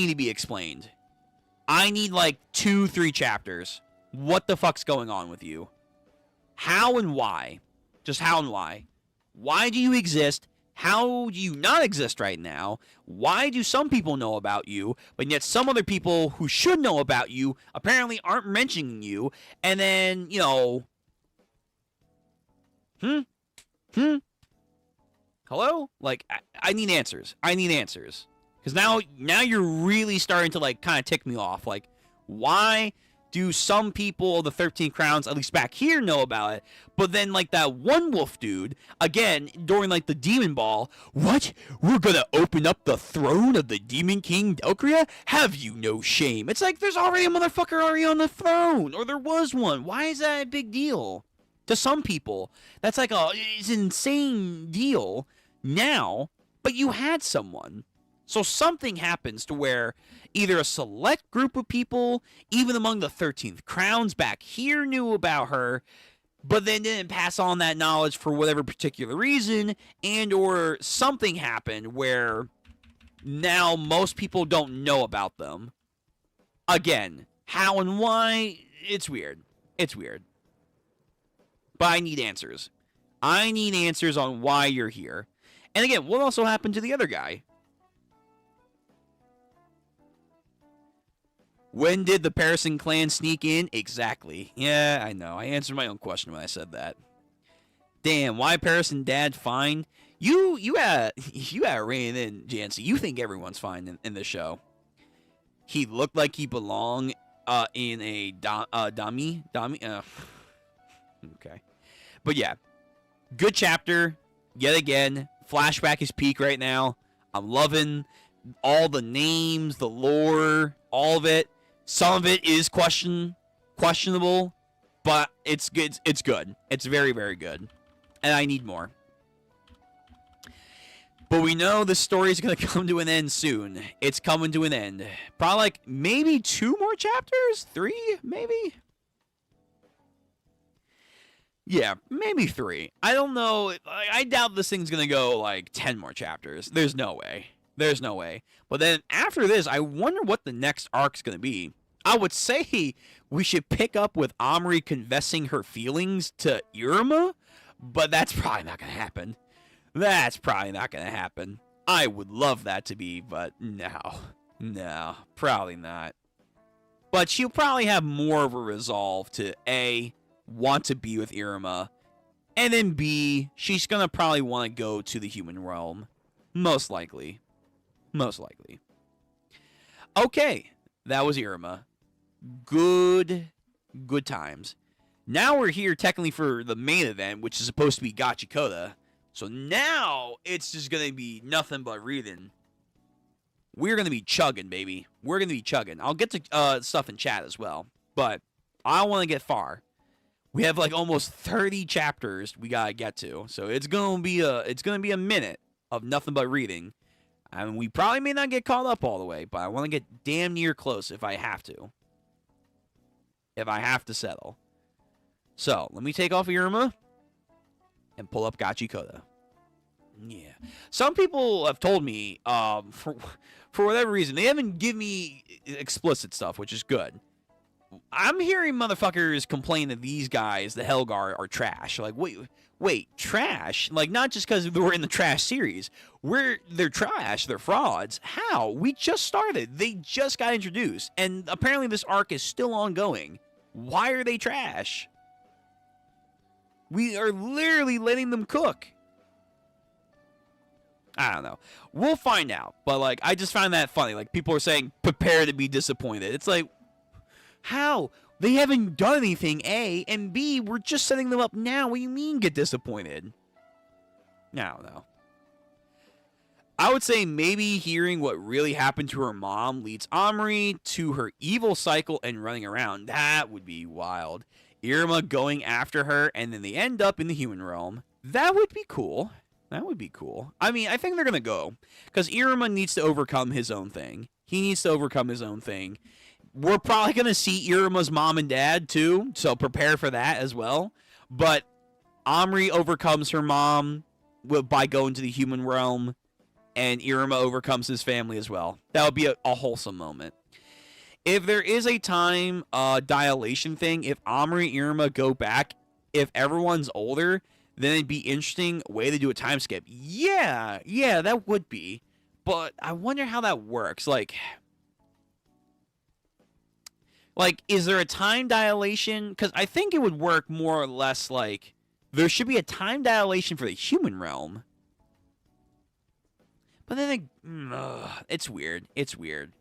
Speaker 1: to be explained. I need like 2-3 chapters. What the fuck's going on with you? How and why? Just how and why? Why do you exist? How do you not exist right now? Why do some people know about you, but yet some other people who should know about you apparently aren't mentioning you? And then, you know... Hello? Like, I need answers. I need answers. Because now you're really starting to, like, kind of tick me off. Like, why do some people of the 13 Crowns, at least back here, know about it? But then, like, that one wolf dude, again, during, like, the Demon Ball, what? We're gonna open up the throne of the Demon King Delcria? Have you no shame? It's like, there's already a motherfucker already on the throne. Or there was one. Why is that a big deal? To some people, that's like it's an insane deal now, but you had someone. So something happens to where either a select group of people, even among the 13th Crowns back here, knew about her, but then didn't pass on that knowledge for whatever particular reason, and or something happened where now most people don't know about them. Again, how and why, it's weird. It's weird. But I need answers. I need answers on why you're here. And again, what also happened to the other guy? When did the Parison clan sneak in? Exactly. Yeah, I know. I answered my own question when I said that. Damn, why Parison dad fine? You got rein in, Jancy. You think everyone's fine in this show. He looked like he belonged in a dummy. Okay. But yeah, good chapter. Yet again, flashback is peak right now. I'm loving all the names, the lore, all of it. Some of it is questionable, but it's good. It's good. It's very, very good. And I need more. But we know the story is going to come to an end soon. It's coming to an end. Probably like maybe 2 more chapters? 3, maybe? Yeah, maybe 3. I don't know. I doubt this thing's going to go like 10 more chapters. There's no way. There's no way. But then after this, I wonder what the next arc's going to be. I would say we should pick up with Omri confessing her feelings to Iruma, but that's probably not going to happen. That's probably not going to happen. I would love that to be, but no. No, probably not. But she'll probably have more of a resolve to A, want to be with Iruma, and then B, she's going to probably want to go to the human realm. Most likely. Most likely. Okay, that was Iruma. Good times. Now we're here technically for the main event, which is supposed to be Gachiakuta. So now it's just going to be nothing but reading. We're going to be chugging, baby. We're going to be chugging. I'll get to stuff in chat as well. but I don't want to get far. We have like almost 30 chapters we gotta get to, so it's gonna be a minute of nothing but reading. I mean, we probably may not get caught up all the way, but I want to get damn near close if I have to. If I have to settle. So, let me take off Iruma and pull up Gachiakuta. Yeah. Some people have told me, for whatever reason, they haven't given me explicit stuff, which is good. I'm hearing motherfuckers complain that these guys, the Helgar, are trash. Like, wait, trash? Like, not just because we're in the trash series. They're trash. They're frauds. How? We just started. They just got introduced. And apparently this arc is still ongoing. Why are they trash? We are literally letting them cook. I don't know. We'll find out. But, like, I just find that funny. Like, people are saying, prepare to be disappointed. It's like, how? They haven't done anything, A, and B, we're just setting them up now. What do you mean get disappointed? I don't know. I would say maybe hearing what really happened to her mom leads Omri to her evil cycle and running around. That would be wild. Iruma going after her, and then they end up in the human realm. That would be cool. That would be cool. I mean, I think they're going to go. Because Iruma needs to overcome his own thing. He needs to overcome his own thing. We're probably going to see Iruma's mom and dad, too. So prepare for that as well. But Omri overcomes her mom by going to the human realm. And Iruma overcomes his family as well. That would be a wholesome moment. If there is a time dilation thing, if Omri and Iruma go back, if everyone's older, then it'd be interesting way to do a time skip. Yeah, that would be. But I wonder how that works. Like, is there a time dilation? Because I think it would work more or less like there should be a time dilation for the human realm. But then it's weird. It's weird.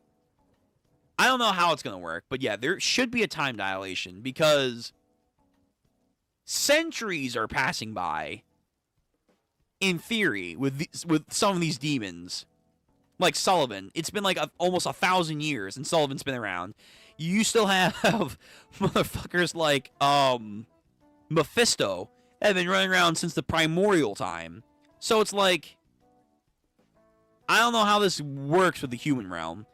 Speaker 1: I don't know how it's going to work. But yeah, there should be a time dilation because centuries are passing by, in theory, with some of these demons. Like Sullivan. It's been like almost 1,000 years and Sullivan's been around. You still have motherfuckers like Mephisto that have been running around since the primordial time. So it's like, I don't know how this works with the human realm.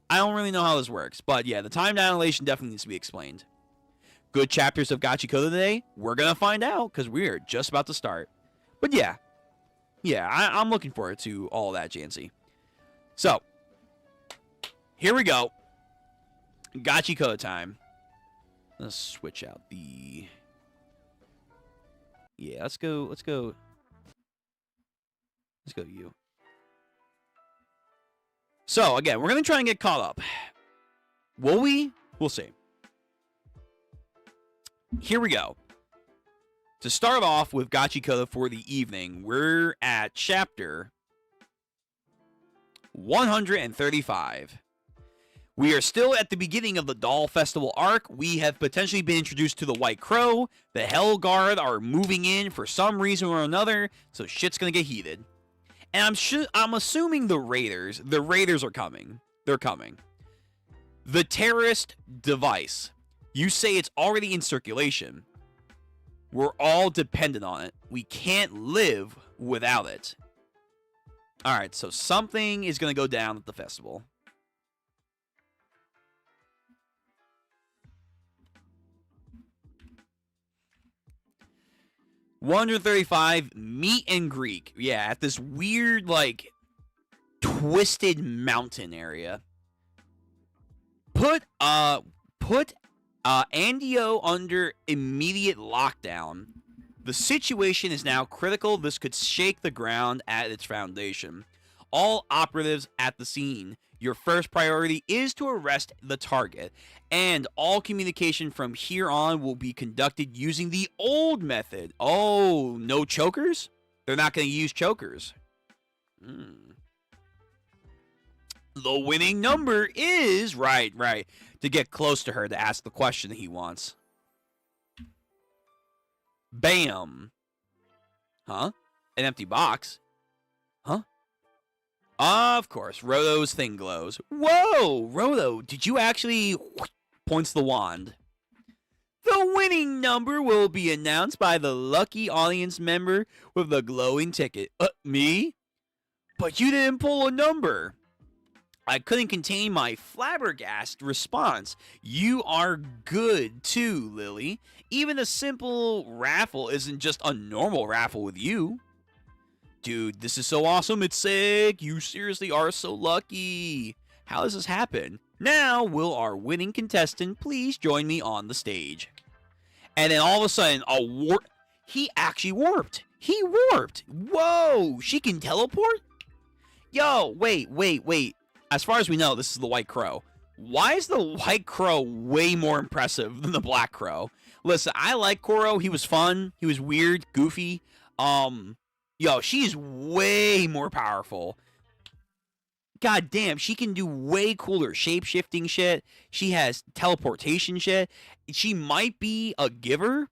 Speaker 1: I don't really know how this works. But yeah, the time dilation definitely needs to be explained. Good chapters of Gachiakuta today? We're going to find out because we're just about to start. But yeah. Yeah, I'm looking forward to all that, Jancy. So, here we go. Gachiakuta time. Let's switch out the... Yeah, let's go you. So, again, we're going to try and get caught up. Will we? We'll see. Here we go. To start off with Gachiakuta for the evening, we're at chapter 135. We are still at the beginning of the Doll Festival arc. We have potentially been introduced to the White Crow. The Hell Guard are moving in for some reason or another, so shit's going to get heated. And I'm assuming the Raiders are coming. They're coming. The terrorist device. You say it's already in circulation. We're all dependent on it. We can't live without it. Alright, so something is going to go down at the festival. $135 meet and greet. Yeah, at this weird, like, twisted mountain area. Put Andio under immediate lockdown. The situation is now critical. This could shake the ground at its foundation. All operatives at the scene. Your first priority is to arrest the target, and all communication from here on will be conducted using the old method. Oh, no chokers? They're not going to use chokers. The winning number is... Right. To get close to her to ask the question that he wants. Bam. Huh? An empty box? Huh? Of course, Roto's thing glows. Whoa! Roto, did you actually... Points the wand. The winning number will be announced by the lucky audience member with the glowing ticket. Me? But you didn't pull a number. I couldn't contain my flabbergasted response. You are good too, Lily. Even a simple raffle isn't just a normal raffle with you. Dude, this is so awesome. It's sick. You seriously are so lucky. How does this happen? Now, will our winning contestant please join me on the stage? And then all of a sudden, he actually warped. He warped. Whoa, she can teleport? Yo, wait. As far as we know, this is the White Crow. Why is the White Crow way more impressive than the Black Crow? Listen, I like Koro. He was fun. He was weird, goofy. Yo, she's way more powerful. God damn, she can do way cooler shape-shifting shit. She has teleportation shit. She might be a giver.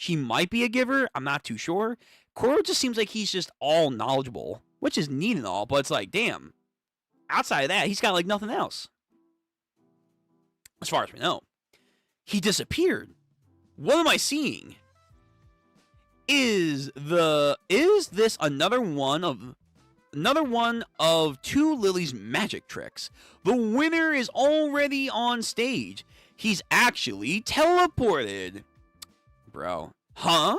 Speaker 1: I'm not too sure. Koro just seems like he's just all knowledgeable, which is neat and all, but it's like, damn. Outside of that, he's got like nothing else. As far as we know. He disappeared. What am I seeing? Is this another one of two Lily's magic tricks? The winner is already on stage. He's actually teleported. Bro. Huh?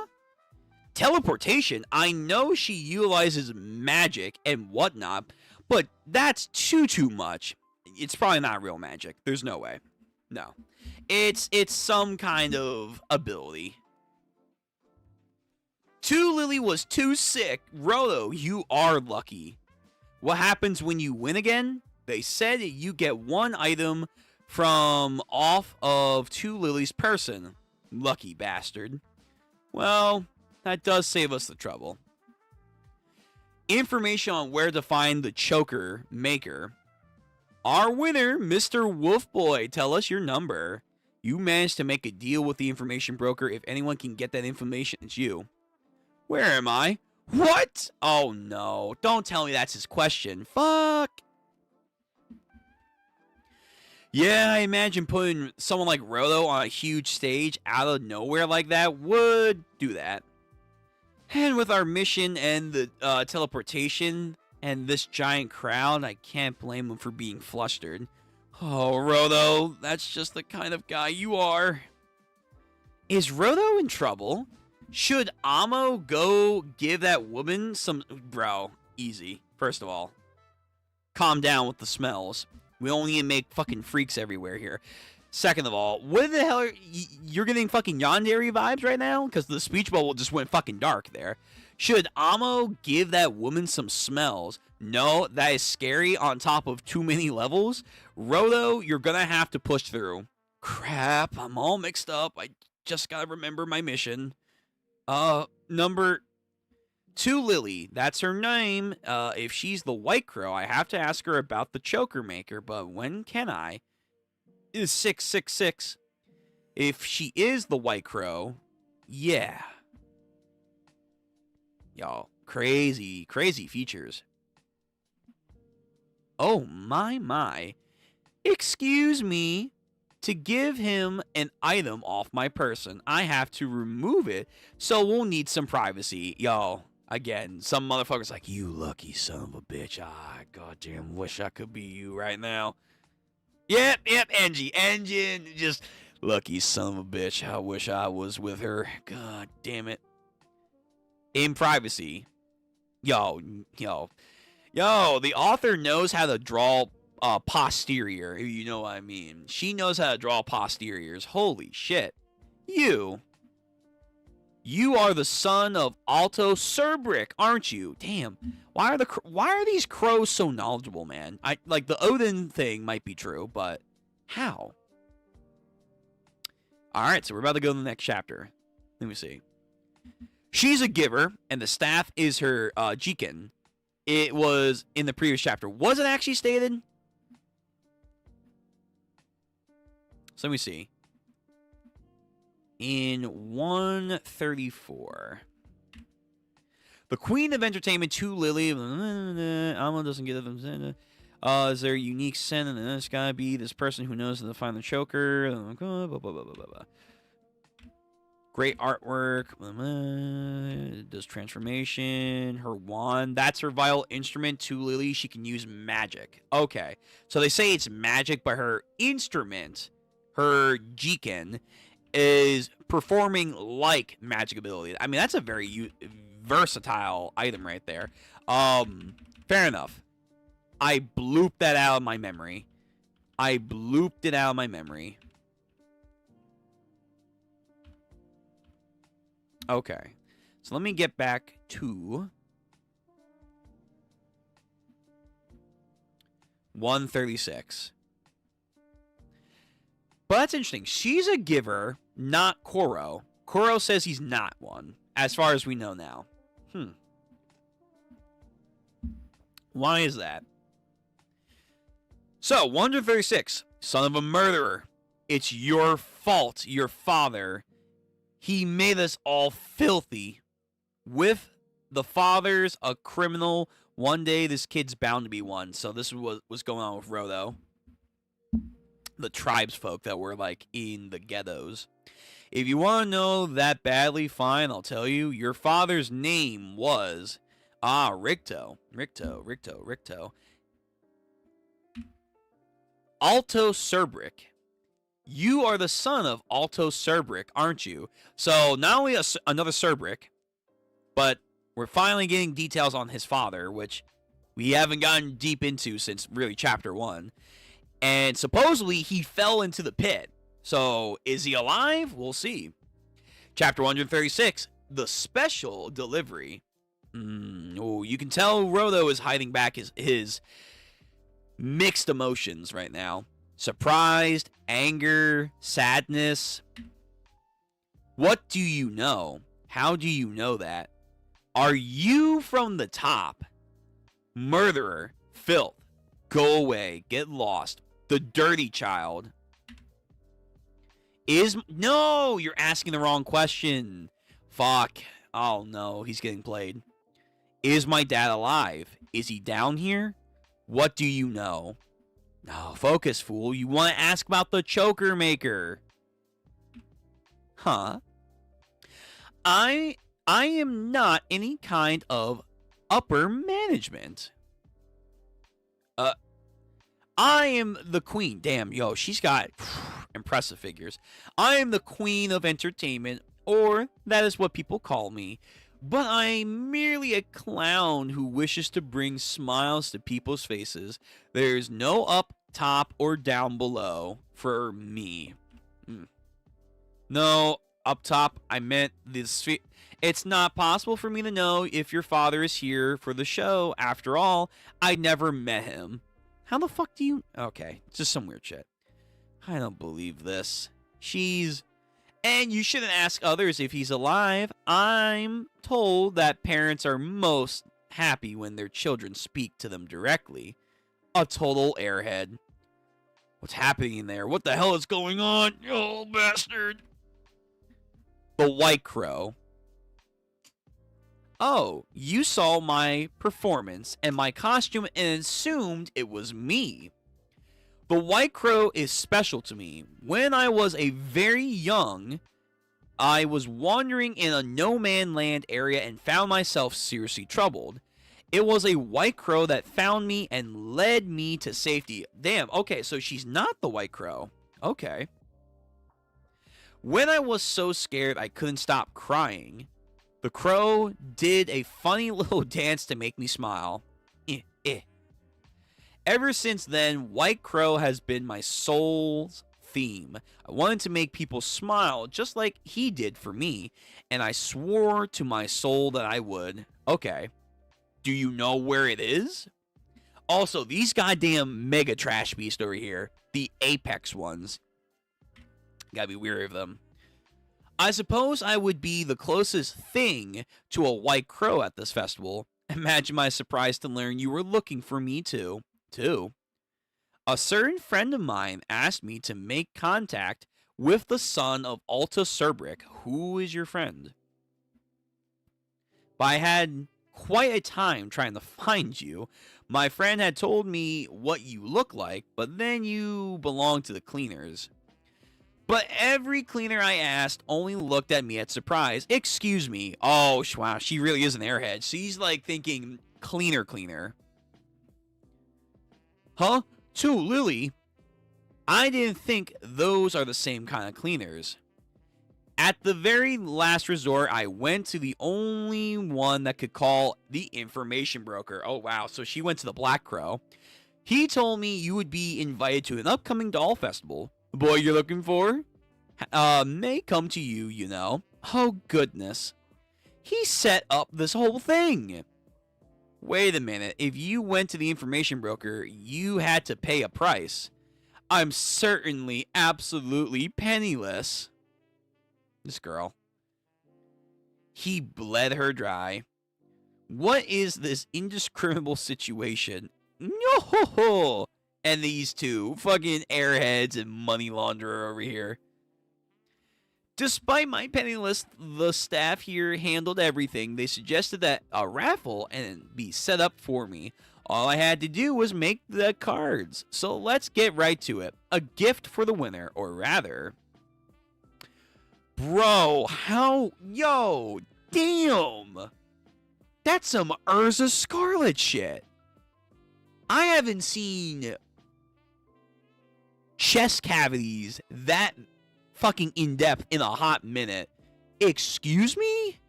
Speaker 1: Teleportation? I know she utilizes magic and whatnot, but that's too much. It's probably not real magic. There's no way. No. It's some kind of ability. Lily was too sick. Roto, you are lucky. What happens when you win again? They said you get one item from off of Lily's person. Lucky bastard. Well, that does save us the trouble. Information on where to find the choker maker. Our winner, Mr. Wolfboy, tell us your number. You managed to make a deal with the information broker. If anyone can get that information, it's you. Where am I? What? Oh no, don't tell me that's his question. Fuck. Yeah, I imagine putting someone like Roto on a huge stage out of nowhere like that would do that. And with our mission and the teleportation and this giant crowd, I can't blame him for being flustered. Oh, Roto, that's just the kind of guy you are. Is Roto in trouble? Should Amo go give that woman some... Bro, easy. First of all, calm down with the smells. We only need to make fucking freaks everywhere here. Second of all, what the hell you're getting fucking Yandere vibes right now? Because the speech bubble just went fucking dark there. Should Amo give that woman some smells? No, that is scary on top of too many levels. Roto, you're gonna have to push through. Crap, I'm all mixed up. I just gotta remember my mission. Number 2 Lily, that's her name. If she's the White Crow, I have to ask her about the choker maker, but when can I? Is 666. If she is the White Crow, yeah. Y'all, crazy features. Oh my. Excuse me. To give him an item off my person, I have to remove it, so we'll need some privacy. Y'all, again, some motherfuckers like, you lucky son of a bitch. Goddamn, wish I could be you right now. Yep, Engine, just lucky son of a bitch. I wish I was with her. God damn it. In privacy. Yo, the author knows how to draw posterior, if you know what I mean. She knows how to draw posteriors. Holy shit. You are the son of Alto Cerbrick, aren't you? Damn. Why are these crows so knowledgeable, man? Like the Odin thing might be true, but how? All right, so we're about to go to the next chapter. Let me see. She's a giver, and the staff is her Jiken. It was in the previous chapter. Was it actually stated? So let me see. In 134. The Queen of Entertainment to Lily. Alma doesn't get it. Is there a unique sin? And it's gotta be this person who knows how to find the choker. Blah, blah, blah, blah, blah. Great artwork. Does transformation. Her wand. That's her vital instrument to Lily. She can use magic. Okay. So they say it's magic, but her instrument, her Jiken, is performing like magic ability. I mean, that's a very versatile item right there. Fair enough. I blooped that out of my memory. I blooped it out of my memory. Okay. So let me get back to 136. But that's interesting. She's a giver, not Koro. Koro says he's not one, as far as we know now. Why is that? So, 136. Son of a murderer. It's your fault, your father. He made us all filthy. With the father's a criminal. One day this kid's bound to be one. So this was what's going on with Rodo. The tribes folk that were like in the ghettos. If you want to know that badly, fine, I'll tell you. Your father's name was Ricto. Alto Cerbric. You are the son of Alto Cerbric, aren't you? So not only another Cerbric, but we're finally getting details on his father, which we haven't gotten deep into since really chapter 1. And supposedly he fell into the pit. So is he alive? We'll see. Chapter 136, the special delivery. Oh, you can tell Rodo is hiding back his mixed emotions right now. Surprised, anger, sadness. What do you know? How do you know that? Are you from the top? Murderer, filth, go away, get lost. The dirty child. No, you're asking the wrong question. Fuck. Oh no, he's getting played. Is my dad alive? Is he down here? What do you know? No, focus, fool. You want to ask about the choker maker. Huh? I am not any kind of upper management. I am the queen. Damn, yo, she's got impressive figures. I am the queen of entertainment, or that is what people call me. But I'm merely a clown who wishes to bring smiles to people's faces. There's no up, top, or down below for me. No, up top, I meant the sphere. It's not possible for me to know if your father is here for the show. After all, I never met him. How the fuck do you... Okay, it's just some weird shit. I don't believe this. And you shouldn't ask others if he's alive. I'm told that parents are most happy when their children speak to them directly. A total airhead. What's happening in there? What the hell is going on? Oh, bastard. The White Crow. Oh, you saw my performance and my costume and assumed it was me. The White Crow is special to me. When I was a very young, I was wandering in a no-man land area and found myself seriously troubled. It was a White Crow that found me and led me to safety. Damn, okay, so she's not the White Crow. Okay. When I was so scared I couldn't stop crying, the crow did a funny little dance to make me smile. Ever since then, White Crow has been my soul's theme. I wanted to make people smile just like he did for me, and I swore to my soul that I would. Okay. Do you know where it is? Also, these goddamn mega trash beasts over here, the apex ones, gotta be weary of them. I suppose I would be the closest thing to a White Crow at this festival. Imagine my surprise to learn you were looking for me too. A certain friend of mine asked me to make contact with the son of Alta Cerbric. Who is your friend? But I had quite a time trying to find you. My friend had told me what you look like, but then you belong to the cleaners. But every cleaner I asked only looked at me at surprise. Excuse me. Oh, wow, she really is an airhead. She's like thinking cleaner. Huh? To Lily? I didn't think those are the same kind of cleaners. At the very last resort, I went to the only one that could call the information broker. Oh, wow. So she went to the Black Crow. He told me you would be invited to an upcoming doll festival. The boy you're looking for may come to you, you know. Oh, goodness. He set up this whole thing. Wait a minute. If you went to the information broker, you had to pay a price. I'm certainly absolutely penniless. This girl. He bled her dry. What is this indiscriminable situation? No! And these two fucking airheads and money launderer over here. Despite my penniless, the staff here handled everything. They suggested that a raffle and be set up for me. All I had to do was make the cards. So let's get right to it. A gift for the winner, or rather... Bro, how... Yo, damn! That's some Urza Scarlet shit. I haven't seen chest cavities that fucking in-depth in a hot minute. Excuse me?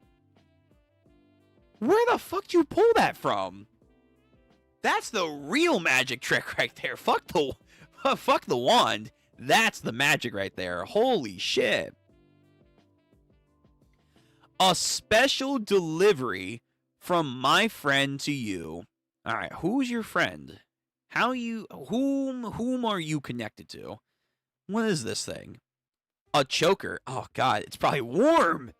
Speaker 1: Where the fuck do you pull that from? That's the real magic trick right there. Fuck the wand. That's the magic right there. Holy shit. A special delivery from my friend to you. All right, who's your friend? Whom are you connected to? What is this thing? A choker. Oh god, it's probably warm.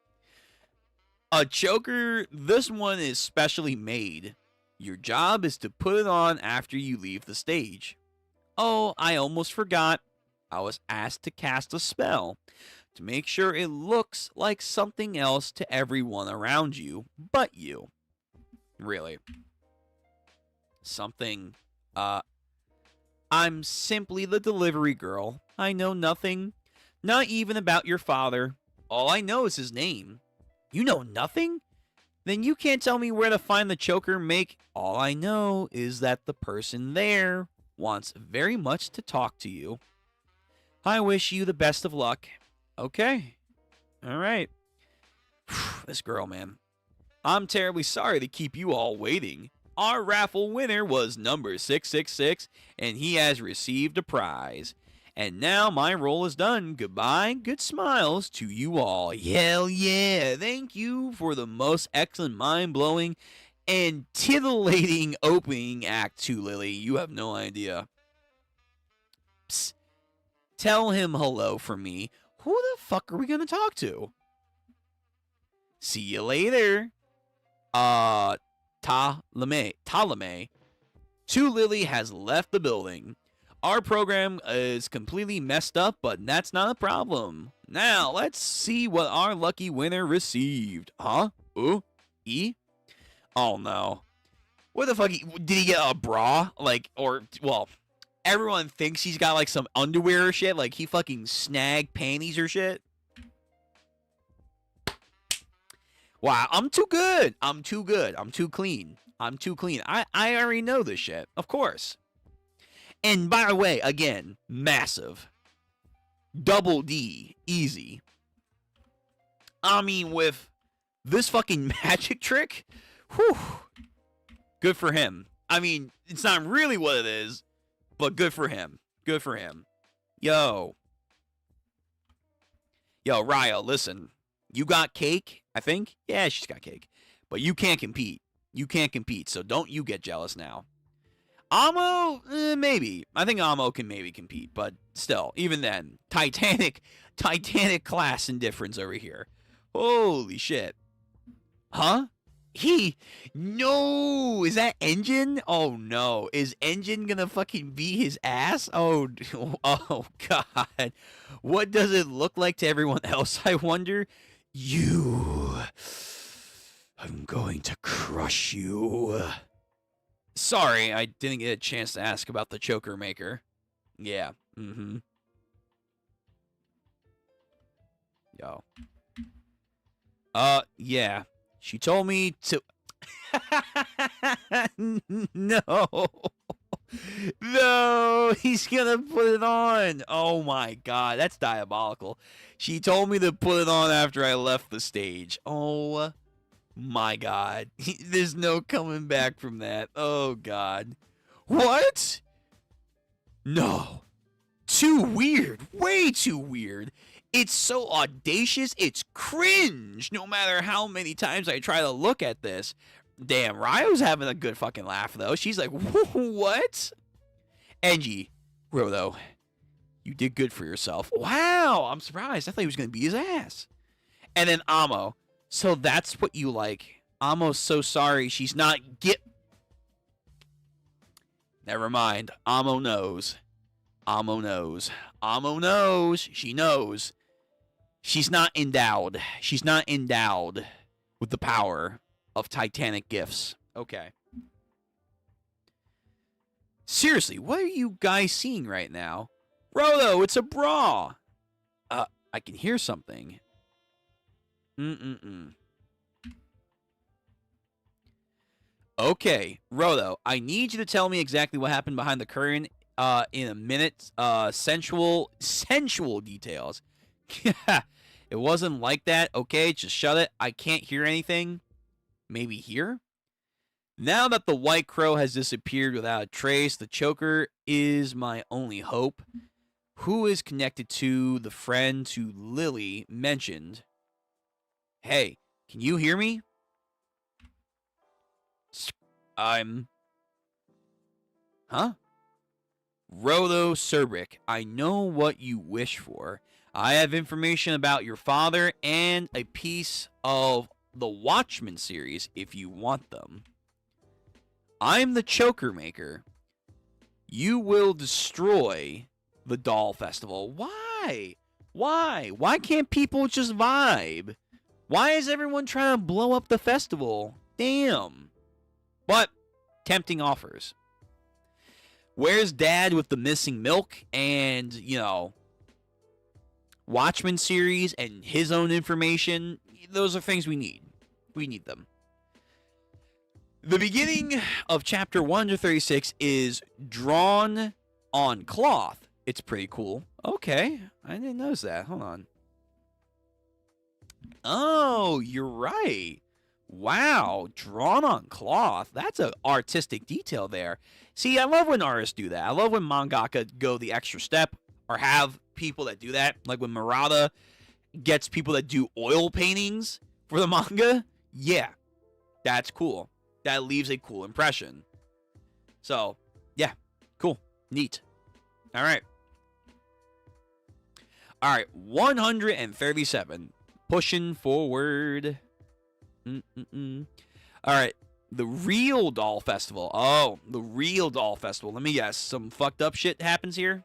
Speaker 1: A choker. This one is specially made. Your job is to put it on after you leave the stage. Oh, I almost forgot. I was asked to cast a spell to make sure it looks like something else to everyone around you but you. Really. Something, I'm simply the delivery girl. I know nothing, not even about your father. All I know is his name. You know nothing? Then you can't tell me where to find the choker make. All I know is that the person there wants very much to talk to you. I wish you the best of luck. Okay. All right. This girl, man. I'm terribly sorry to keep you all waiting. Our raffle winner was number 666, and he has received a prize. And now my role is done. Goodbye, good smiles to you all. Hell yeah. Thank you for the most excellent, mind-blowing, and titillating opening act to Lily. You have no idea. Psst. Tell him hello from me. Who the fuck are we going to talk to? See you later. Ptolemy. To Lily has left the building. Our program is completely messed up, but that's not a problem. Now, let's see what our lucky winner received. Huh? E? Oh, no. What the fuck? Did he get a bra? Like, or, well, everyone thinks he's got, like, some underwear or shit. Like, he fucking snagged panties or shit. Wow, I'm too good. I'm too good. I'm too clean. I'm too clean. I already know this shit. Of course. And by the way, again, massive. Double D. Easy. I mean, with this fucking magic trick, whew. Good for him. I mean, it's not really what it is, but good for him. Good for him. Yo, Ryo, listen. You got cake, I think? Yeah, she's got cake. But you can't compete. You can't compete, so don't you get jealous now. Amo, maybe. I think Amo can maybe compete, but still, even then, Titanic class indifference over here. Holy shit. Huh? No, is that Engine? Oh no, is Engine gonna fucking beat his ass? Oh god. What does it look like to everyone else, I wonder? I'm going to crush you. Sorry, I didn't get a chance to ask about the choker maker. Yeah, Yo. Yeah. She told me to... No. No, he's gonna put it on. Oh my god, that's diabolical. She told me to put it on after I left the stage. Oh my god. There's no coming back from that. Oh god. What? No. Too weird. Way too weird. It's so audacious, it's cringe, no matter how many times I try to look at this. Damn, Ryo's having a good fucking laugh, though. She's like, what? Enji, Rodo, you did good for yourself. Wow, I'm surprised. I thought he was going to beat his ass. And then Amo, so that's what you like. Amo's so sorry she's not Never mind. Amo knows. Amo knows. Amo knows. She knows. She's not endowed. She's not endowed with the power of titanic gifts. Okay. Seriously, what are you guys seeing right now? Rolo, it's a bra. I can hear something. Okay, Rolo, I need you to tell me exactly what happened behind the curtain in a minute. Sensual details. It wasn't like that. Okay, just shut it. I can't hear anything. Maybe here? Now that the White Crow has disappeared without a trace, the choker is my only hope. Who is connected to the friend to Lily mentioned? Hey, can you hear me? Huh? Rolo Cerbrick, I know what you wish for. I have information about your father and a piece of the Watchmen series if you want them. I'm the choker maker. You will destroy the doll festival. Why? Why can't people just vibe? Why is everyone trying to blow up the festival? Damn. But tempting offers. Where's Dad with the missing milk and, Watchmen series and his own information? Those are things we need. We need them. The beginning of chapter 136 is drawn on cloth. It's pretty cool. Okay, I didn't notice that. Hold on. Oh, you're right. Wow, drawn on cloth. That's an artistic detail there. See, I love when artists do that. I love when mangaka go the extra step or have people that do that. Like when Murata gets people that do oil paintings for the manga. Yeah, that's cool. That leaves a cool impression. So, yeah, cool. Neat. All right. 137. Pushing forward. All right. The real doll festival. Oh, the real doll festival. Let me guess. Some fucked up shit happens here.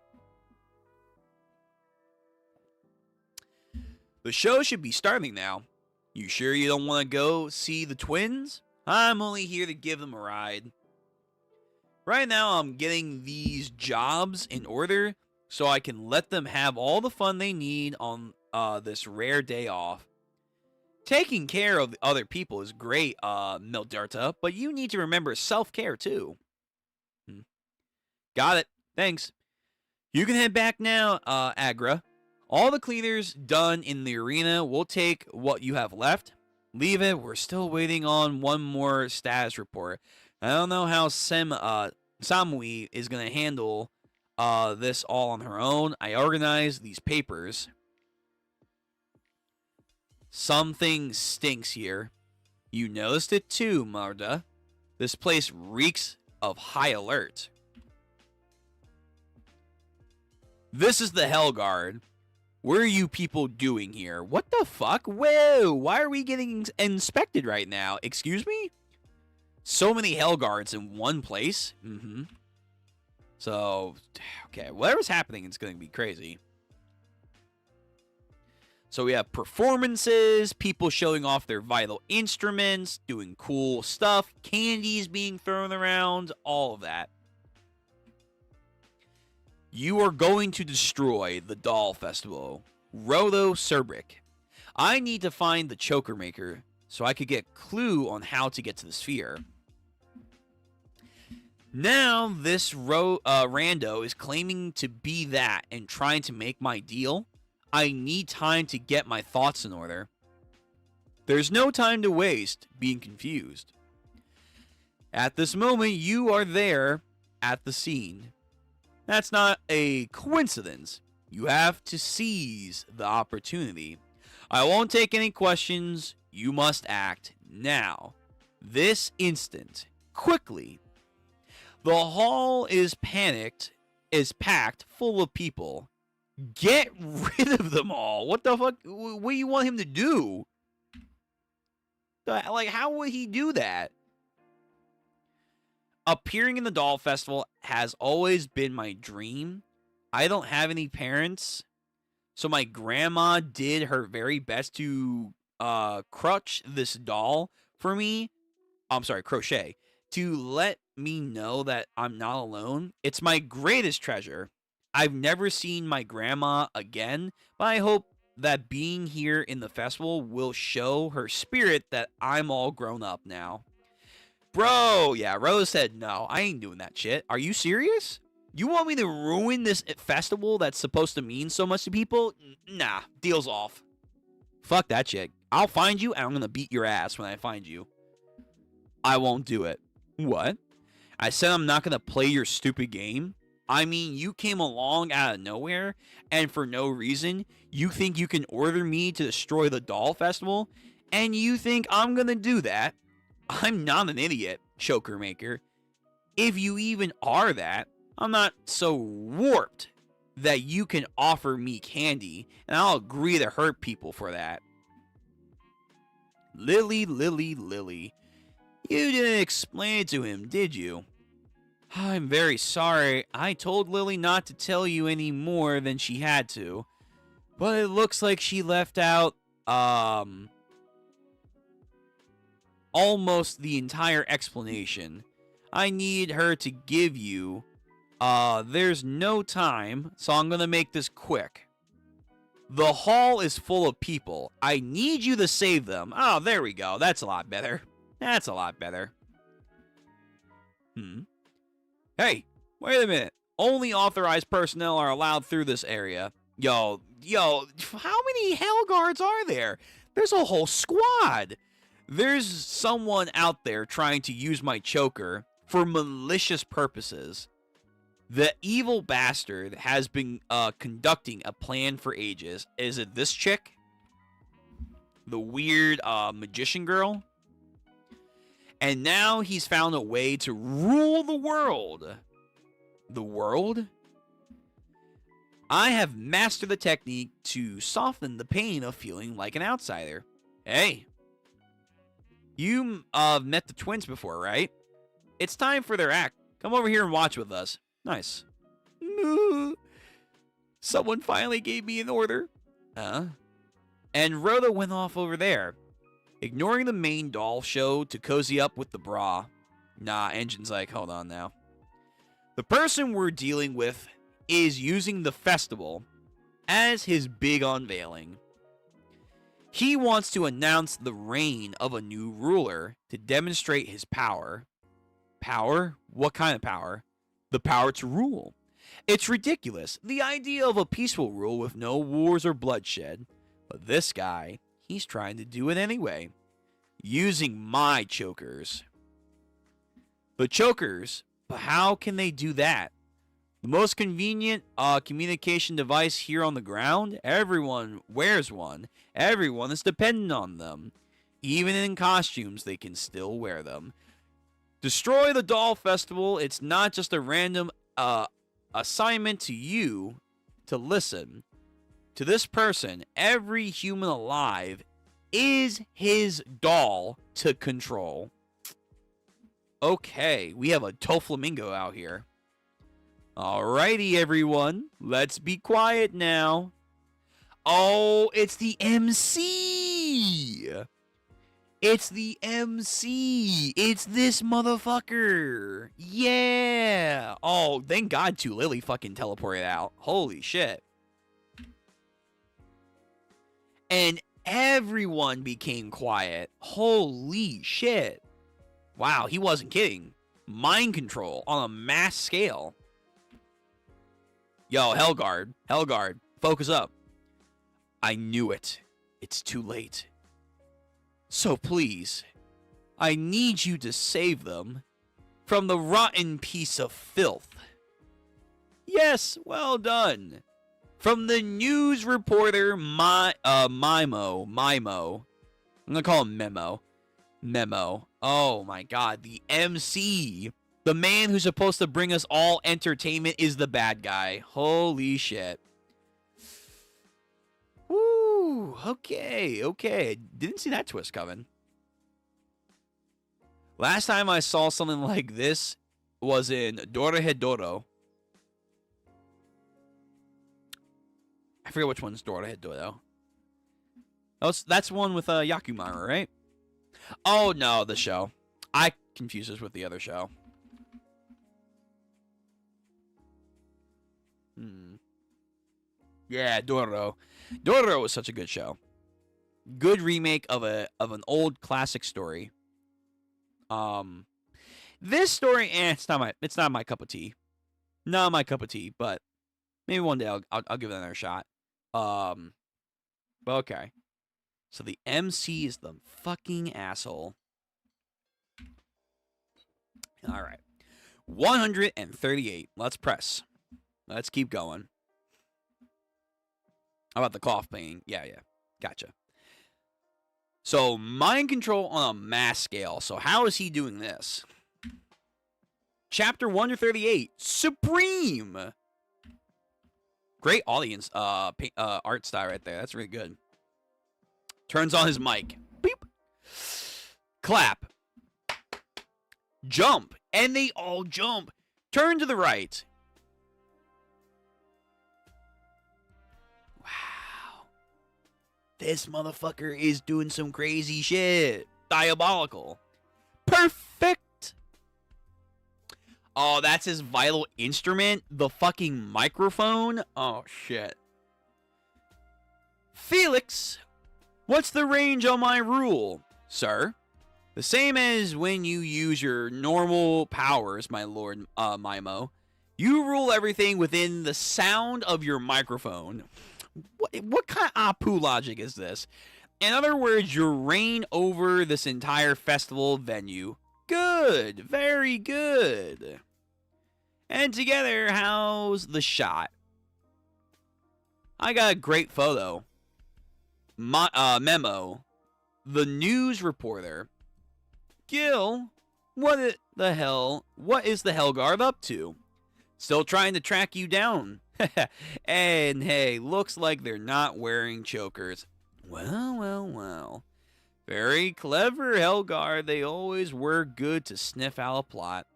Speaker 1: The show should be starting now. You sure you don't want to go see the twins? I'm only here to give them a ride. Right now, I'm getting these jobs in order so I can let them have all the fun they need on this rare day off. Taking care of other people is great, Mildarta, but you need to remember self-care, too. Got it. Thanks. You can head back now, Agra. All the cleaners done in the arena. We'll take what you have left. Leave it. We're still waiting on one more status report. I don't know how Samui is going to handle this all on her own. I organized these papers. Something stinks here. You noticed it too, Marda. This place reeks of high alert. This is the Hellguard. What are you people doing here? What the fuck? Whoa, why are we getting inspected right now? Excuse me? So many Hellguards in one place? So, okay, whatever's happening, it's going to be crazy. So we have performances, people showing off their vital instruments, doing cool stuff, candies being thrown around, all of that. You are going to destroy the doll festival. Rodo Cerbrick. I need to find the choker maker so I could get a clue on how to get to the sphere. Now, this rando is claiming to be that and trying to make my deal. I need time to get my thoughts in order. There's no time to waste being confused. At this moment, you are there at the scene. That's not a coincidence. You have to seize the opportunity. I won't take any questions. You must act now. This instant. Quickly. The hall is packed full of people. Get rid of them all. What the fuck? What do you want him to do? Like, how would he do that? Appearing in the doll festival has always been my dream. I don't have any parents, so my grandma did her very best to crochet this doll for me. Crochet. To let me know that I'm not alone. It's my greatest treasure. I've never seen my grandma again, but I hope that being here in the festival will show her spirit that I'm all grown up now. Bro, yeah, Rose said, no, I ain't doing that shit. Are you serious? You want me to ruin this festival that's supposed to mean so much to people? Nah, deal's off. Fuck that shit. I'll find you and I'm gonna beat your ass when I find you. I won't do it. What? I said I'm not gonna play your stupid game? I mean, you came along out of nowhere, and for no reason, you think you can order me to destroy the doll festival? And you think I'm gonna do that? I'm not an idiot, choker maker. If you even are that, I'm not so warped that you can offer me candy, and I'll agree to hurt people for that. Lily. You didn't explain it to him, did you? I'm very sorry. I told Lily not to tell you any more than she had to. But it looks like she left out, almost the entire explanation. I need her to give you. There's no time, so I'm gonna make this quick. The hall is full of people. I need you to save them. Oh, there we go. That's a lot better. That's a lot better. Hey, wait a minute. Only authorized personnel are allowed through this area. Yo, how many Hell Guards are there? There's a whole squad. There's someone out there trying to use my choker for malicious purposes. The evil bastard has been conducting a plan for ages. Is it this chick? The weird magician girl? And now he's found a way to rule the world. The world? I have mastered the technique to soften the pain of feeling like an outsider. Hey. You met the twins before, right? It's time for their act. Come over here and watch with us. Nice. Someone finally gave me an order. And Rhoda went off over there, ignoring the main doll show to cozy up with the bra. Nah, Engine's like, hold on now. The person we're dealing with is using the festival as his big unveiling. He wants to announce the reign of a new ruler to demonstrate his power. Power? What kind of power? The power to rule. It's ridiculous, the idea of a peaceful rule with no wars or bloodshed. But this guy, he's trying to do it anyway, using my chokers. The chokers? But how can they do that? The most convenient communication device here on the ground? Everyone wears one. Everyone is dependent on them. Even in costumes, they can still wear them. Destroy the doll festival. It's not just a random assignment to you to listen. To this person, every human alive is his doll to control. Okay, we have a Doflamingo out here. Alrighty, everyone. Let's be quiet now. Oh, it's the MC! It's the MC! It's this motherfucker! Yeah! Oh, thank God to Lily fucking teleported out. Holy shit. And Everyone became quiet. Holy shit. Wow, he wasn't kidding. Mind control on a mass scale. Yo, Helgard, focus up. I knew it. It's too late. So please, I need you to save them from the rotten piece of filth. Yes, well done. From the news reporter Mimo. I'm gonna call him Memo. Oh my god, the MC. The man who's supposed to bring us all entertainment is the bad guy. Holy shit. Woo, okay. Didn't see that twist coming. Last time I saw something like this was in Dorohedoro. I forget which one's Dorohedoro. That's one with Yakumaru, right? Oh, no, the show. I confuse this with the other show. Yeah, Dororo. Dororo was such a good show. Good remake of an old classic story. This story, it's not my cup of tea. Not my cup of tea, but maybe one day I'll give it another shot. But okay. So the MC is the fucking asshole. All right. 138. Let's press. Let's keep going. How about the cough pain? Yeah. Gotcha. So, mind control on a mass scale. So, how is he doing this? Chapter 138. Supreme. Great audience art style right there. That's really good. Turns on his mic. Beep. Clap. Jump. And they all jump. Turn to the right. Wow. This motherfucker is doing some crazy shit. Diabolical. Perfect. Oh, that's his vital instrument? The fucking microphone? Oh, shit. Felix, what's the range on my rule, sir? The same as when you use your normal powers, my lord Mimo. You rule everything within the sound of your microphone. What kind of Apu logic is this? In other words, you reign over this entire festival venue. Good. Very good. And together, how's the shot? I got a great photo. Memo. The news reporter. Gil, what is the Hellguard up to? Still trying to track you down. And hey, looks like they're not wearing chokers. Well. Very clever, Hellguard. They always were good to sniff out a plot.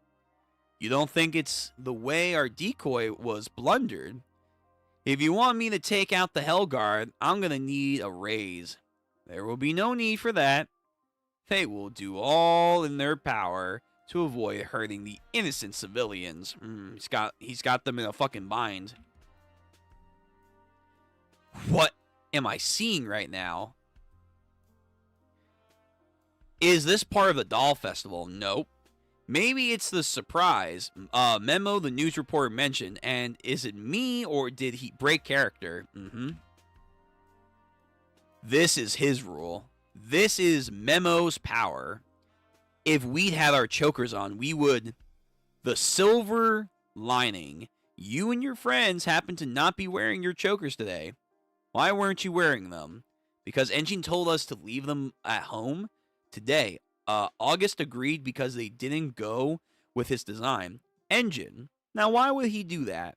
Speaker 1: You don't think it's the way our decoy was blundered? If you want me to take out the Hellguard, I'm gonna need a raise. There will be no need for that. They will do all in their power to avoid hurting the innocent civilians. He's got them in a fucking bind. What am I seeing right now? Is this part of the doll festival? Nope. Maybe it's the surprise. Memo the news reporter mentioned, and is it me or did he break character? This is his rule. This is Memo's power. If we'd had our chokers on, we would. The silver lining. You and your friends happen to not be wearing your chokers today. Why weren't you wearing them? Because Engine told us to leave them at home today. August agreed because they didn't go with his design. Engine. Now, why would he do that?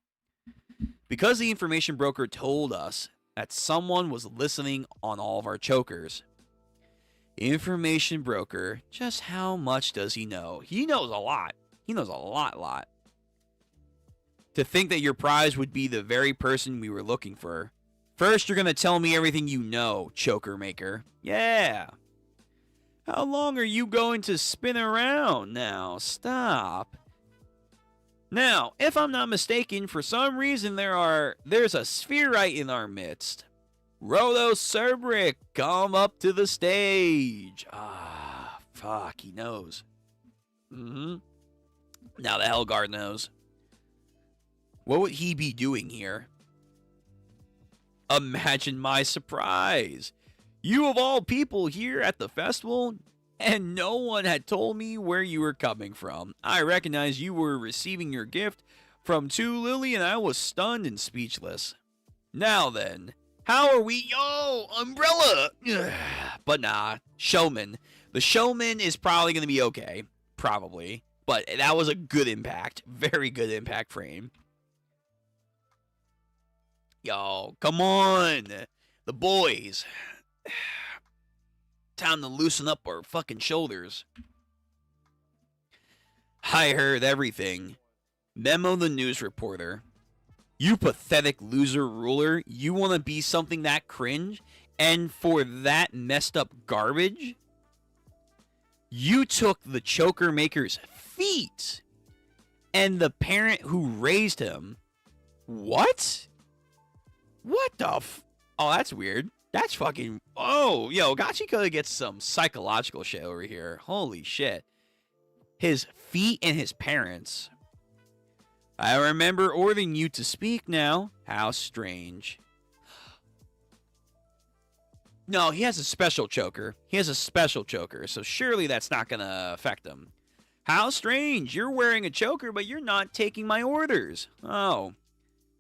Speaker 1: Because the information broker told us that someone was listening on all of our chokers. Information broker, just how much does he know? He knows a lot. He knows a lot. To think that your prize would be the very person we were looking for. First, you're gonna tell me everything you know, choker maker. Yeah. How long are you going to spin around now? Stop. Now, if I'm not mistaken, for some reason there's a spherite in our midst. Rolo Cerbrick, come up to the stage. Ah, fuck, he knows. Now the Hellguard knows. What would he be doing here? Imagine my surprise. You of all people here at the festival, and no one had told me where you were coming from. I recognized you were receiving your gift from 2 Lily, and I was stunned and speechless. Now then, how are we? Yo, umbrella! But nah, showman. The showman is probably going to be okay. Probably. But that was a good impact. Very good impact frame. Yo, come on. The boys. Time to loosen up our fucking shoulders. I heard everything. Memo the news reporter. You pathetic loser ruler. You want to be something that cringe? And for that messed up garbage? You took the choker maker's feet. And the parent who raised him. What? What the Oh, that's weird. That's fucking... Oh, yo, Gachiakuta gets some psychological shit over here. Holy shit. His feet and his parents. I remember ordering you to speak now. How strange. No, he has a special choker. He has a special choker, so surely that's not going to affect him. How strange. You're wearing a choker, but you're not taking my orders. Oh.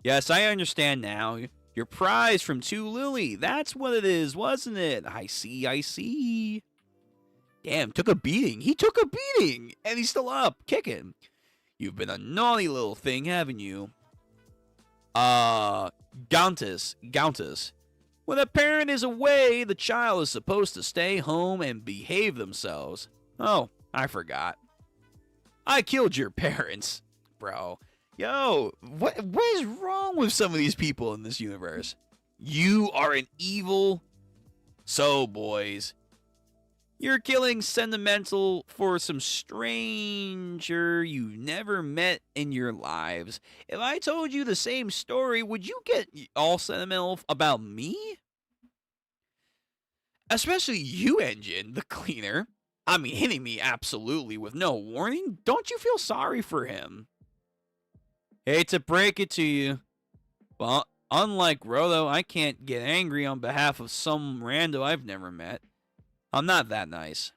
Speaker 1: Yes, I understand now. Your prize from 2 Lily. That's what it is, wasn't it? I see, I see. Damn, took a beating. He took a beating. And he's still up, kicking. You've been a naughty little thing, haven't you? Gauntus. When a parent is away, the child is supposed to stay home and behave themselves. Oh, I forgot. I killed your parents. Bro. Yo, what is wrong with some of these people in this universe? You are an evil... So, boys, you're killing sentimental for some stranger you've never met in your lives. If I told you the same story, would you get all sentimental about me? Especially you, Engine, the cleaner. I mean, hitting me absolutely with no warning. Don't you feel sorry for him? Hate to break it to you, but unlike Rolo, I can't get angry on behalf of some rando I've never met. I'm not that nice.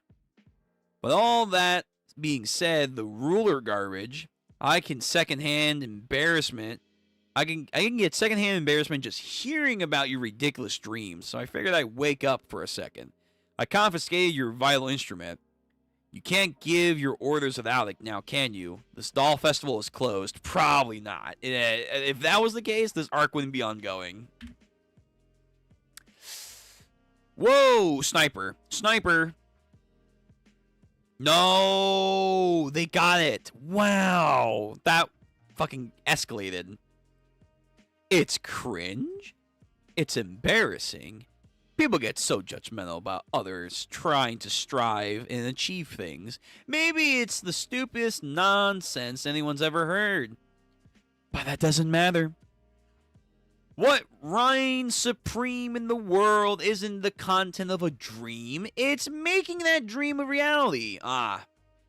Speaker 1: But all that being said, the ruler garbage, I can secondhand embarrassment. I can get secondhand embarrassment just hearing about your ridiculous dreams. So I figured I'd wake up for a second. I confiscated your vital instrument. You can't give your orders without it now, can you? This doll festival is closed. Probably not. If that was the case, this arc wouldn't be ongoing. Whoa, sniper. Sniper. No, they got it. Wow, that fucking escalated. It's cringe. It's embarrassing. People get so judgmental about others trying to strive and achieve things. Maybe it's the stupidest nonsense anyone's ever heard. But that doesn't matter. What reigns supreme in the world isn't the content of a dream. It's making that dream a reality.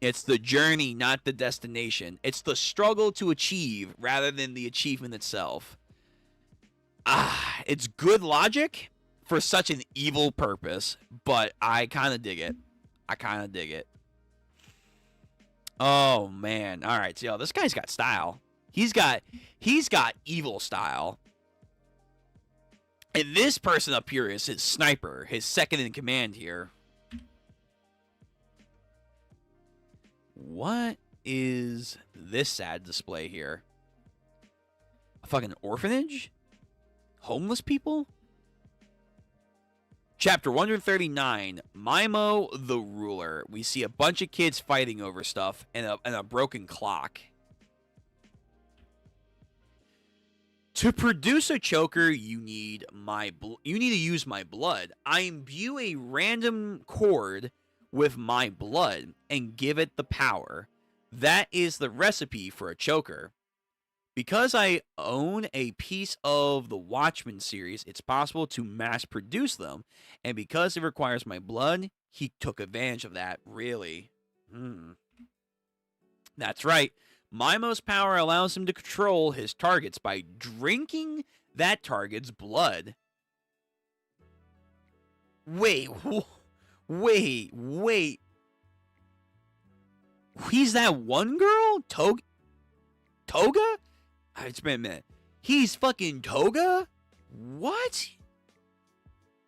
Speaker 1: It's the journey, not the destination. It's the struggle to achieve rather than the achievement itself. It's good logic for such an evil purpose, but I kind of dig it. Oh, man. All right, so this guy's got style. He's got evil style. And this person up here is his sniper, his second in command here. What is this sad display here? A fucking orphanage? Homeless people? Chapter 139, Mimo the Ruler. We see a bunch of kids fighting over stuff and a broken clock. To produce a choker, you need to use my blood. I imbue a random cord with my blood and give it the power. That is the recipe for a choker. Because I own a piece of the Watchmen series, it's possible to mass produce them. And because it requires my blood, he took advantage of that. Really? That's right. Mimo's power allows him to control his targets by drinking that target's blood. Wait. He's that one girl? Toga? It's been a minute. He's fucking Toga? What?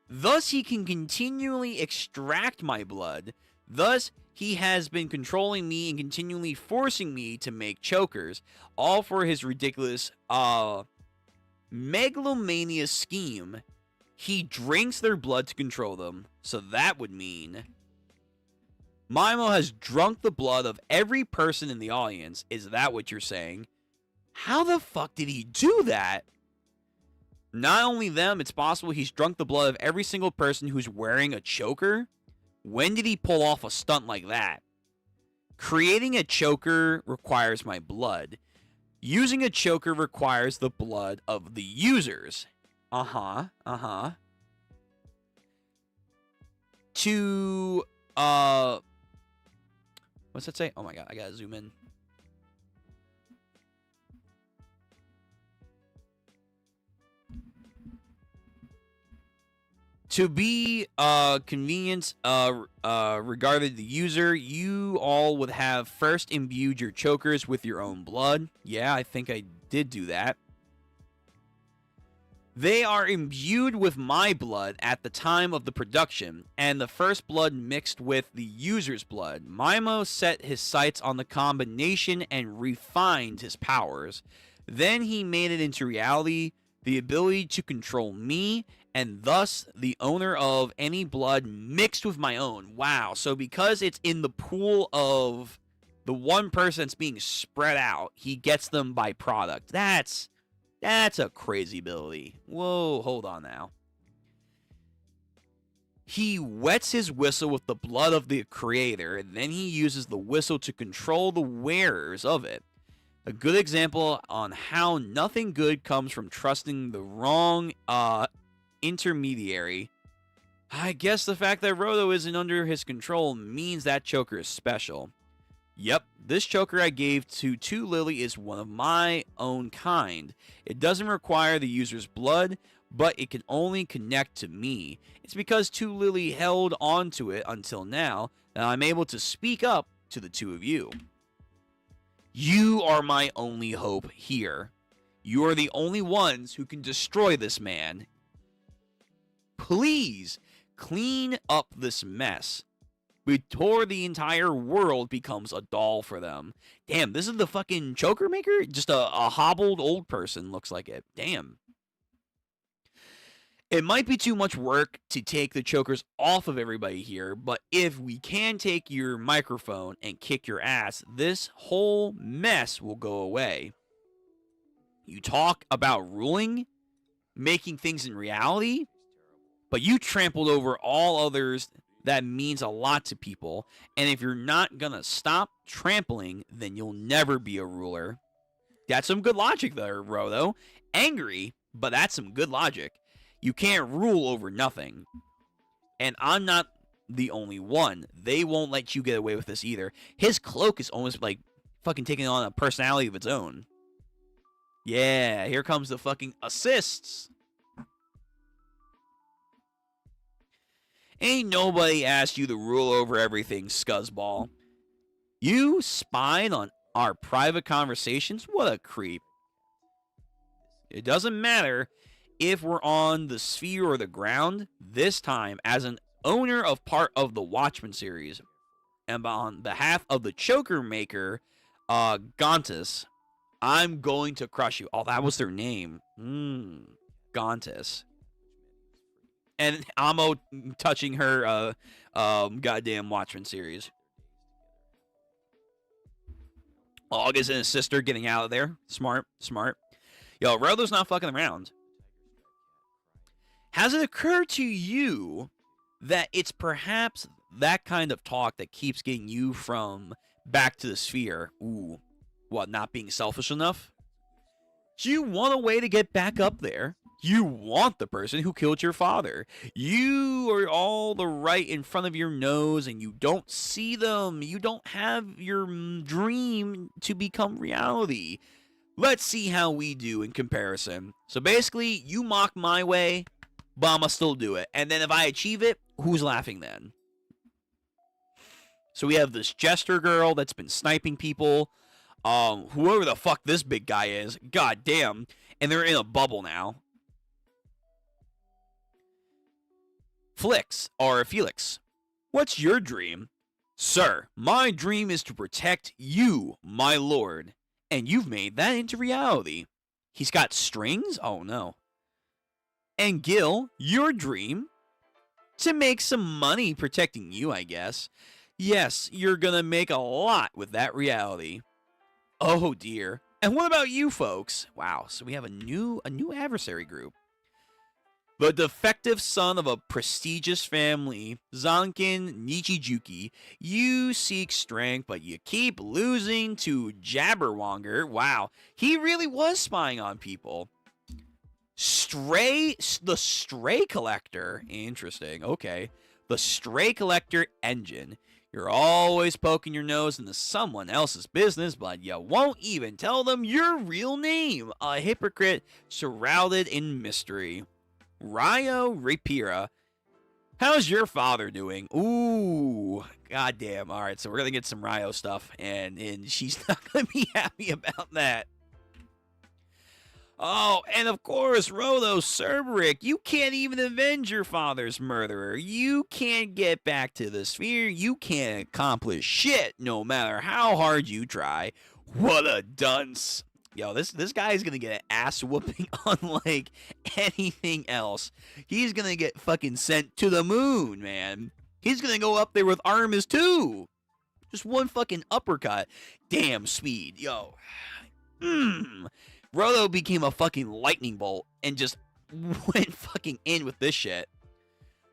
Speaker 1: Thus, he can continually extract my blood. Thus, he has been controlling me and continually forcing me to make chokers, all for his ridiculous, megalomania scheme. He drinks their blood to control them, so that would mean Mimo has drunk the blood of every person in the audience. Is that what you're saying? How the fuck did he do that? Not only them, it's possible he's drunk the blood of every single person who's wearing a choker. When did he pull off a stunt like that? Creating a choker requires my blood. Using a choker requires the blood of the users. To, what's that say? Oh my god, I gotta zoom in. To be convenient regarding the user, you all would have first imbued your chokers with your own blood. Yeah, I think I did do that. They are imbued with my blood at the time of the production, and the first blood mixed with the user's blood. Mimo set his sights on the combination and refined his powers. Then he made it into reality, the ability to control me, and thus the owner of any blood mixed with my own. Wow, so because it's in the pool of the one person that's being spread out, he gets them by product. That's a crazy ability. Whoa, hold on now. He wets his whistle with the blood of the creator, and then he uses the whistle to control the wearers of it. A good example on how nothing good comes from trusting the wrong intermediary. I guess the fact that Roto isn't under his control means that choker is special. Yep, this choker I gave to 2 Lily is one of my own kind. It doesn't require the user's blood, but it can only connect to me. It's because 2 Lily held on to it until now that I'm able to speak up to the two of you. You are my only hope here. You are the only ones who can destroy this man. Please, clean up this mess before the entire world becomes a doll for them. Damn, this is the fucking choker maker? Just a hobbled old person, looks like it. Damn. It might be too much work to take the chokers off of everybody here, but if we can take your microphone and kick your ass, this whole mess will go away. You talk about ruling, making things in reality, but you trampled over all others that means a lot to people, and if you're not gonna stop trampling, then you'll never be a ruler. That's some good logic there, Roto. Angry, but that's some good logic. You can't rule over nothing. And I'm not the only one. They won't let you get away with this either. His cloak is almost like fucking taking on a personality of its own. Yeah, here comes the fucking assists. Ain't nobody asked you to rule over everything, scuzzball. You spied on our private conversations? What a creep. It doesn't matter if we're on the sphere or the ground. This time, as an owner of part of the Watchmen series, and on behalf of the choker maker, Gontis, I'm going to crush you. Oh, that was their name. Gontis. And Amo touching her goddamn Watchmen series. August and his sister getting out of there. Smart, smart. Yo, Roto's not fucking around. Has it occurred to you that it's perhaps that kind of talk that keeps getting you from back to the sphere? Ooh, what, not being selfish enough? You want a way to get back up there. You want the person who killed your father. You are all the right in front of your nose and you don't see them. You don't have your dream to become reality. Let's see how we do in comparison. So basically, you mock my way, but I'ma still do it. And then if I achieve it, who's laughing then? So we have this jester girl that's been sniping people. Whoever the fuck this big guy is. God damn. And they're in a bubble now. Felix. What's your dream? Sir, my dream is to protect you, my lord. And you've made that into reality. He's got strings? Oh no. And Gil, your dream? To make some money protecting you, I guess. Yes, you're gonna make a lot with that reality. Oh dear. And what about you folks? Wow, so we have a new adversary group. The defective son of a prestigious family, Zankin Nichijuki, you seek strength, but you keep losing to Jabberwonger. Wow, he really was spying on people. The Stray Collector. Interesting, okay. The Stray Collector engine. You're always poking your nose into someone else's business, but you won't even tell them your real name. A hypocrite shrouded in mystery. Ryo Rapira. How's your father doing? Ooh, goddamn. All right, so we're going to get some Ryo stuff, and she's not going to be happy about that. Oh, and of course, Rhodo Cerberus, you can't even avenge your father's murderer. You can't get back to the sphere. You can't accomplish shit no matter how hard you try. What a dunce. Yo, this guy's gonna get an ass whooping unlike anything else. He's gonna get fucking sent to the moon, man. He's gonna go up there with Artemis too. Just one fucking uppercut. Damn speed, yo. Rhodo became a fucking lightning bolt and just went fucking in with this shit.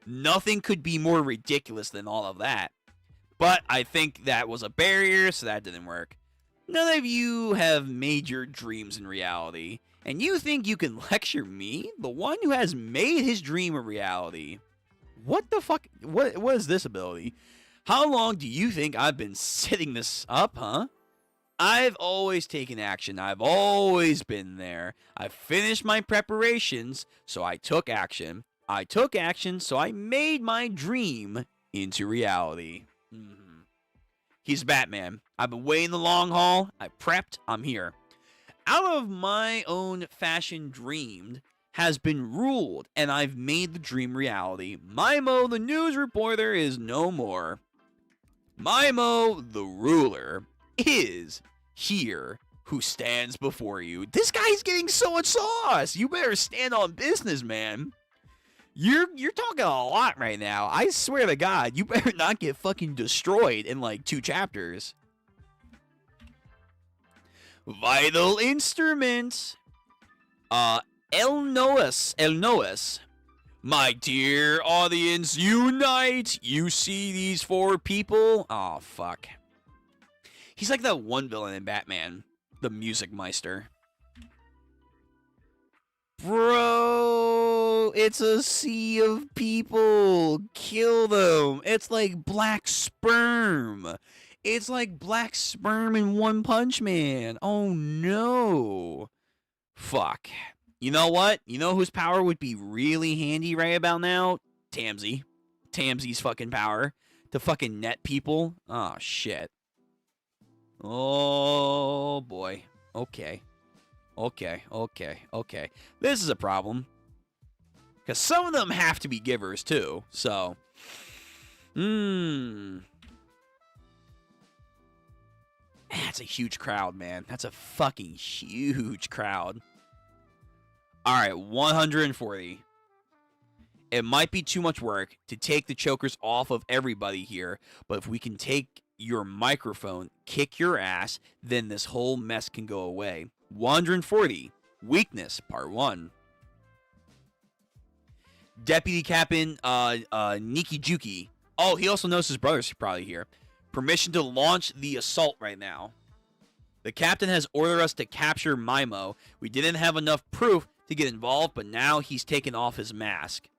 Speaker 1: Nothing could be more ridiculous than all of that. But I think that was a barrier, so that didn't work. None of you have made your dreams in reality, and you think you can lecture me, the one who has made his dream a reality? What the fuck? What is this ability? How long do you think I've been setting this up, huh? I've always taken action. I've always been there. I've finished my preparations, so I took action. I took action, so I made my dream into reality. He's Batman. I've been waiting the long haul. I prepped. I'm here. Out of my own fashion dreamed has been ruled, and I've made the dream reality. Mimo, the news reporter, is no more. Mimo, the ruler, is here who stands before you. This guy's getting so much sauce. You better stand on business, man. You're talking a lot right now. I swear to God, you better not get fucking destroyed in like 2 chapters. Vital instruments. El Noas. My dear audience, unite. You see these 4 people? Oh, fuck. He's like that one villain in Batman, the Music Meister. Bro, it's a sea of people. Kill them. It's like black sperm. It's like black sperm in One Punch Man. Oh, no. Fuck. You know what? You know whose power would be really handy right about now? Tamsy. Tamsy's fucking power to fucking net people. Oh, shit. Oh, boy. Okay. This is a problem. Because some of them have to be givers, too. So. That's a huge crowd, man. That's a fucking huge crowd. Alright, 140. It might be too much work to take the chokers off of everybody here, but if we can take your microphone, kick your ass, then this whole mess can go away. 140. Weakness, part 1. Deputy Captain Nikijuki. Oh, he also knows his brother's probably here. Permission to launch the assault right now. The captain has ordered us to capture Maimo. We didn't have enough proof to get involved, but now he's taken off his mask.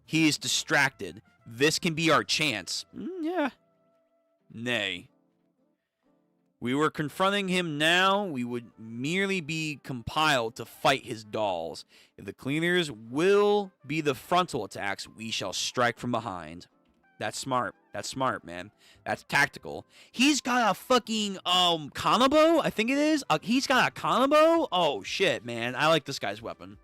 Speaker 1: He is distracted. This can be our chance. Yeah. Nay. We were confronting him now. We would merely be compelled to fight his dolls. If the cleaners will be the frontal attacks, we shall strike from behind. That's smart. That's smart, man. That's tactical. He's got a fucking kanabo, I think it is. He's got a kanabo. Oh shit, man. I like this guy's weapon.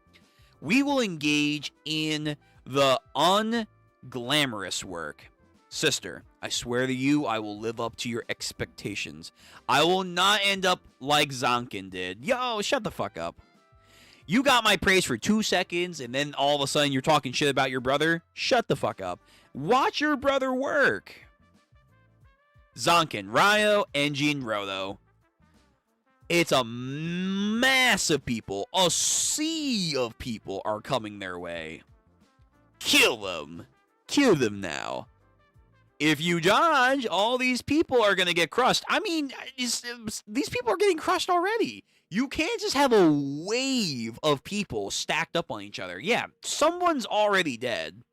Speaker 1: We will engage in the unglamorous work. Sister, I swear to you, I will live up to your expectations. I will not end up like Zankin did. Yo, shut the fuck up. You got my praise for 2 seconds, and then all of a sudden you're talking shit about your brother? Shut the fuck up. Watch your brother work. Zankin, Ryo, Enji, and Roto. It's a mass of people. A sea of people are coming their way. Kill them. Kill them now. If you dodge, all these people are going to get crushed. I mean, these people are getting crushed already. You can't just have a wave of people stacked up on each other. Yeah, someone's already dead.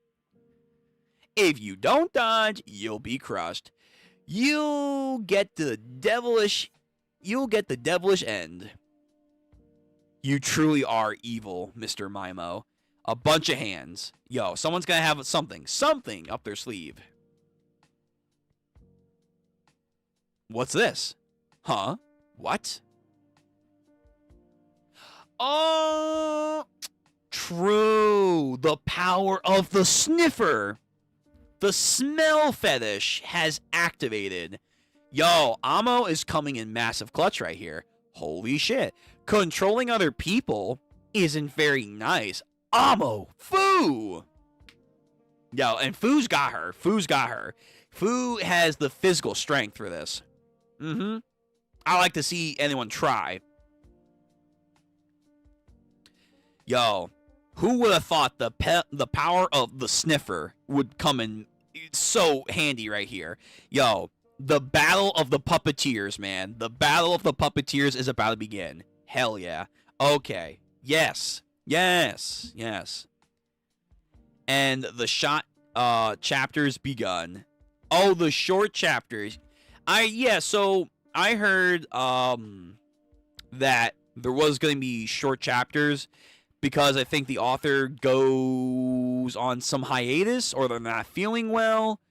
Speaker 1: If you don't dodge, you'll be crushed. You'll get the devilish end. You truly are evil, Mr. Maimo. A bunch of hands. Yo, someone's going to have something up their sleeve. What's this? Huh? What? Oh, true. The power of the sniffer. The smell fetish has activated. Yo, Amo is coming in massive clutch right here. Holy shit. Controlling other people isn't very nice. Amo, Fu. Yo, and Fu's got her. Fu has the physical strength for this. I like to see anyone try. Yo, who would have thought the power of the sniffer would come in so handy right here? Yo, the battle of the puppeteers, man. The battle of the puppeteers is about to begin. Hell yeah. Okay. Yes. And the short chapters begun. Oh, the short chapters. So I heard that there was going to be short chapters because I think the author goes on some hiatus or they're not feeling well.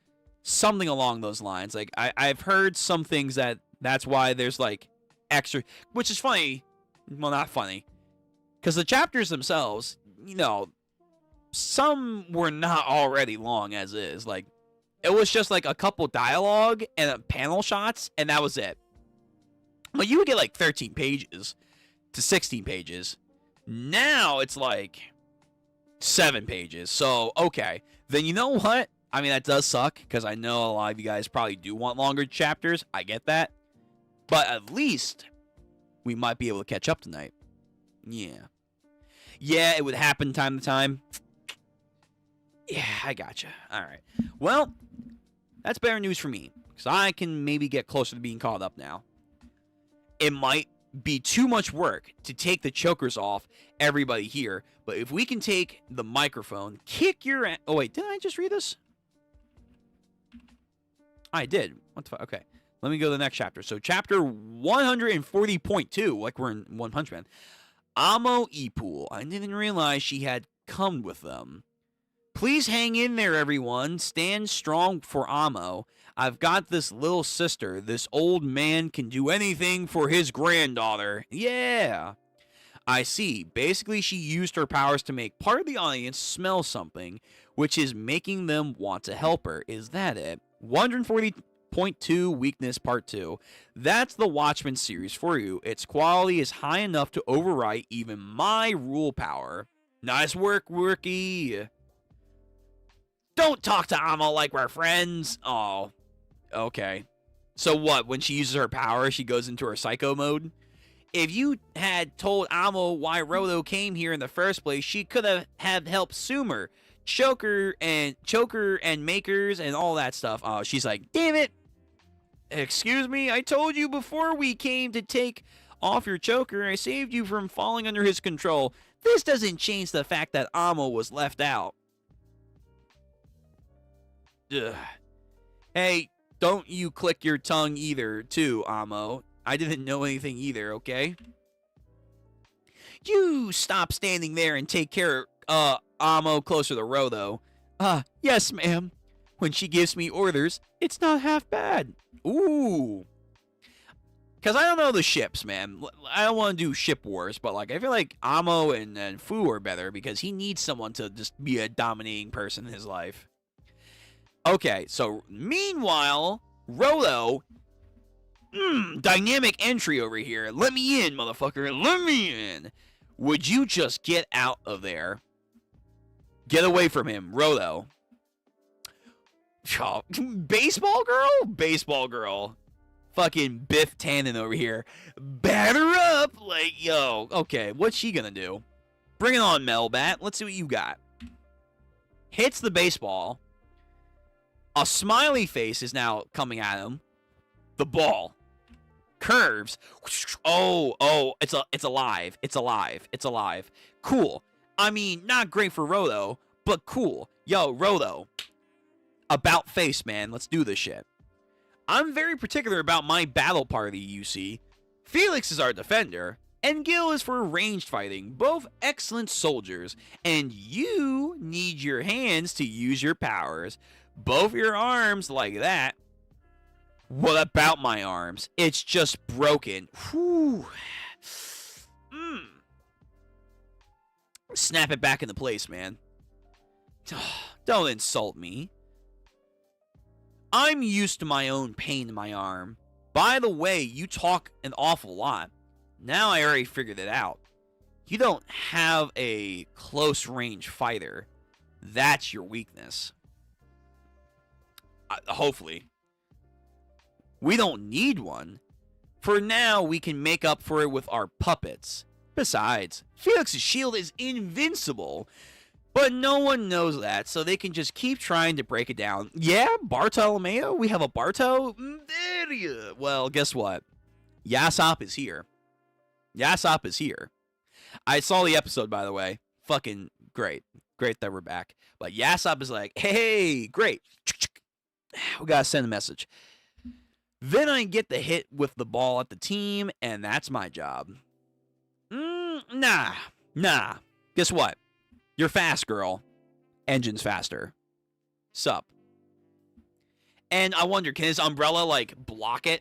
Speaker 1: Something along those lines. Like, I've heard some things that's why there's, like, extra... Which is funny. Well, not funny. Because the chapters themselves, some were not already long as is. Like, it was just, like, a couple dialogue and panel shots, and that was it. But you would get, like, 13 pages to 16 pages. Now it's, like, 7 pages. So, okay. Then you know what? I mean, that does suck, because I know a lot of you guys probably do want longer chapters. I get that. But at least we might be able to catch up tonight. Yeah. Yeah, it would happen time to time. Yeah, I gotcha. All right. Well, that's better news for me, because I can maybe get closer to being caught up now. It might be too much work to take the chokers off everybody here, but if we can take the microphone, kick your... Oh, wait, did I just read this? I did. What the fuck? Okay. Let me go to the next chapter. So, chapter 140.2, like we're in One Punch Man. Amo Ipool. I didn't realize she had come with them. Please hang in there, everyone. Stand strong for Amo. I've got this little sister. This old man can do anything for his granddaughter. Yeah. I see. Basically, she used her powers to make part of the audience smell something, which is making them want to help her. Is that it? 140.2 Weakness Part 2. That's the Watchmen series for you. Its quality is high enough to overwrite even my rule power. Nice work, Rookie. Don't talk to Amo like we're friends. Oh, okay. So what? When she uses her power, she goes into her psycho mode? If you had told Amo why Roto came here in the first place, she could have helped Sumer, Choker and Makers and all that stuff. Oh, she's like, damn it. Excuse me, I told you before we came to take off your choker. I saved you from falling under his control. This doesn't change the fact that Amo was left out. Ugh. Hey, don't you click your tongue either, too, Amo. I didn't know anything either, okay? You stop standing there and take care of Amo closer to Rhodo. Yes, ma'am. When she gives me orders, it's not half bad. Ooh. Because I don't know the ships, man. I don't want to do ship wars, but like I feel like Amo and Fu are better because he needs someone to just be a dominating person in his life. Okay, so meanwhile, Rhodo, dynamic entry over here. Let me in, motherfucker. Let me in. Would you just get out of there? Get away from him, Rhodo. Oh, baseball girl? Baseball girl. Fucking Biff Tannen over here. Batter up! Like, yo, okay, what's she gonna do? Bring it on, Melbat. Let's see what you got. Hits the baseball. A smiley face is now coming at him. The ball. Curves. Oh, it's alive. It's alive. It's alive. Cool. I mean, not great for Rhodo, but cool. Yo, Rhodo. About face, man. Let's do this shit. I'm very particular about my battle party, you see. Felix is our defender, and Gil is for ranged fighting. Both excellent soldiers, and you need your hands to use your powers. Both your arms like that. What about my arms? It's just broken. Whew. Snap it back into place, man. Don't insult me. I'm used to my own pain in my arm. By the way, you talk an awful lot. Now I already figured it out. You don't have a close range fighter. That's your weakness. Hopefully. We don't need one. For now, we can make up for it with our puppets. Besides, Felix's shield is invincible. But no one knows that, so they can just keep trying to break it down. Yeah, Bartolomeo? We have a Barto? Well, guess what? Yasop is here. Yasop is here. I saw the episode, by the way. Fucking great. Great that we're back. But Yasop is like, hey, great. We gotta send a message. Then I get the hit with the ball at the team, and that's my job. Nah. Guess what? You're fast, girl. Engine's faster. Sup. And I wonder, can his umbrella, like, block it?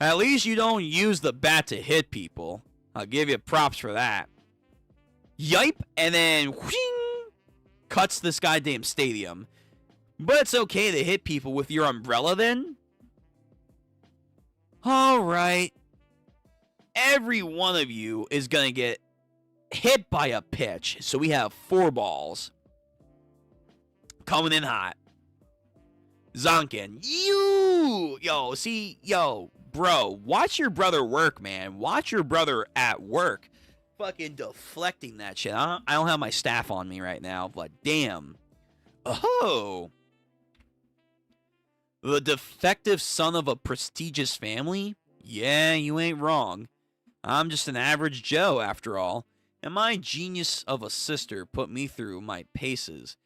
Speaker 1: At least you don't use the bat to hit people. I'll give you props for that. Yipe, and then whing, cuts this goddamn stadium. But it's okay to hit people with your umbrella then? Alright. Every one of you is going to get hit by a pitch. So we have 4 balls. Coming in hot. Zonkin. Yo, bro. Watch your brother work, man. Watch your brother at work. Fucking deflecting that shit. I don't have my staff on me right now, but damn. Oh. The defective son of a prestigious family? Yeah, you ain't wrong. I'm just an average Joe, after all, and my genius of a sister put me through my paces.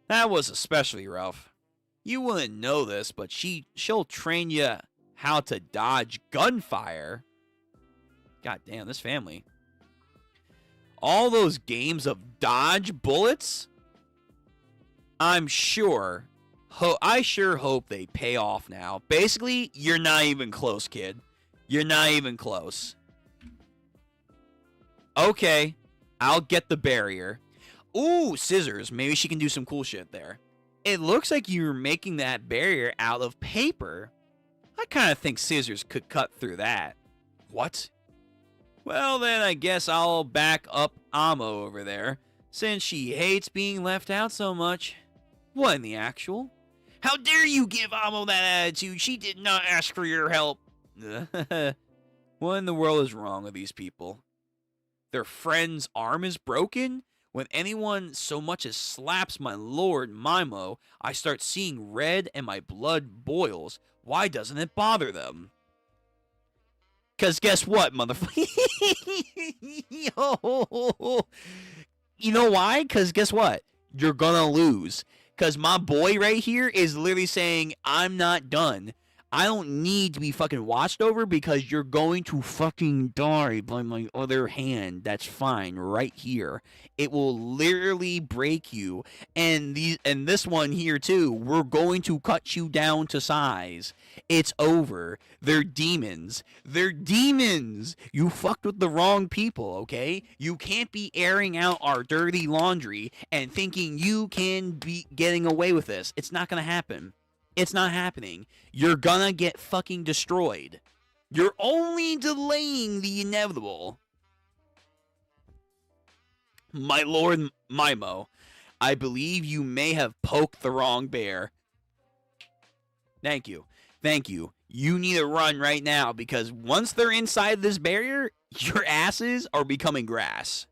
Speaker 1: That was especially rough. You wouldn't know this, but she'll train you how to dodge gunfire. God damn, this family. All those games of dodge bullets? I sure hope they pay off now. Basically, you're not even close, kid. You're not even close. Okay, I'll get the barrier. Ooh, scissors. Maybe she can do some cool shit there. It looks like you're making that barrier out of paper. I kind of think scissors could cut through that. What? Well, then I guess I'll back up Amo over there, since she hates being left out so much. What in the actual? How dare you give Amo that attitude? She did not ask for your help. What in the world is wrong with these people? Their friend's arm is broken? When anyone so much as slaps my lord Mimo, I start seeing red and my blood boils. Why doesn't it bother them? Because guess what, motherfucker? Yo. You know why? Because guess what? You're gonna lose. Because my boy right here is literally saying, I'm not done. I don't need to be fucking watched over because you're going to fucking die by my other hand. That's fine, right here. It will literally break you. And this one here too, we're going to cut you down to size. It's over. They're demons. They're demons. You fucked with the wrong people, okay? You can't be airing out our dirty laundry and thinking you can be getting away with this. It's not gonna happen. It's not happening. You're gonna get fucking destroyed. You're only delaying the inevitable. My lord Mimo, I believe you may have poked the wrong bear. Thank you. Thank you. You need to run right now because once they're inside this barrier, your asses are becoming grass.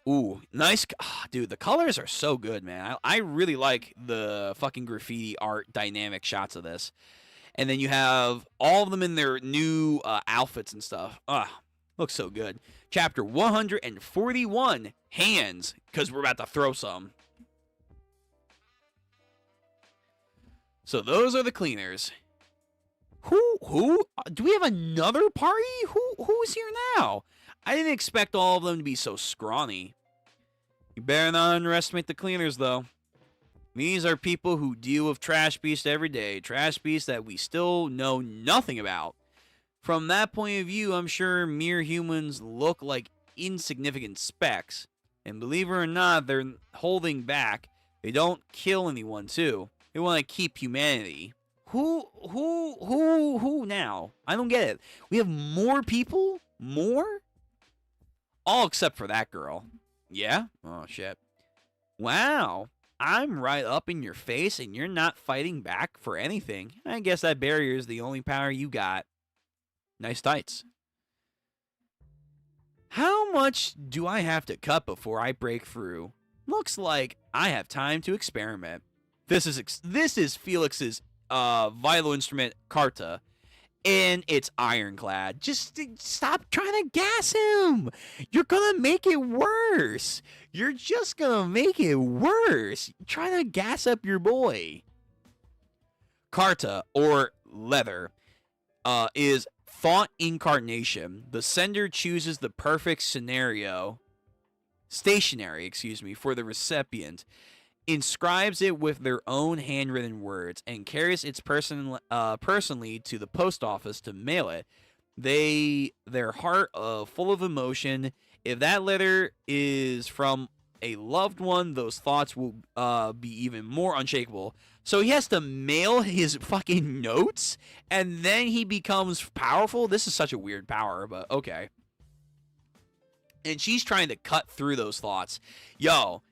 Speaker 1: Ooh, nice. Oh, dude, the colors are so good, man. I really like the fucking graffiti art dynamic shots of this. And then you have all of them in their new outfits and stuff. Looks so good. Chapter 141, Hands, because we're about to throw some. So those are the cleaners. Who? Do we have another party? Who's here now? I didn't expect all of them to be so scrawny. You better not underestimate the cleaners, though. These are people who deal with trash beasts every day. Trash beasts that we still know nothing about. From that point of view, I'm sure mere humans look like insignificant specks. And believe it or not, they're holding back. They don't kill anyone, too. They want to keep humanity. Who now? I don't get it. We have more people? More? All except for that girl. Yeah? Oh, shit. Wow. I'm right up in your face and you're not fighting back for anything. I guess that barrier is the only power you got. Nice tights. How much do I have to cut before I break through? Looks like I have time to experiment. This is Felix's vital instrument, Carta. And it's ironclad. Just stop trying to gas him. You're going to make it worse. You're just going to make it worse. You're trying to gas up your boy. Carta, or leather, is thought incarnation. The sender chooses the perfect stationary, for the recipient, inscribes it with their own handwritten words, and carries it personally to the post office to mail it. Their heart full of emotion. If that letter is from a loved one, those thoughts will be even more unshakable. So he has to mail his fucking notes, and then he becomes powerful? This is such a weird power, but okay. And she's trying to cut through those thoughts. Yo,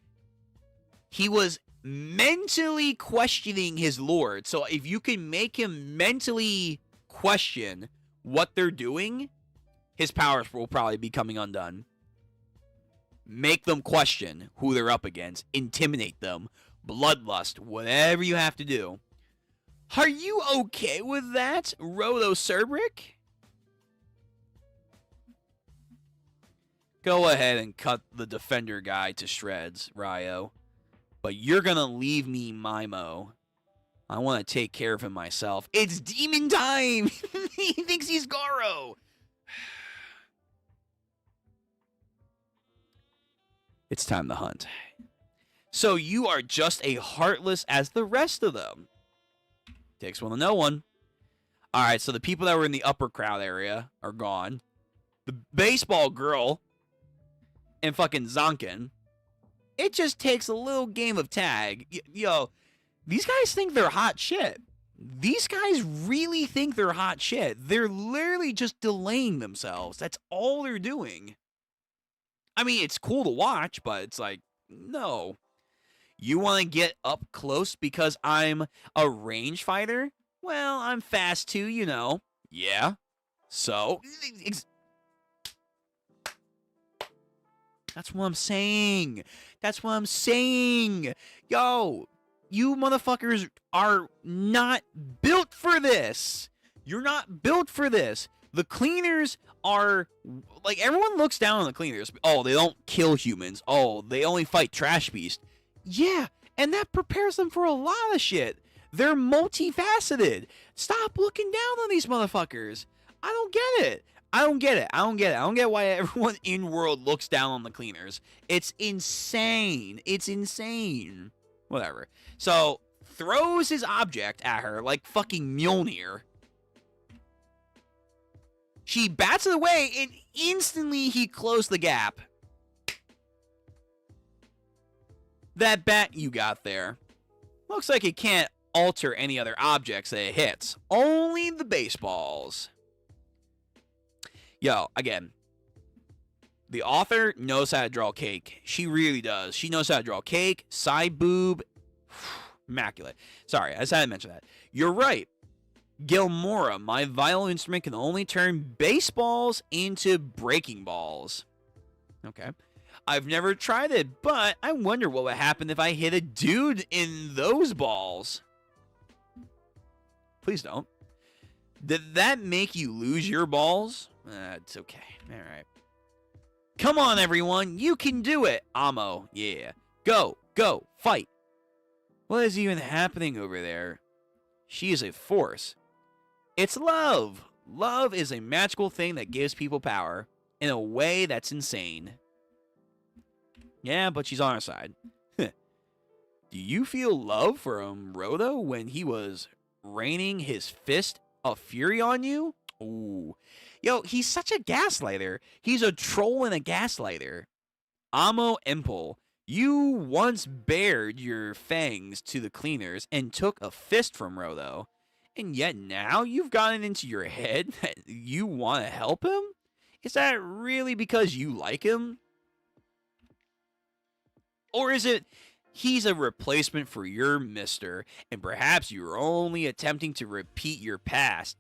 Speaker 1: he was mentally questioning his lord. So if you can make him mentally question what they're doing, his powers will probably be coming undone. Make them question who they're up against. Intimidate them. Bloodlust. Whatever you have to do. Are you okay with that, Roto Cerbrick? Go ahead and cut the defender guy to shreds, Ryo. But you're gonna leave me, Mimo. I want to take care of him myself. It's demon time! He thinks he's Goro! It's time to hunt. So you are just as heartless as the rest of them. Takes one to know one. Alright, so the people that were in the upper crowd area are gone. The baseball girl and fucking Zonkin. It just takes a little game of tag. Yo, these guys think they're hot shit. These guys really think they're hot shit. They're literally just delaying themselves. That's all they're doing. I mean, it's cool to watch, but it's like, no. You want to get up close because I'm a range fighter? Well, I'm fast too, you know. Yeah. So, that's what I'm saying. That's what I'm saying. Yo, you motherfuckers are not built for this. You're not built for this. The cleaners are, like, everyone looks down on the cleaners. Oh, they don't kill humans. Oh, they only fight trash beasts. Yeah, and that prepares them for a lot of shit. They're multifaceted. Stop looking down on these motherfuckers. I don't get it. I don't get it. I don't get it. I don't get why everyone in world looks down on the cleaners. It's insane. It's insane. Whatever. So, throws his object at her like fucking Mjolnir. She bats it away, and instantly he closed the gap. That bat you got there looks like it can't alter any other objects that it hits. Only the baseballs. Yo, again, the author knows how to draw cake. She really does. She knows how to draw cake, side boob. Immaculate. Sorry, I just had to mention that. You're right. Gilmora, my violin instrument can only turn baseballs into breaking balls. Okay. I've never tried it, but I wonder what would happen if I hit a dude in those balls. Please don't. Did that make you lose your balls? It's okay. Alright. Come on, everyone. You can do it. Amo. Yeah. Go. Go. Fight. What is even happening over there? She is a force. It's love. Love is a magical thing that gives people power in a way that's insane. Yeah, but she's on our side. Do you feel love from Rhodo when he was raining his fist of fury on you? Ooh. Yo, he's such a gaslighter. He's a troll and a gaslighter. Amo Empel, you once bared your fangs to the cleaners and took a fist from Rhodo. And yet now you've gotten into your head that you want to help him? Is that really because you like him? Or is it he's a replacement for your mister, and perhaps you're only attempting to repeat your past?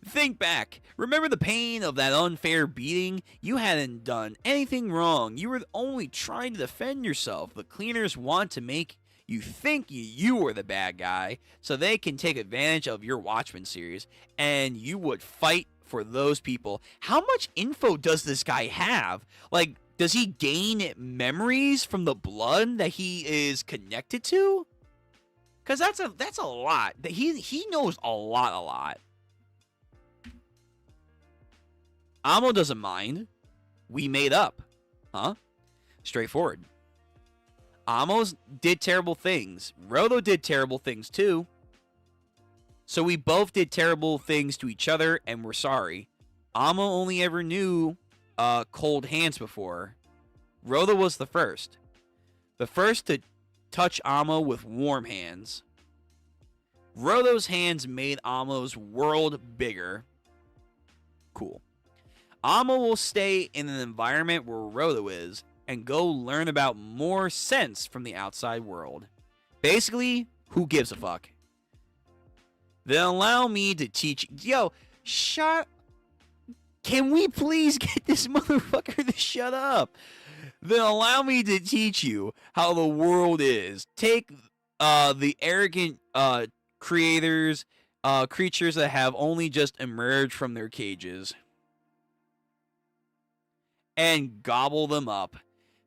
Speaker 1: Think back. Remember the pain of that unfair beating? You hadn't done anything wrong. You were only trying to defend yourself. The cleaners want to make you think you were the bad guy, so they can take advantage of your Watchmen series, and you would fight for those people. How much info does this guy have? Like, does he gain memories from the blood that he is connected to? Because that's a lot. He knows a lot. Amo doesn't mind. We made up. Huh? Straightforward. Amos did terrible things. Rhodo did terrible things too. So we both did terrible things to each other, and we're sorry. Amo only ever knew cold hands before. Rhoda was the first. The first to touch Amo with warm hands. Rhodo's hands made Amo's world bigger. Cool. Amo will stay in an environment where Rhodo is and go learn about more sense from the outside world. Basically, who gives a fuck? Then allow me to teach... Yo, shut... Can we please get this motherfucker to shut up? Then allow me to teach you how the world is. Take the arrogant creators, creatures that have only just emerged from their cages, and gobble them up.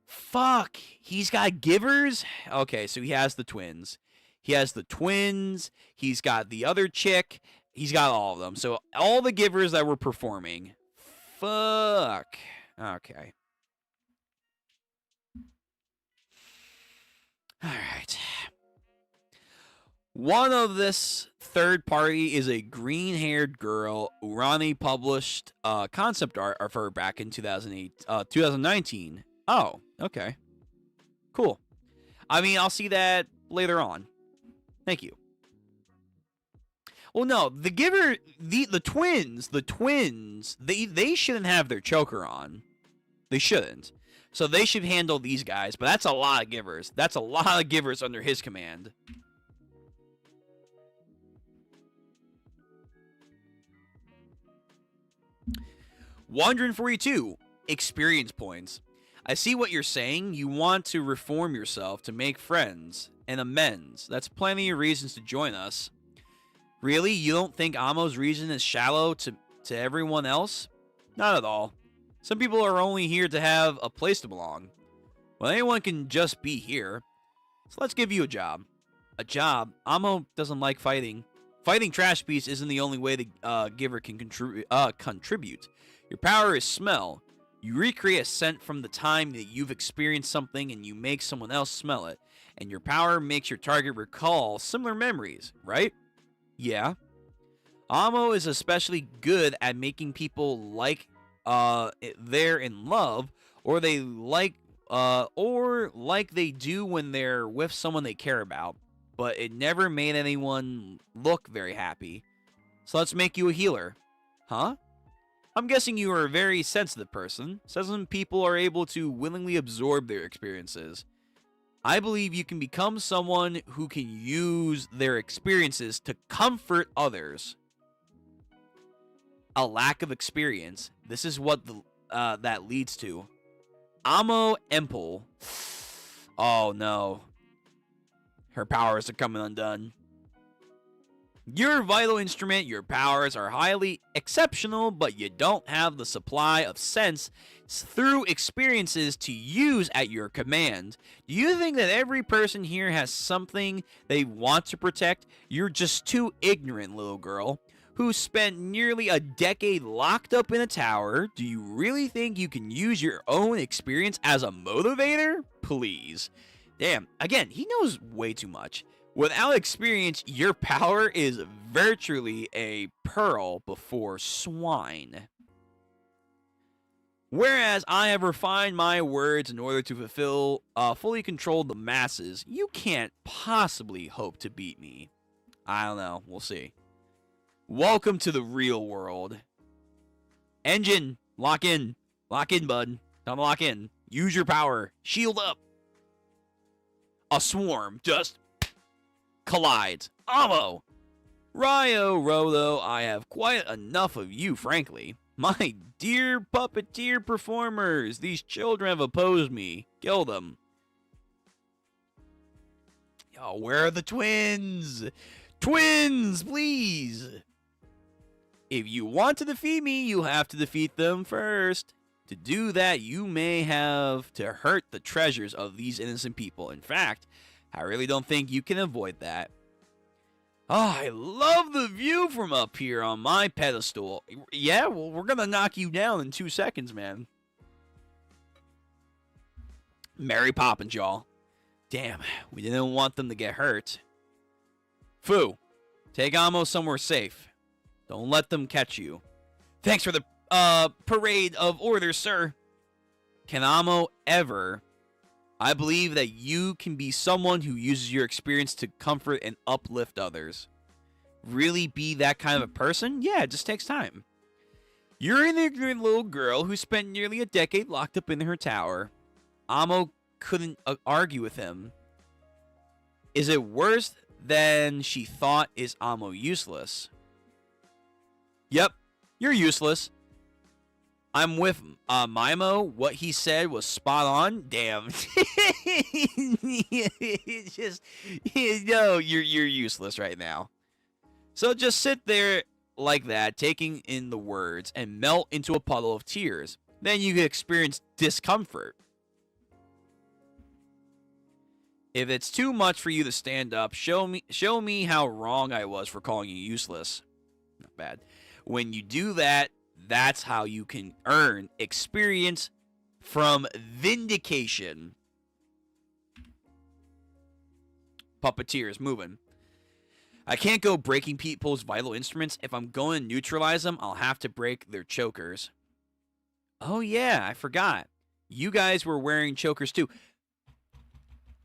Speaker 1: Fuck, he's got givers? Okay, so he has the twins. He has the twins. He's got the other chick. He's got all of them. So all the givers that were performing. Fuck. Okay. Alright. One of this third party is a green-haired girl. Urani published concept art of her back in 2019. Oh, okay. Cool. I mean, I'll see that later on. Thank you. Well, no, the giver, the twins, they shouldn't have their choker on. They shouldn't. So they should handle these guys, but that's a lot of givers. That's a lot of givers under his command. $142 experience points. I see what you're saying. You want to reform yourself to make friends and amends. That's plenty of reasons to join us. Really? You don't think Amo's reason is shallow to everyone else? Not at all. Some people are only here to have a place to belong. Well, anyone can just be here. So let's give you a job. A job? Amo doesn't like fighting. Fighting trash beasts isn't the only way the giver can contribute. Your power is smell. You recreate a scent from the time that you've experienced something and you make someone else smell it. And your power makes your target recall similar memories, right? Yeah. Amo is especially good at making people like they're in love, or they like they do when they're with someone they care about, but it never made anyone look very happy. So let's make you a healer. Huh? I'm guessing you are a very sensitive person. Some people are able to willingly absorb their experiences. I believe you can become someone who can use their experiences to comfort others. A lack of experience. This is what that leads to. Amo Empel. Oh no. Her powers are coming undone. Your vital instrument, your powers are highly exceptional, but you don't have the supply of sense through experiences to use at your command. Do you think that every person here has something they want to protect? You're just too ignorant, little girl, who spent nearly a decade locked up in a tower. Do you really think you can use your own experience as a motivator? Please. Damn, again, he knows way too much. Without experience, your power is virtually a pearl before swine. Whereas I have refined my words in order to fully control the masses, you can't possibly hope to beat me. I don't know, we'll see. Welcome to the real world. Engine, lock in. Lock in, bud. Time to lock in. Use your power. Shield up. A swarm just collides. Amo! Ryo, Rolo, I have quite enough of you, frankly. My dear puppeteer performers, these children have opposed me. Kill them. Yo, where are the twins? Twins, please! If you want to defeat me, you have to defeat them first. To do that, you may have to hurt the treasures of these innocent people. In fact, I really don't think you can avoid that. Oh, I love the view from up here on my pedestal. Yeah, well, we're gonna knock you down in 2 seconds, man. Mary Poppins, y'all. Damn, we didn't want them to get hurt. Fu, take Amo somewhere safe. Don't let them catch you. Thanks for the parade of orders, sir. Can Amo ever... I believe that you can be someone who uses your experience to comfort and uplift others. Really be that kind of a person? Yeah, it just takes time. You're an ignorant little girl who spent nearly a decade locked up in her tower. Amo couldn't argue with him. Is it worse than she thought? Is Amo useless? Yep, you're useless. I'm with Mimo. What he said was spot on. Damn. It's just, no, you're useless right now. So just sit there like that, taking in the words, and melt into a puddle of tears. Then you can experience discomfort. If it's too much for you to stand up, show me how wrong I was for calling you useless. Not bad. When you do that, that's how you can earn experience from vindication. Puppeteers moving. I can't go breaking people's vital instruments. If I'm going to neutralize them, I'll have to break their chokers. Oh yeah, I forgot. You guys were wearing chokers too.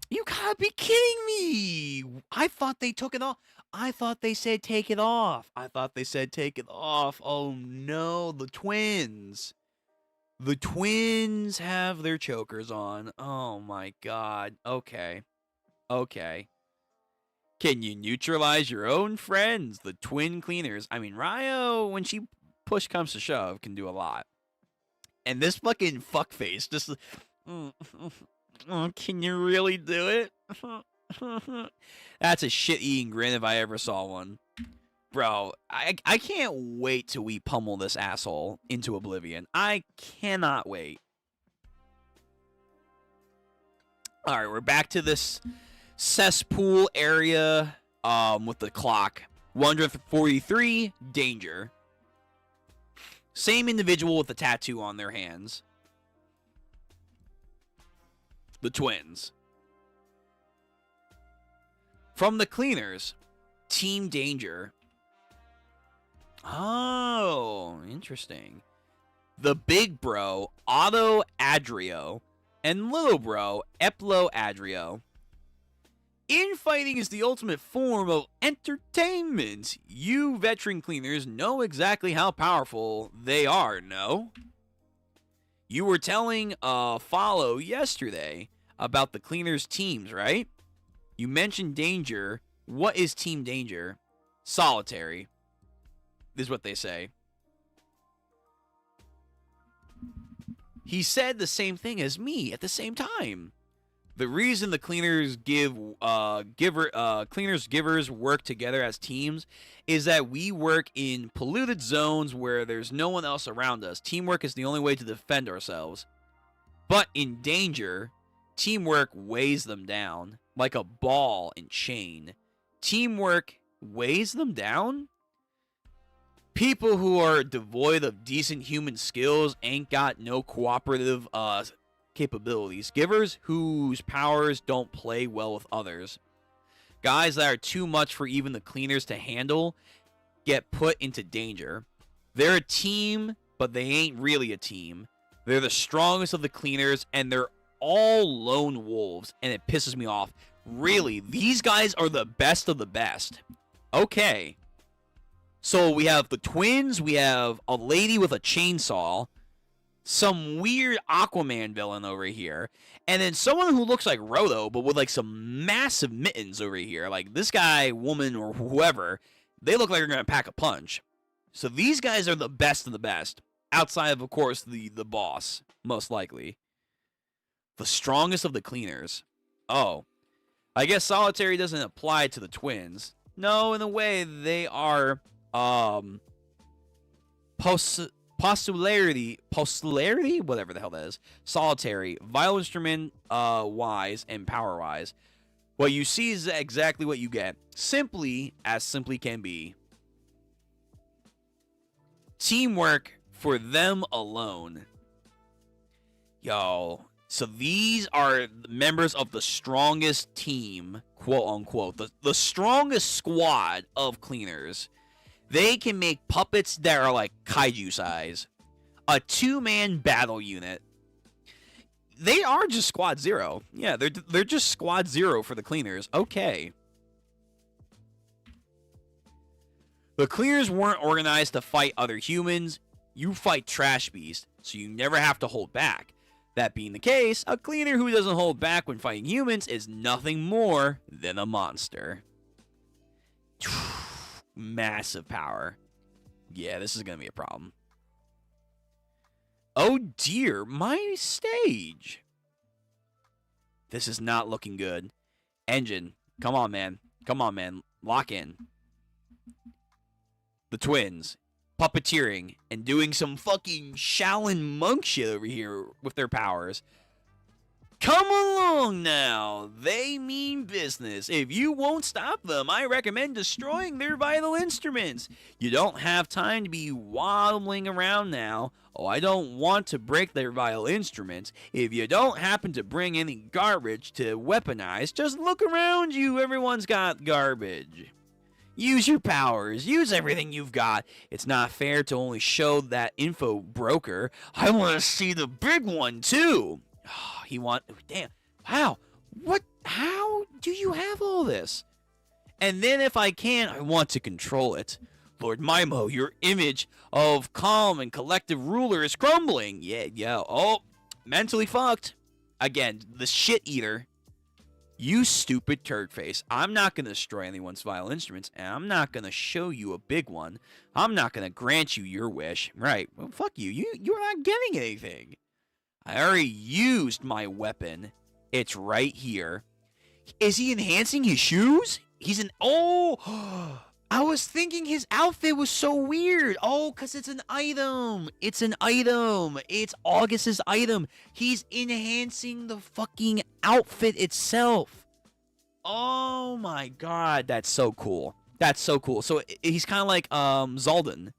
Speaker 1: You gotta be kidding me. I thought they took it off. I thought they said take it off. I thought they said take it off. Oh no, the twins. The twins have their chokers on. Oh my god. Okay. Okay. Can you neutralize your own friends, the twin cleaners? I mean, Ryo, when she push comes to shove, can do a lot. And this fucking fuckface just... can you really do it? That's a shit-eating grin if I ever saw one. Bro, I can't wait till we pummel this asshole into oblivion. I cannot wait. All right, we're back to this cesspool area with the clock. 143, danger. Same individual with the tattoo on their hands. The twins. From the cleaners, Team Danger. Oh, interesting. The big bro, Otto Adrio, and little bro, Eplo Adrio. Infighting is the ultimate form of entertainment. You veteran cleaners know exactly how powerful they are, no? You were telling Follow yesterday about the cleaners' teams, right? You mentioned Danger. What is Team Danger? Solitary. Is what they say. He said the same thing as me at the same time. The reason the cleaners givers work together as teams is that we work in polluted zones where there's no one else around us. Teamwork is the only way to defend ourselves. But in danger, teamwork weighs them down like a ball and chain. Teamwork weighs them down? People who are devoid of decent human skills ain't got no cooperative capabilities. Givers whose powers don't play well with others. Guys that are too much for even the cleaners to handle get put into danger. They're a team, but they ain't really a team. They're the strongest of the cleaners, and they're all lone wolves, and it pisses me off. Really, these guys are the best of the best. Okay. So we have the twins, we have a lady with a chainsaw, some weird Aquaman villain over here, and then someone who looks like Roto, but with like some massive mittens over here. Like this guy, woman, or whoever, they look like they're going to pack a punch. So these guys are the best of the best. Outside of course, the boss, most likely. The strongest of the cleaners. Oh. I guess solitary doesn't apply to the twins. No, in a way, they are postularity, whatever the hell that is. Solitary, vital instrument wise, and power wise. What you see is exactly what you get. Simply as simply can be. Teamwork for them alone. Yo. So these are members of the strongest team, quote unquote, the strongest squad of cleaners. They can make puppets that are like kaiju size. A 2-man battle unit. They are just Squad Zero. Yeah, they're just Squad Zero for the cleaners. Okay. The cleaners weren't organized to fight other humans. You fight trash beasts, so you never have to hold back. That being the case, a cleaner who doesn't hold back when fighting humans is nothing more than a monster. Massive power. Yeah, this is going to be a problem. Oh dear, my stage. This is not looking good. Engine, come on, man. Come on, man. Lock in. The twins. Puppeteering and doing some fucking Shaolin monk shit over here with their powers. Come along now. They mean business. If you won't stop them, I recommend destroying their vital instruments. You don't have time to be waddling around now. Oh, I don't want to break their vital instruments. If you don't happen to bring any garbage to weaponize, just look around you. Everyone's got garbage. Use your powers. Use everything you've got. It's not fair to only show that info broker. I want to see the big one, too. Oh, damn. Wow. What? How do you have all this? And then if I can, I want to control it. Lord Mimo, your image of calm and collective ruler is crumbling. Yeah. Oh, mentally fucked. Again, the shit eater. You stupid turd face. I'm not going to destroy anyone's vital instruments, and I'm not going to show you a big one. I'm not going to grant you your wish. Right. Well, fuck you. You're not getting anything. I already used my weapon. It's right here. Is he enhancing his shoes? He's an... Oh! I was thinking his outfit was so weird. Oh, because it's an item. It's an item. It's August's item. He's enhancing the fucking outfit itself. Oh my god, that's so cool. That's so cool. So he's kind of like Zaldin.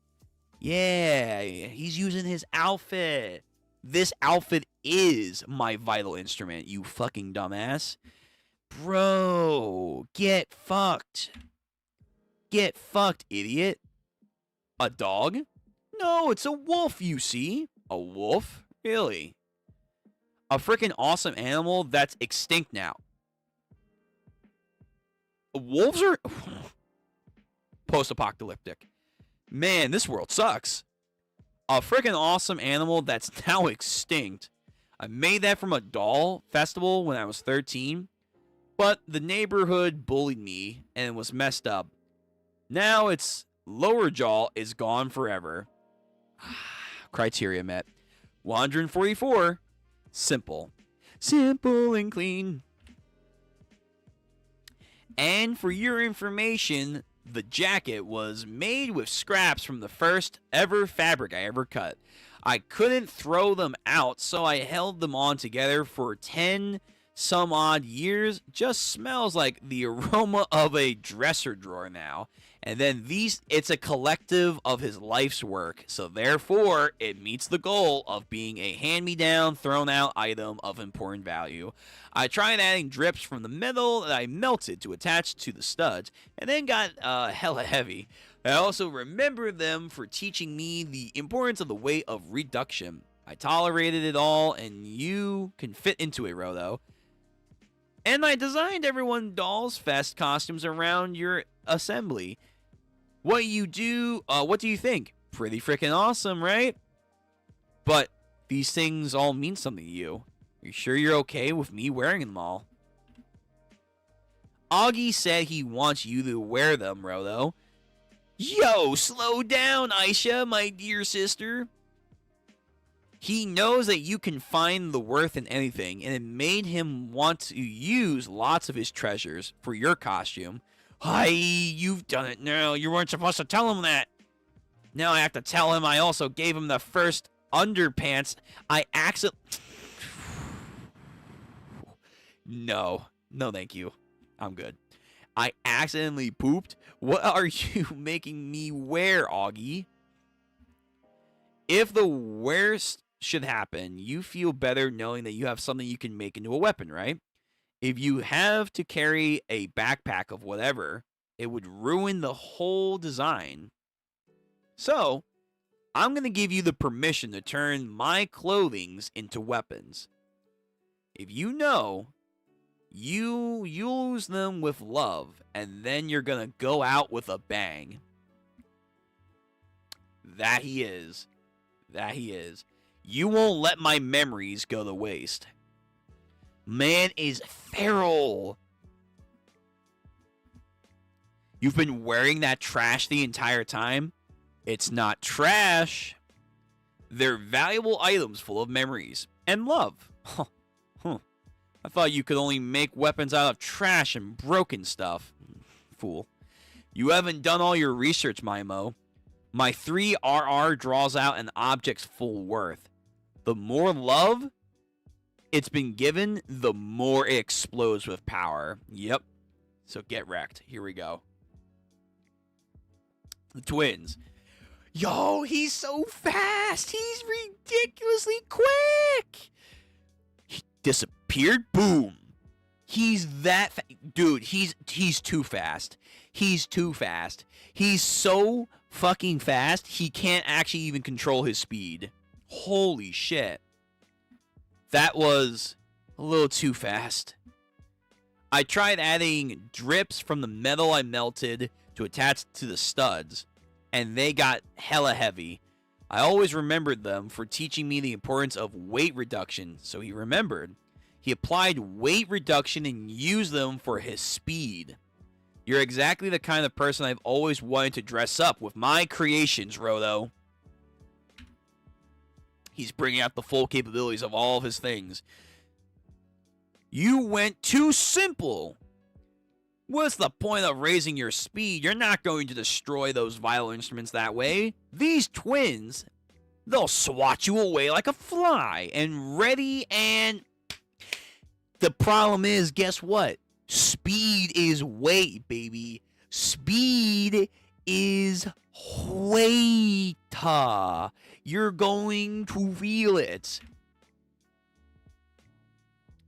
Speaker 1: Yeah, he's using his outfit. This outfit is my vital instrument, you fucking dumbass. Bro, get fucked. Get fucked, idiot. A dog? No, it's a wolf, you see. A wolf? Really? A freaking awesome animal that's extinct now. Wolves are post-apocalyptic. Man, this world sucks. A freaking awesome animal that's now extinct. I made that from a doll festival when I was 13, but the neighborhood bullied me and it was messed up. Now its lower jaw is gone forever. Criteria met. 144. Simple. Simple and clean. And for your information, the jacket was made with scraps from the first ever fabric I ever cut. I couldn't throw them out, so I held them on together for 10 some odd years. Just smells like the aroma of a dresser drawer now. And then it's a collective of his life's work, so therefore it meets the goal of being a hand-me-down, thrown-out item of important value. I tried adding drips from the metal that I melted to attach to the studs, and then got hella heavy. I also remember them for teaching me the importance of the weight of reduction. I tolerated it all, and you can fit into it, Rodo. And I designed everyone Dolls Fest costumes around your assembly. What do you think? Pretty freaking awesome, right? But these things all mean something to you. Are you sure you're okay with me wearing them all? Augie said he wants you to wear them, Rodo. Yo, slow down, Aisha, my dear sister. He knows that you can find the worth in anything, and it made him want to use lots of his treasures for your costume. Hi, you've done it now. You weren't supposed to tell him that. Now I have to tell him I also gave him the first underpants I accidentally... No, thank you. I'm good. I accidentally pooped? What are you making me wear, Augie? If the worst should happen, you feel better knowing that you have something you can make into a weapon, right? If you have to carry a backpack of whatever, it would ruin the whole design. So, I'm going to give you the permission to turn my clothings into weapons. If you know, you use them with love, and then you're going to go out with a bang. That he is. That he is. You won't let my memories go to waste. Man is feral. You've been wearing that trash the entire time? It's not trash. They're valuable items full of memories and love. I thought you could only make weapons out of trash and broken stuff. Fool. You haven't done all your research, Mimo. My 3RR draws out an object's full worth. The more love it's been given, the more it explodes with power. Yep. So get wrecked. Here we go. The twins. Yo, he's so fast. He's ridiculously quick. He disappeared. Boom. He's that dude, he's too fast. He's too fast. He's so fucking fast, he can't actually even control his speed. Holy shit. That was a little too fast. I tried adding drips from the metal I melted to attach to the studs, and they got hella heavy. I always remembered them for teaching me the importance of weight reduction, so he remembered. He applied weight reduction and used them for his speed. You're exactly the kind of person I've always wanted to dress up with my creations, Rodo. He's bringing out the full capabilities of all of his things. You went too simple. What's the point of raising your speed? You're not going to destroy those vital instruments that way. These twins, they'll swat you away like a fly. And ready and... The problem is, guess what? Speed is weight, baby. Speed is weight. You're going to feel it.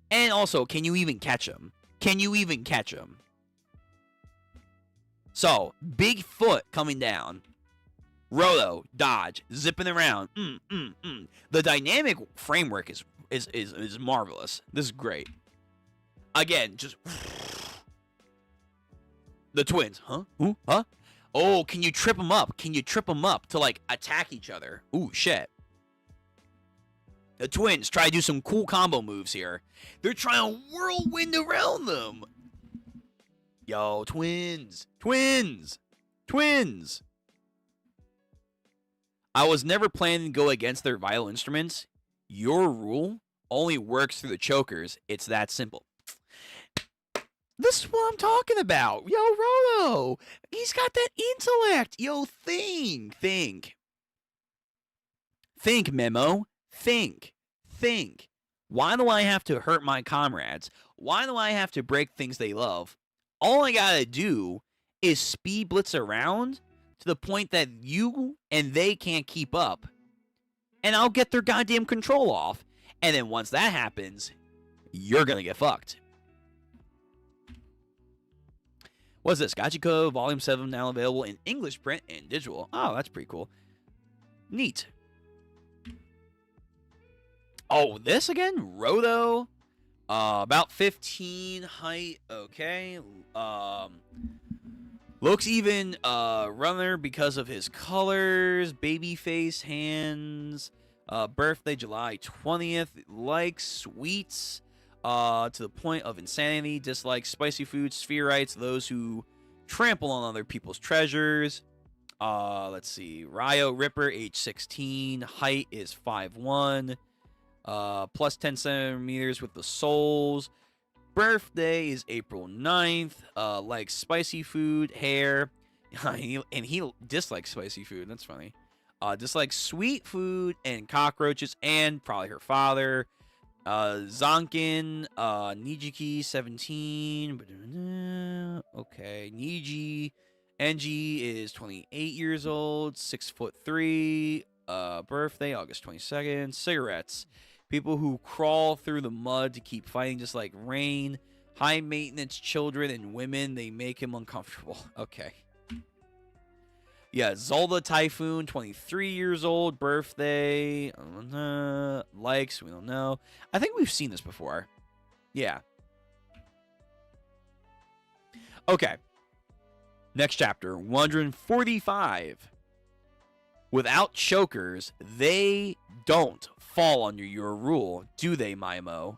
Speaker 1: And also, can you even catch him? Can you even catch him? So, big foot coming down. Roto, dodge, zipping around. The dynamic framework is marvelous. This is great. Again, just... The twins. Huh? Ooh, huh? Oh, can you trip them up? Can you trip them up to, like, attack each other? Ooh, shit. The twins try to do some cool combo moves here. They're trying to whirlwind around them. Yo, twins. Twins. Twins. I was never planning to go against their vital instruments. Your rule only works through the chokers. It's that simple. This is what I'm talking about. Yo, Roto. He's got that intellect. Yo, think. Think, Memo. Think. Why do I have to hurt my comrades? Why do I have to break things they love? All I gotta do is speed blitz around to the point that you and they can't keep up. And I'll get their goddamn control off. And then once that happens, you're gonna get fucked. What's this? Gachiakuta Volume 7 now available in English print and digital. Oh, that's pretty cool. Neat. Oh, this again? Roto. About 15 height. Okay. Looks even runner because of his colors. Baby face, hands. Birthday July 20th. Likes sweets. To the point of insanity. Dislikes spicy food. Spherites. Those who trample on other people's treasures. Let's see. Ryo Ripper, age 16. Height is 5'1". Plus 10 centimeters with the souls. Birthday is April 9th. Likes spicy food, hair. And he dislikes spicy food. That's funny. Dislikes sweet food and cockroaches and probably her father. Zonkin, Nijiki, 17. Okay, Niji. Enji is 28 years old, 6'3". Birthday, August 22nd. Cigarettes. People who crawl through the mud to keep fighting just like rain. High maintenance children and women. They make him uncomfortable. Okay. Yeah, Zolda Typhoon, 23 years old. Birthday. Likes, we don't know. I think we've seen this before. Yeah. Okay. Next chapter, 145. Without chokers, they don't fall under your rule, do they, Mimo?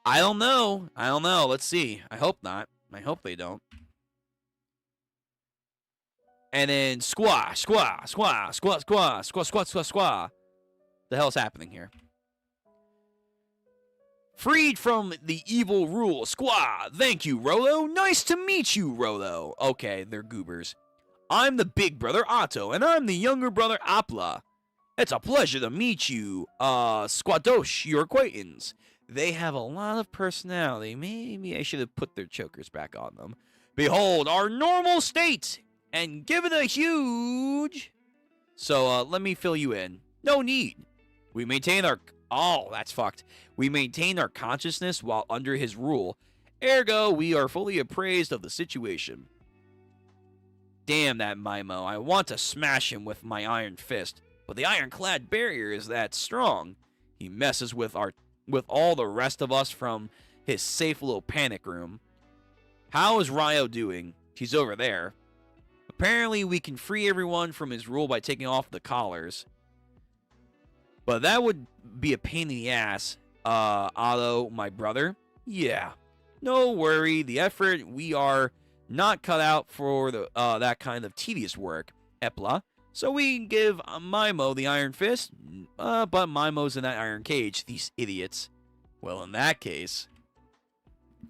Speaker 1: I don't know. Let's see. I hope not. I hope they don't. And then squash. The hell's happening here? Freed from the evil rule. Squaw. Thank you, Rolo. Nice to meet you, Rolo. Okay, they're goobers. I'm the big brother, Otto, and I'm the younger brother, Apla. It's a pleasure to meet you, Squadosh, your acquaintance. They have a lot of personality. Maybe I should have put their chokers back on them. Behold, our normal state, and give it a huge... So, let me fill you in. No need. We maintain our... Oh, that's fucked. We maintain our consciousness while under his rule. Ergo, we are fully appraised of the situation. Damn that Mimo. I want to smash him with my iron fist. But the ironclad barrier is that strong. He messes with all the rest of us from his safe little panic room. How is Ryo doing? He's over there. Apparently we can free everyone from his rule by taking off the collars. But that would be a pain in the ass, Otto, my brother. Yeah. No worry. The effort, we are not cut out for that kind of tedious work, Epla. So we can give Mimo the Iron Fist, but Mimo's in that iron cage, these idiots. Well, in that case,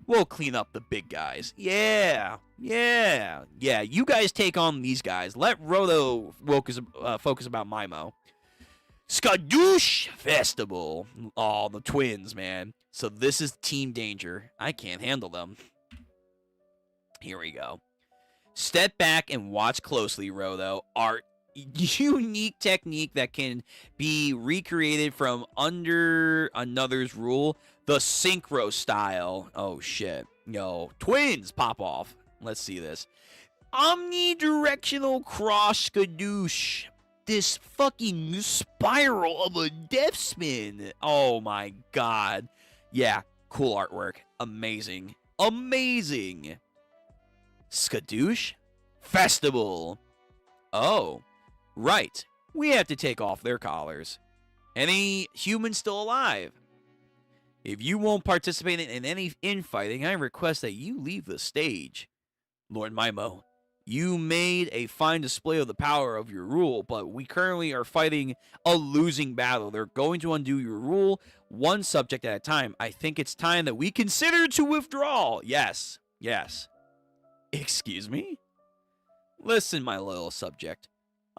Speaker 1: We'll clean up the big guys. Yeah. You guys take on these guys. Let Roto focus about Mimo. Skadoosh Festival. Oh, the twins, man. So this is Team Danger. I can't handle them. Here we go. Step back and watch closely, Roto. Our unique technique that can be recreated from under another's rule. The synchro style. Oh, shit. Yo, twins pop off. Let's see this. Omnidirectional cross skadoosh. This fucking spiral of a death spin. Oh my god. Yeah, cool artwork. Amazing. Skadoosh Festival. Oh, right. We have to take off their collars. Any humans still alive? If you won't participate in any infighting, I request that you leave the stage. Lord Mimo, you made a fine display of the power of your rule, but we currently are fighting a losing battle. They're going to undo your rule one subject at a time. I think it's time that we consider to withdraw. Yes. Excuse me? Listen, my little subject.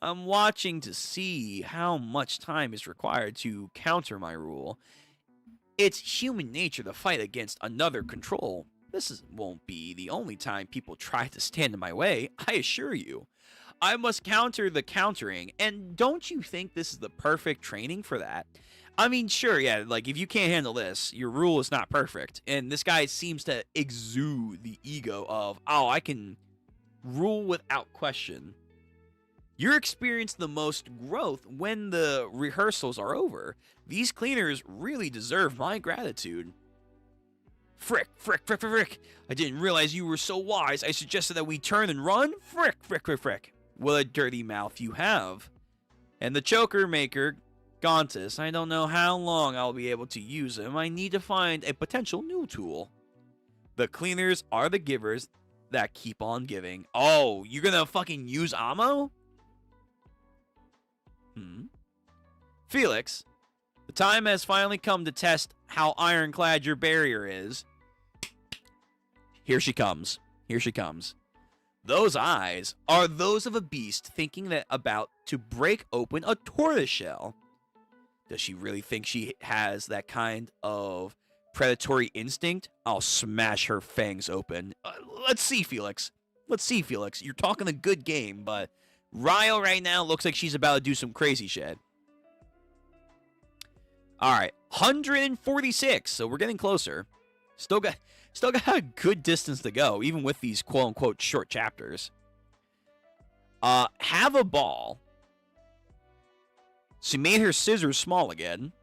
Speaker 1: I'm watching to see how much time is required to counter my rule. It's human nature to fight against another control. This won't be the only time people try to stand in my way, I assure you. I must counter the countering, and don't you think this is the perfect training for that? I mean, sure, yeah, like, if you can't handle this, your rule is not perfect, and this guy seems to exude the ego of, oh, I can rule without question. You'll experience the most growth when the rehearsals are over. These cleaners really deserve my gratitude. Frick. I didn't realize you were so wise. I suggested that we turn and run. Frick. What a dirty mouth you have. And the choker maker, Gontis, I don't know how long I'll be able to use him. I need to find a potential new tool. The cleaners are the givers that keep on giving. Oh, you're gonna fucking use ammo? Felix, the time has finally come to test how ironclad your barrier is. Here she comes. Those eyes are those of a beast thinking that about to break open a tortoiseshell. Does she really think she has that kind of predatory instinct? I'll smash her fangs open. Let's see, Felix. You're talking a good game, but Ryo right now looks like she's about to do some crazy shit. Alright, 146, so we're getting closer. Still got a good distance to go, even with these quote-unquote short chapters. Have a ball. She made her scissors small again.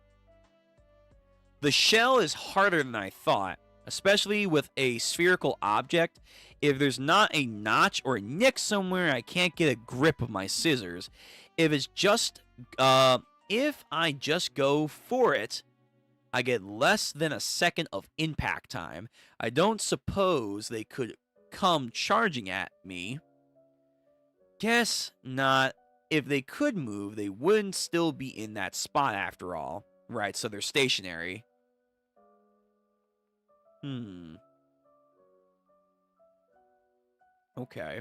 Speaker 1: The shell is harder than I thought, especially with a spherical object. If there's not a notch or a nick somewhere, I can't get a grip of my scissors. If I just go for it, I get less than a second of impact time. I don't suppose they could come charging at me. Guess not. If they could move, they wouldn't still be in that spot after all. Right, so they're stationary. Okay.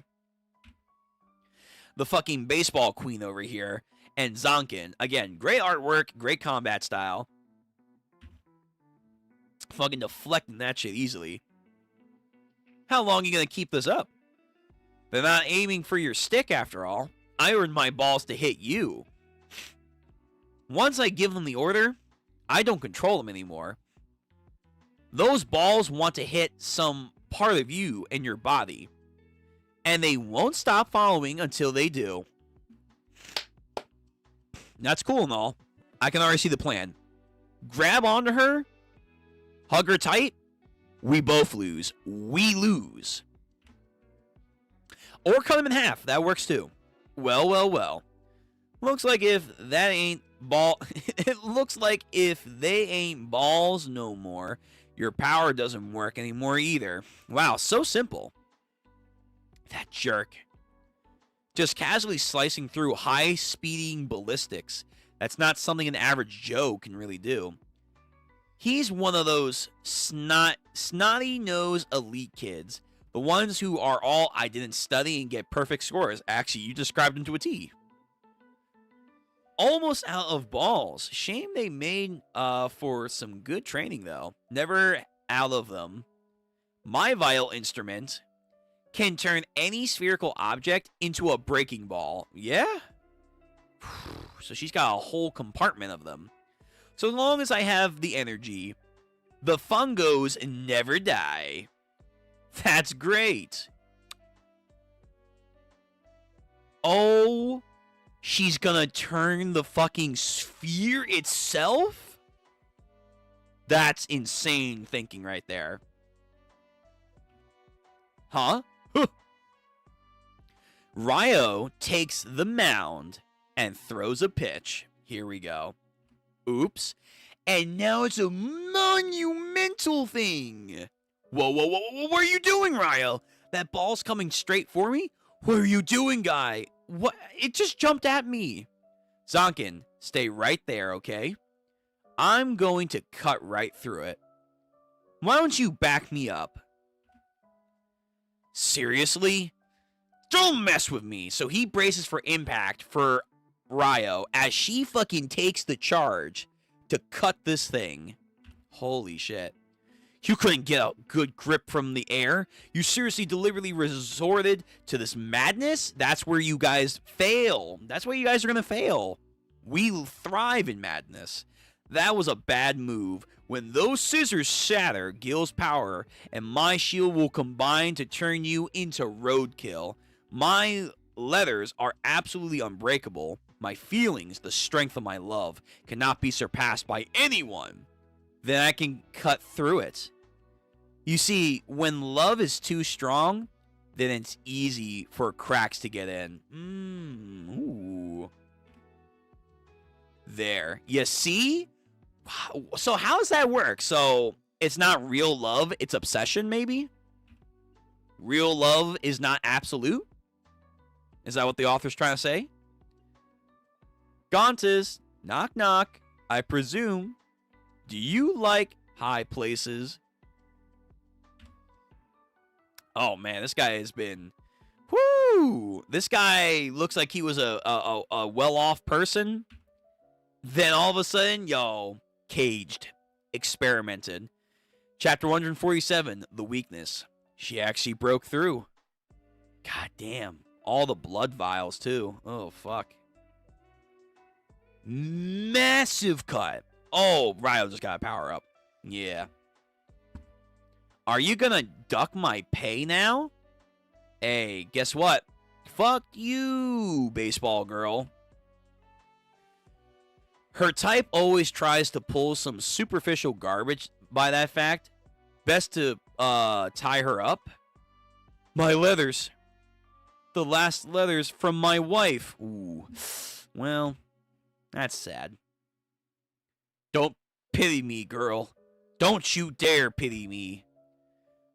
Speaker 1: The fucking baseball queen over here. And Zonkin. Again, great artwork, great combat style. Fucking deflecting that shit easily. How long are you gonna keep this up? They're not aiming for your stick after all. I earned my balls to hit you. Once I give them the order, I don't control them anymore. Those balls want to hit some part of you and your body. And they won't stop following until they do. That's cool and all. I can already see the plan. Grab onto her. Hug her tight. We both lose. We lose. Or cut them in half. That works too. Well. Looks like if that ain't ball... It looks like if they ain't balls no more, your power doesn't work anymore either. Wow, so simple. That jerk. Just casually slicing through high-speeding ballistics. That's not something an average Joe can really do. He's one of those snotty nose elite kids. The ones who are all, I didn't study and get perfect scores. Actually, you described him to a T. Almost out of balls. Shame they made for some good training, though. Never out of them. My vital instrument can turn any spherical object into a breaking ball. Yeah? So she's got a whole compartment of them. So long as I have the energy, the fungos never die. That's great. Oh, she's gonna turn the fucking sphere itself? That's insane thinking right there. Huh? Ryo takes the mound and throws a pitch. Here we go. Oops. And now it's a monumental thing. Whoa, whoa, whoa, whoa, what are you doing, Ryo? That ball's coming straight for me? What are you doing, guy? What? It just jumped at me. Zonkin, stay right there, okay? I'm going to cut right through it. Why don't you back me up? Seriously? Don't mess with me. So he braces for impact for Ryo as she fucking takes the charge to cut this thing. Holy shit. You couldn't get a good grip from the air. You seriously deliberately resorted to this madness? That's where you guys fail. That's where you guys are going to fail. We thrive in madness. That was a bad move. When those scissors shatter Gil's power, and my shield will combine to turn you into roadkill. My letters are absolutely unbreakable. My feelings, the strength of my love, cannot be surpassed by anyone. Then I can cut through it. You see, when love is too strong, then it's easy for cracks to get in. Ooh. There. You see? So how does that work? So it's not real love, it's obsession, maybe? Real love is not absolute? Is that what the author's trying to say? Gauntis, knock knock, I presume. Do you like high places? Oh man, this guy has been... Whoo! This guy looks like he was a well-off person. Then all of a sudden, yo, caged, experimented. Chapter 147, The Weakness. She actually broke through. God damn. All the blood vials, too. Oh, fuck. Massive cut. Oh, Ryo just got a power up. Yeah. Are you gonna duck my pay now? Hey, guess what? Fuck you, baseball girl. Her type always tries to pull some superficial garbage by that fact. Best to tie her up. My leathers. The last leathers from my wife. Ooh. Well, that's sad. Don't pity me, girl. Don't you dare pity me.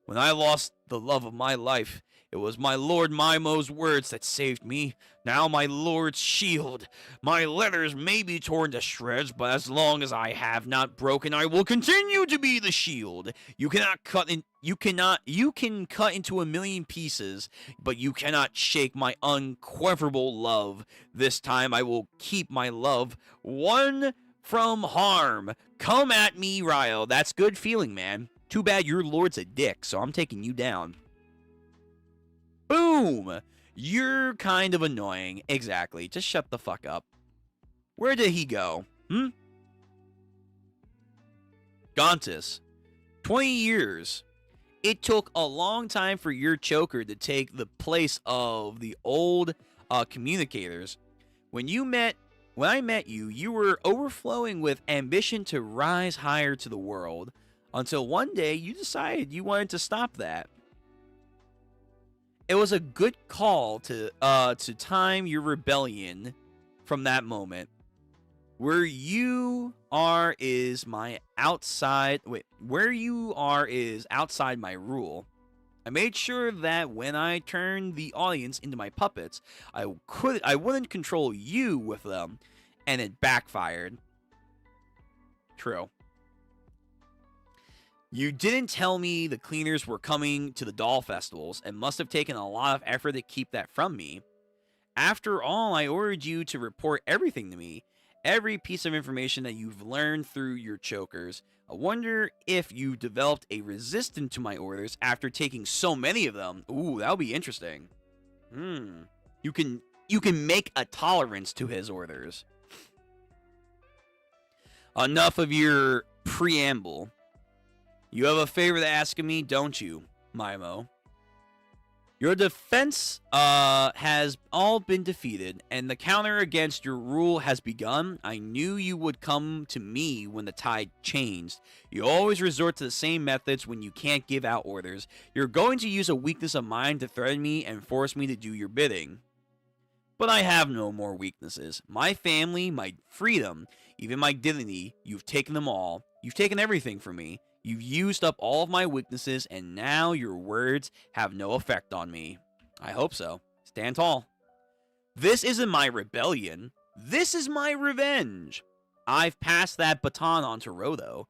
Speaker 1: When I lost the love of my life, it was my Lord Mimo's words that saved me. Now my Lord's shield. My letters may be torn to shreds, but as long as I have not broken, I will continue to be the shield. You can cut into a million pieces, but you cannot shake my unquenchable love. This time I will keep my love one from harm. Come at me, Ryo. That's good feeling, man. Too bad your lord's a dick, so I'm taking you down. Boom! You're kind of annoying. Exactly. Just shut the fuck up. Where did he go? Gauntis. 20 years. It took a long time for your choker to take the place of the old communicators. When I met you, you were overflowing with ambition to rise higher to the world. Until one day, you decided you wanted to stop that. It was a good call to time your rebellion from that moment. Where you are is outside my rule. I made sure that when I turned the audience into my puppets, I wouldn't control you with them, and it backfired. True. You didn't tell me the cleaners were coming to the doll festivals and must have taken a lot of effort to keep that from me. After all, I ordered you to report everything to me, every piece of information that you've learned through your chokers. I wonder if you developed a resistance to my orders after taking so many of them. Ooh, that'll be interesting. You can make a tolerance to his orders. Enough of your preamble. You have a favor to ask of me, don't you, Maimo? Your defense has all been defeated, and the counter against your rule has begun. I knew you would come to me when the tide changed. You always resort to the same methods when you can't give out orders. You're going to use a weakness of mine to threaten me and force me to do your bidding. But I have no more weaknesses. My family, my freedom, even my dignity, you've taken them all. You've taken everything from me. You've used up all of my weaknesses, and now your words have no effect on me. I hope so. Stand tall. This isn't my rebellion. This is my revenge. I've passed that baton on to Rodo.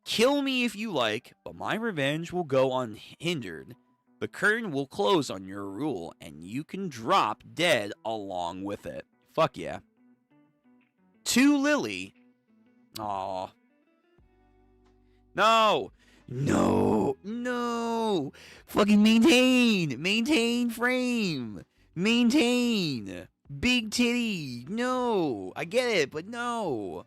Speaker 1: Kill me if you like, but my revenge will go unhindered. The curtain will close on your rule, and you can drop dead along with it. Fuck yeah. To Lily. Aww. No. Fucking maintain. Maintain frame. Maintain. Big titty. No. I get it, but no.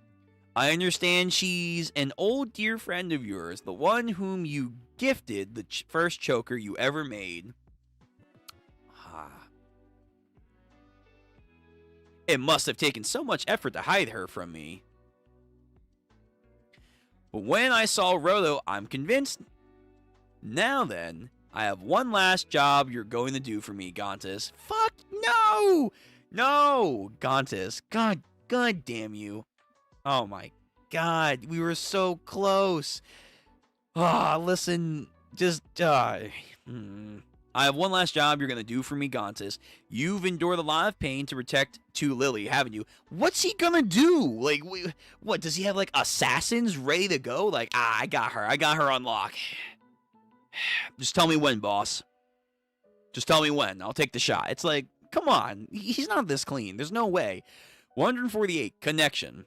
Speaker 1: I understand she's an old dear friend of yours, the one whom you gifted the first choker you ever made. It must have taken so much effort to hide her from me. But when I saw Rodo, I'm convinced. Now then, I have one last job you're going to do for me, Gontis. Fuck no! No, Gontis. God damn you. Oh my god, we were so close. Listen, just, I have one last job you're going to do for me, Gontis. You've endured a lot of pain to protect to Lily, haven't you? What's he going to do? Like, what, does he have, like, assassins ready to go? Like, I got her on lock. Just tell me when, boss. Just tell me when. I'll take the shot. It's like, come on. He's not this clean. There's no way. 148, connection.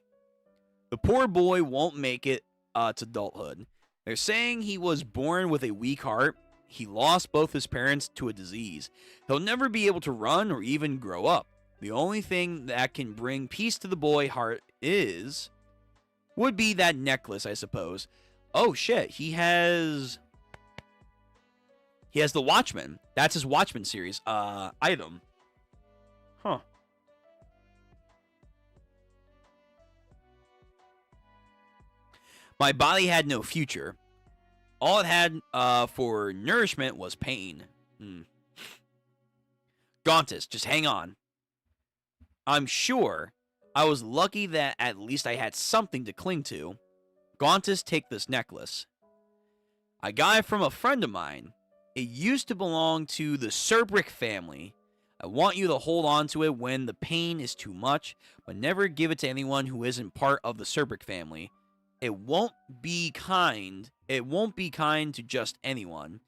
Speaker 1: The poor boy won't make it to adulthood. They're saying he was born with a weak heart. He lost both his parents to a disease. He'll never be able to run or even grow up. The only thing that can bring peace to the boy heart would be that necklace, I suppose. Oh shit, he has the Watchman. That's his Watchman series item. Huh. My body had no future. All it had for nourishment was pain. Gontis, just hang on. I'm sure I was lucky that at least I had something to cling to. Gontis, take this necklace. I got it from a friend of mine. It used to belong to the Cerbrick family. I want you to hold on to it when the pain is too much, but never give it to anyone who isn't part of the Cerbrick family. It won't be kind. It won't be kind to just anyone.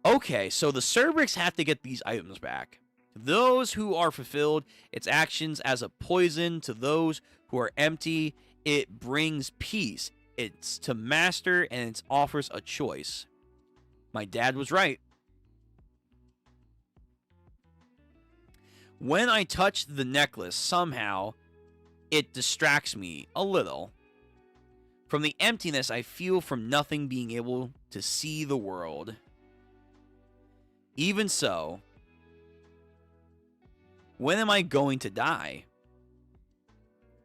Speaker 1: Okay, so the Cerbricks have to get these items back. To those who are fulfilled, its actions as a poison. To those who are empty, it brings peace. It's to master and it offers a choice. My dad was right. When I touch the necklace, somehow, it distracts me a little from the emptiness I feel from nothing being able to see the world. Even so, when am I going to die?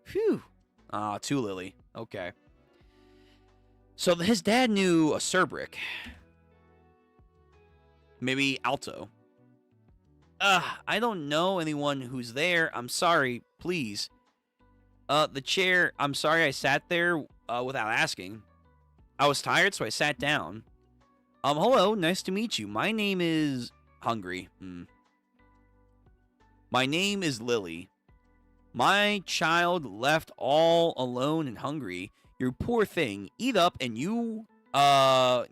Speaker 1: Phew. To Lily. Okay. So his dad knew a Cerbrick. Maybe Alto. I don't know anyone who's there. I'm sorry. Please. The chair. I'm sorry I sat there without asking. I was tired, so I sat down. Hello. Nice to meet you. My name is... Hungry. My name is Lily. My child left all alone and hungry. You poor thing. Eat up and you I'll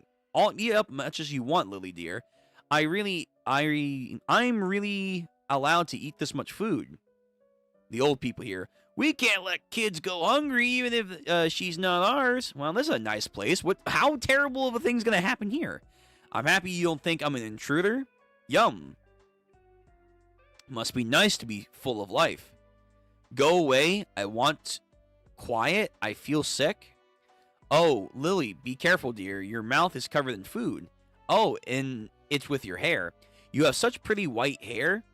Speaker 1: eat up much as you want, Lily dear. I'm really allowed to eat this much food. The old people here. We can't let kids go hungry even if she's not ours. Well, this is a nice place. How terrible of a thing's gonna happen here? I'm happy you don't think I'm an intruder. Yum. Must be nice to be full of life. Go away. I want quiet. I feel sick. Oh, Lily, be careful, dear. Your mouth is covered in food. Oh, and it's with your hair. You have such pretty white hair.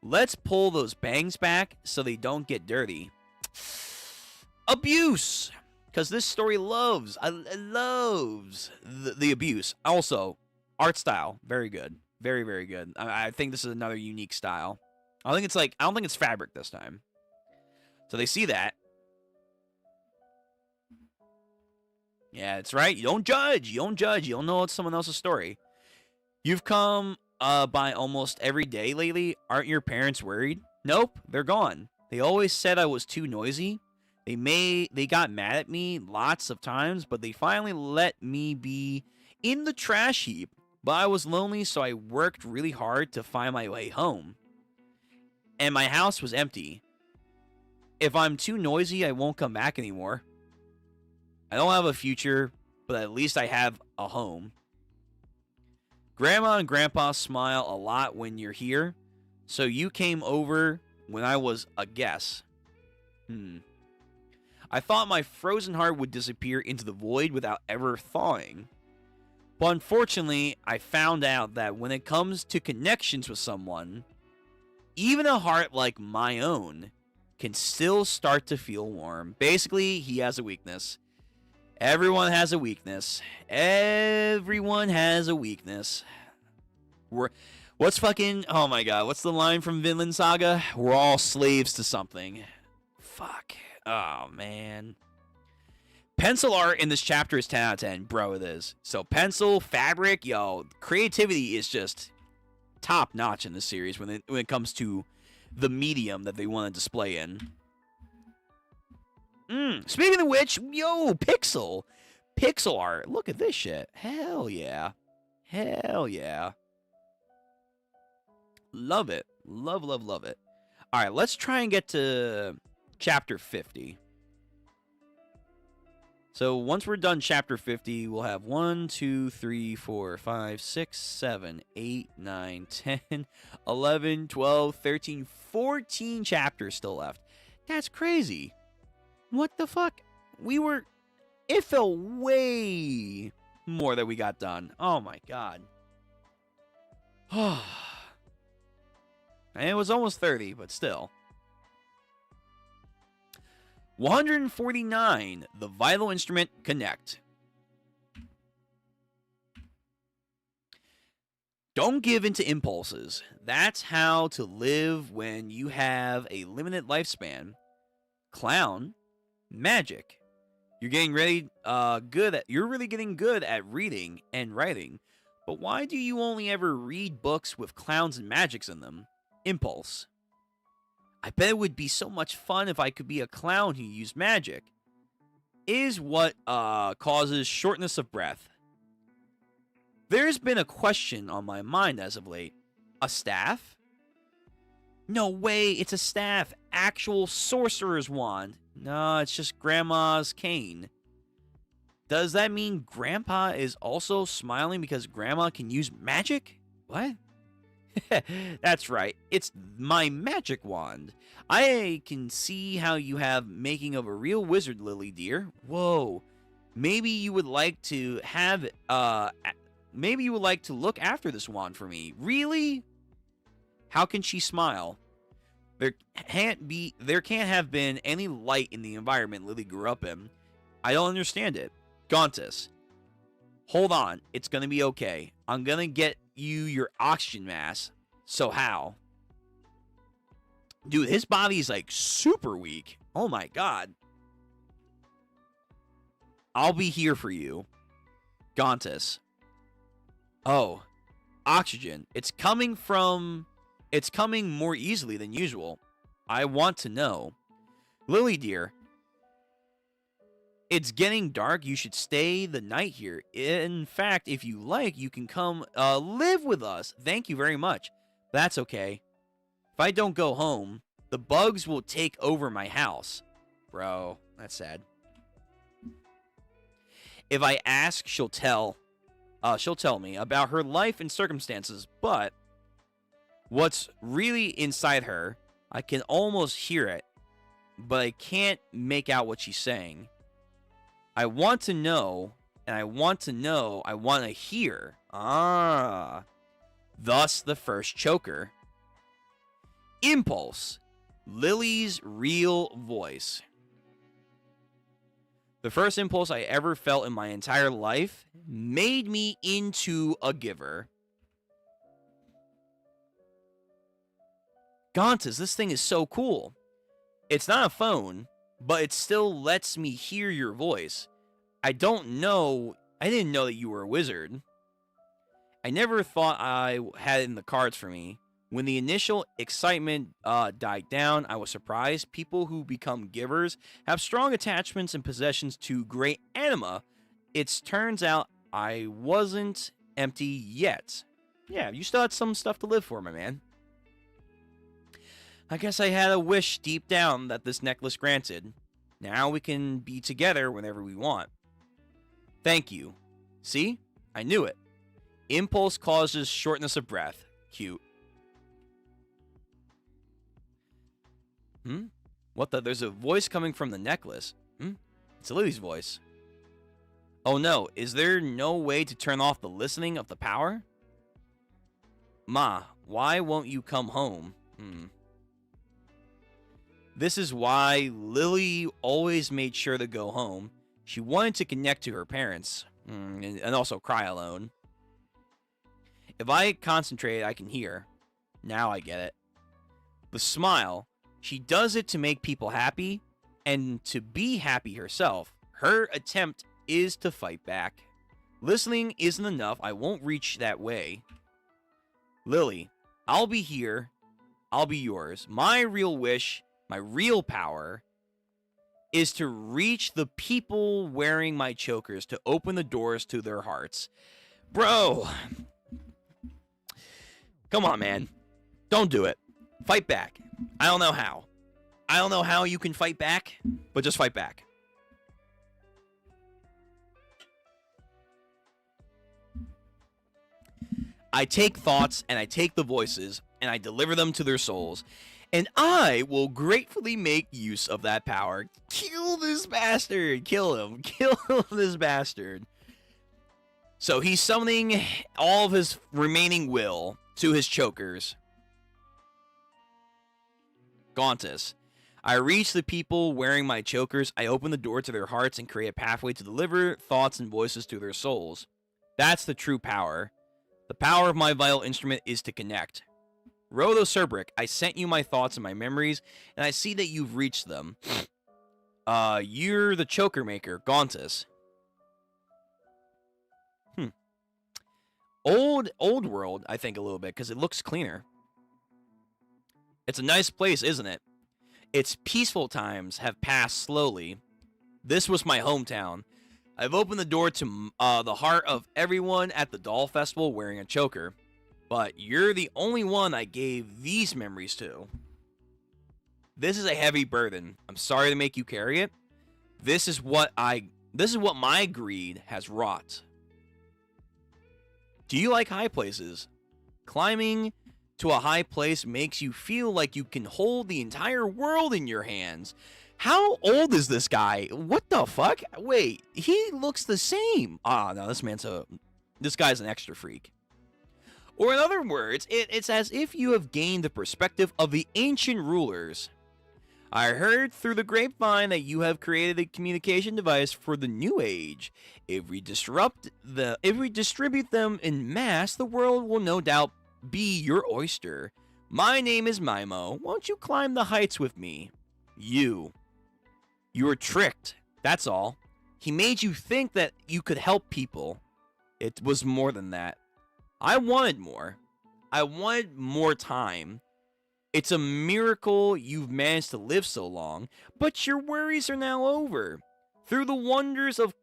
Speaker 1: Let's pull those bangs back so they don't get dirty. Abuse! Because this story loves the abuse. Also, art style, very good. Very, very good. I think this is another unique style. I don't think it's fabric this time. So they see that. Yeah, that's right. You don't judge. You don't judge. You don't know it's someone else's story. You've come by almost every day lately. Aren't your parents worried? Nope, they're gone. They always said I was too noisy. They got mad at me lots of times, but they finally let me be in the trash heap. But I was lonely, so I worked really hard to find my way home. And my house was empty. If I'm too noisy, I won't come back anymore. I don't have a future, but at least I have a home. Grandma and Grandpa smile a lot when you're here, so you came over when I was a guest. I thought my frozen heart would disappear into the void without ever thawing. But unfortunately, I found out that when it comes to connections with someone, even a heart like my own can still start to feel warm. Basically, he has a weakness. Everyone has a weakness. Everyone has a weakness. What's the line from Vinland Saga? We're all slaves to something. Fuck. Oh, man. Pencil art in this chapter is 10 out of 10. Bro, it is. So pencil, fabric, creativity is just top notch in this series when it comes to the medium that they want to display in. Speaking of which, pixel art. Look at this shit. Hell yeah. Hell yeah. Love it. Love it. All right, let's try and get to chapter 50. So once we're done chapter 50, we'll have 1, 2, 3, 4, 5, 6, 7, 8, 9, 10, 11, 12, 13, 14 chapters still left. That's crazy. What the fuck? It felt way more that we got done. Oh my god. And it was almost 30, but still. 149, the vital instrument connect. Don't give in to impulses. That's how to live when you have a limited lifespan. Clown, magic. You're really getting good at reading and writing. But why do you only ever read books with clowns and magics in them? Impulse. I bet it would be so much fun if I could be a clown who used magic. Is what causes shortness of breath. There's been a question on my mind as of late. A staff? No way, it's a staff. Actual sorcerer's wand. No, it's just Grandma's cane. Does that mean Grandpa is also smiling because Grandma can use magic? What? That's right. It's my magic wand. I can see how you have making of a real wizard, Lily dear. Whoa. Maybe you would like to have maybe you would like to look after this wand for me. Really? How can she smile? There can't have been any light in the environment Lily grew up in. I don't understand it. Gauntus. Hold on. It's gonna be okay. I'm gonna get you your oxygen mask. So how? Dude, his body's like super weak. Oh my god. I'll be here for you. Gauntus. Oh. Oxygen. It's coming more easily than usual. I want to know. Lily dear. It's getting dark. You should stay the night here. In fact, if you like, you can come live with us. Thank you very much. That's okay. If I don't go home, the bugs will take over my house. Bro, that's sad. If I ask, she'll tell me about her life and circumstances, but what's really inside her, I can almost hear it, but I can't make out what she's saying. I want to know, and I want to know, I want to hear. Thus the first choker. Impulse. Lily's real voice. The first impulse I ever felt in my entire life made me into a giver. Gontas, this thing is so cool. It's not a phone, but it still lets me hear your voice. I didn't know that you were a wizard. I never thought I had it in the cards for me. When the initial excitement died down, I was surprised. People who become givers have strong attachments and possessions to great anima. It turns out I wasn't empty yet. Yeah, you still had some stuff to live for, my man. I guess I had a wish deep down that this necklace granted. Now we can be together whenever we want. Thank you. See? I knew it. Impulse causes shortness of breath. Cute. What the? There's a voice coming from the necklace. It's Lily's voice. Oh no, is there no way to turn off the listening of the power? Ma, why won't you come home? This is why Lily always made sure to go home. She wanted to connect to her parents. And also cry alone. If I concentrate, I can hear. Now I get it. The smile. She does it to make people happy, and to be happy herself. Her attempt is to fight back. Listening isn't enough. I won't reach that way. Lily, I'll be here. I'll be yours. My real wish, my real power, is to reach the people wearing my chokers, to open the doors to their hearts. Bro. Come on, man. Don't do it. Fight back. I don't know how. I don't know how you can fight back, but just fight back. I take thoughts and I take the voices and I deliver them to their souls, and I will gratefully make use of that power. Kill this bastard. Kill him. Kill this bastard. So he's summoning all of his remaining will to his chokers. Gauntus. I reach the people wearing my chokers. I open the door to their hearts and create a pathway to deliver thoughts and voices to their souls. That's the true power. The power of my vital instrument is to connect. Rhodo Cerbric, I sent you my thoughts and my memories, and I see that you've reached them. You're the choker maker, Gauntus. Old world, I think, a little bit, because it looks cleaner. It's a nice place, isn't it? Its peaceful times have passed slowly. This was my hometown. I've opened the door to the heart of everyone at the Doll Festival wearing a choker. But you're the only one I gave these memories to. This is a heavy burden. I'm sorry to make you carry it. This is what my greed has wrought. Do you like high places? Climbing to a high place makes you feel like you can hold the entire world in your hands. How old is this guy? What the fuck? Wait, he looks the same. No, this guy's an extra freak. Or in other words, it's as if you have gained the perspective of the ancient rulers. I heard through the grapevine that you have created a communication device for the new age. If we distribute them in mass, the world will no doubt be your oyster. My name is Mimo. Won't you climb the heights with me? You were tricked. That's all. He made you think that you could help people. It was more than that. I wanted more. I wanted more time. It's a miracle you've managed to live so long, but your worries are now over. Through the wonders of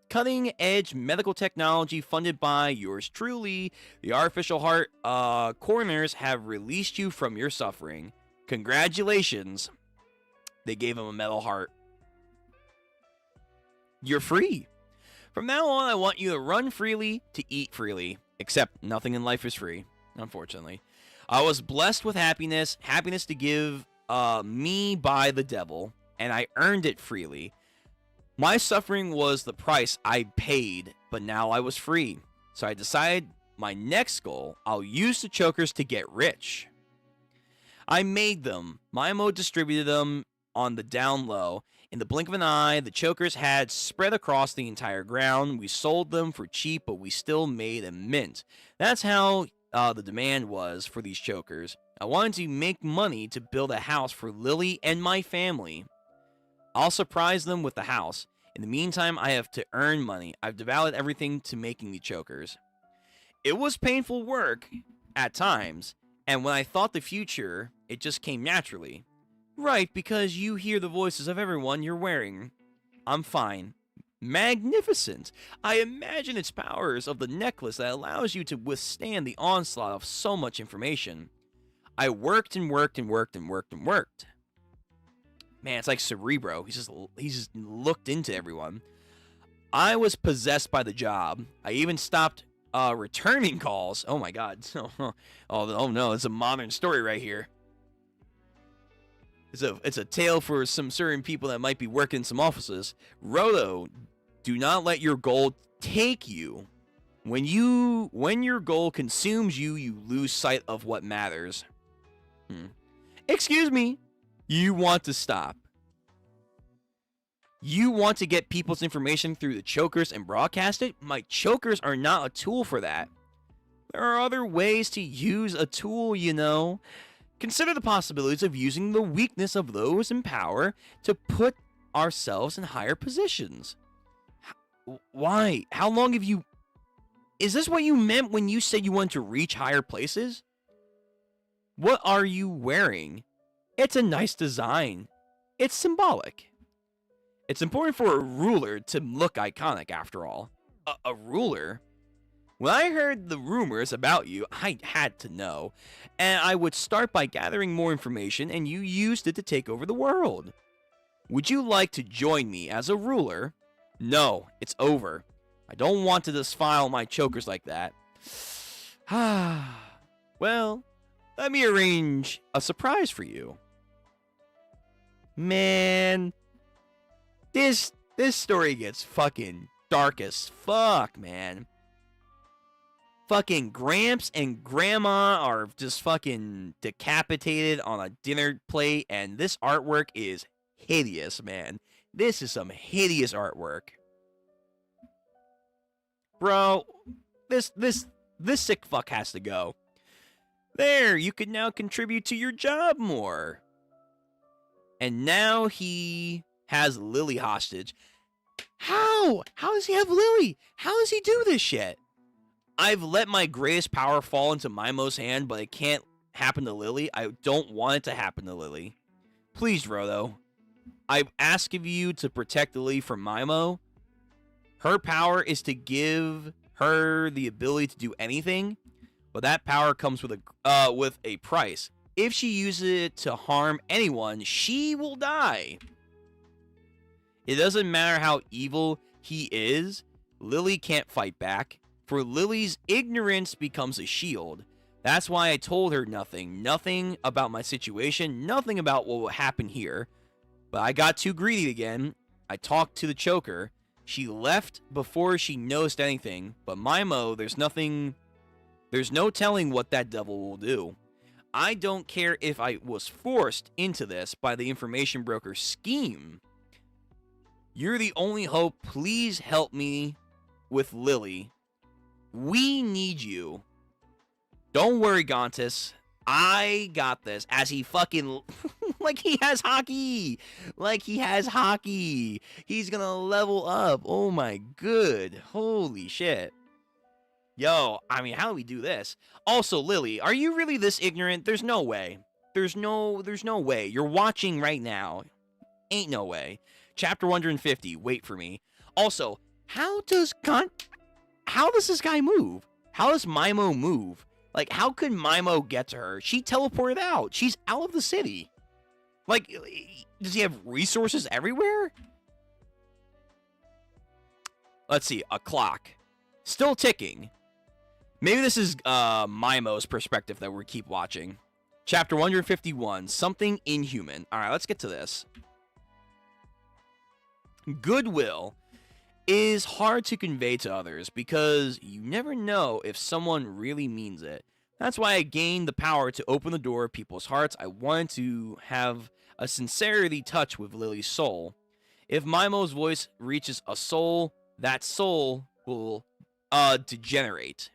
Speaker 1: cutting-edge medical technology funded by yours truly, the artificial heart coroners have released you from your suffering. Congratulations. They gave him a metal heart. You're free. From now on, I want you to run freely, to eat freely. Except nothing in life is free, unfortunately. I was blessed with happiness to give me by the devil, and I earned it freely. My suffering was the price I paid, but now I was free. So I decided my next goal, I'll use the chokers to get rich. I made them. Maimo distributed them on the down low. In the blink of an eye, the chokers had spread across the entire ground. We sold them for cheap, but we still made a mint. That's how the demand was for these chokers. I wanted to make money to build a house for Lily and my family. I'll surprise them with the house. In the meantime, I have to earn money. I've devoted everything to making the chokers. It was painful work at times, and when I thought the future, it just came naturally. Right, because you hear the voices of everyone you're wearing. I'm fine. Magnificent. I imagine its powers of the necklace that allows you to withstand the onslaught of so much information. I worked and worked and worked and worked and worked. Man, it's like Cerebro. He's just looked into everyone. I was possessed by the job. I even stopped returning calls. Oh my god. Oh no, it's a modern story right here. It's a tale for some certain people that might be working in some offices. Roto, do not let your goal take you. When your goal consumes you, you lose sight of what matters. Excuse me. You want to stop. You want to get people's information through the chokers and broadcast it? My chokers are not a tool for that. There are other ways to use a tool, you know. Consider the possibilities of using the weakness of those in power to put ourselves in higher positions. Why? How long have you... Is this what you meant when you said you want to reach higher places? What are you wearing? It's a nice design. It's symbolic. It's important for a ruler to look iconic, after all. A ruler? When I heard the rumors about you, I had to know. And I would start by gathering more information, and you used it to take over the world. Would you like to join me as a ruler? No, it's over. I don't want to defile my chokers like that. Well, let me arrange a surprise for you. Man, this story gets fucking dark as fuck, man. Fucking Gramps and Grandma are just fucking decapitated on a dinner plate, and this artwork is hideous, man. This is some hideous artwork. Bro, this sick fuck has to go. There, you can now contribute to your job more. And now he has Lily hostage. How? How does he have Lily? How does he do this shit? I've let my greatest power fall into Maimo's hand, but it can't happen to Lily. I don't want it to happen to Lily. Please, Roto. I ask of you to protect Lily from Maimo. Her power is to give her the ability to do anything, but that power comes with a price. If she uses it to harm anyone, she will die. It doesn't matter how evil he is, Lily can't fight back. For Lily's ignorance becomes a shield. That's why I told her nothing. Nothing about my situation. Nothing about what will happen here. But I got too greedy again. I talked to the choker. She left before she noticed anything. But Maimo, there's no telling what that devil will do. I don't care if I was forced into this by the information broker's scheme. You're the only hope. Please help me with Lily. We need you. Don't worry, Gontis. I got this. As he fucking... like he has hockey. Like he has hockey. He's gonna level up. Oh my good. Holy shit. Yo, I mean, how do we do this? Also, Lily, are you really this ignorant? There's no way. There's no way. You're watching right now. Ain't no way.
Speaker 2: Chapter 150. Wait for me. Also, how does this guy move? How does Mimo move? Like, how could Mimo get to her? She teleported out. She's out of the city. Like, does he have resources everywhere? Let's see. A clock. Still ticking. Maybe this is Mimo's perspective that we keep watching. Chapter 151. Something inhuman. All right, let's get to this. Goodwill is hard to convey to others because you never know if someone really means it. That's why I gained the power to open the door of people's hearts. I wanted to have a sincerity touch with Lily's soul. If Mimo's voice reaches a soul, that soul will degenerate.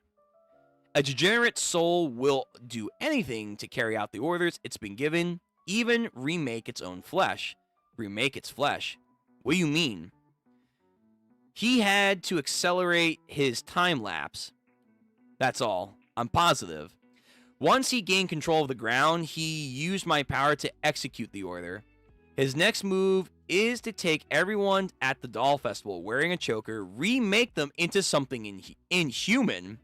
Speaker 2: A degenerate soul will do anything to carry out the orders it's been given, even remake its own flesh. Remake its flesh? What do you mean? He had to accelerate his time lapse. That's all. I'm positive. Once he gained control of the ground, he used my power to execute the order. His next move is to take everyone at the doll festival wearing a choker, remake them into something inhuman.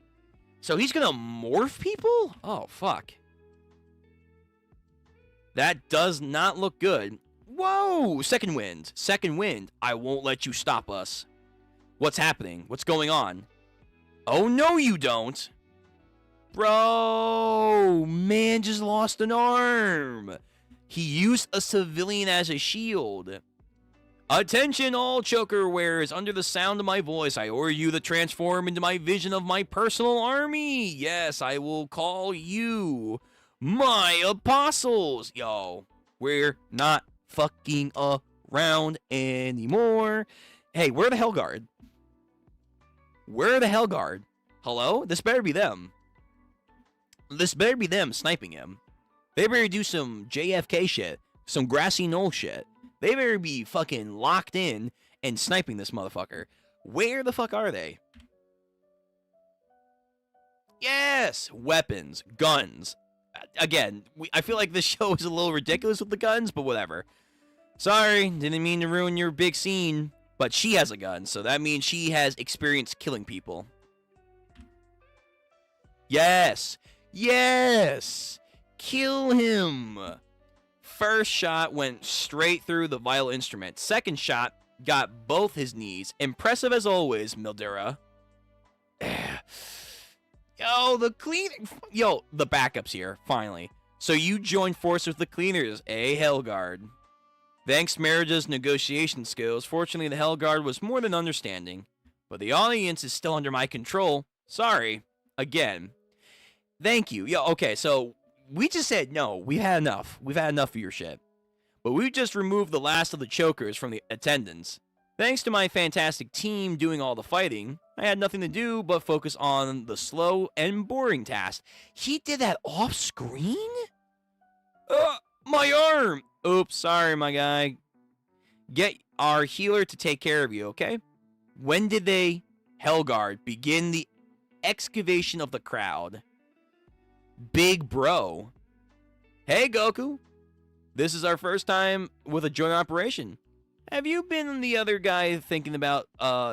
Speaker 2: So he's gonna morph people? Oh, fuck. That does not look good. Whoa! Second wind. Second wind. I won't let you stop us. What's happening? What's going on? Oh, no, you don't. Bro, man just lost an arm. He used a civilian as a shield. Attention, all choker wearers. Under the sound of my voice, I order you to transform into my vision of my personal army. Yes, I will call you my apostles. Yo, we're not fucking around anymore. Hey, where the Hellguard? Where the Hellguard? Hello? This better be them. This better be them sniping him. They better do some JFK shit. Some grassy knoll shit. They better be fucking locked in and sniping this motherfucker. Where the fuck are they? Yes! Weapons. Guns. Again, I feel like this show is a little ridiculous with the guns, but whatever. Sorry, didn't mean to ruin your big scene. But she has a gun, so that means she has experience killing people. Yes! Yes! Kill him! First shot went straight through the vital instrument. Second shot got both his knees. Impressive as always, Mildura. Yo, the backup's here, finally. So you joined forces with the cleaners, Hellguard. Thanks to Marriage's negotiation skills, fortunately the Hellguard was more than understanding. But the audience is still under my control. Sorry. Again. Thank you. Yo, okay, so we just said no. We've had enough. We've had enough of your shit. But we've just removed the last of the chokers from the attendance. Thanks to my fantastic team doing all the fighting, I had nothing to do but focus on the slow and boring task. He did that off screen? My arm! Oops, sorry, my guy. Get our healer to take care of you, okay? When did they, Hellguard, begin the excavation of the crowd? Big bro. Hey, Goku. This is our first time with a joint operation. Have you been the other guy thinking about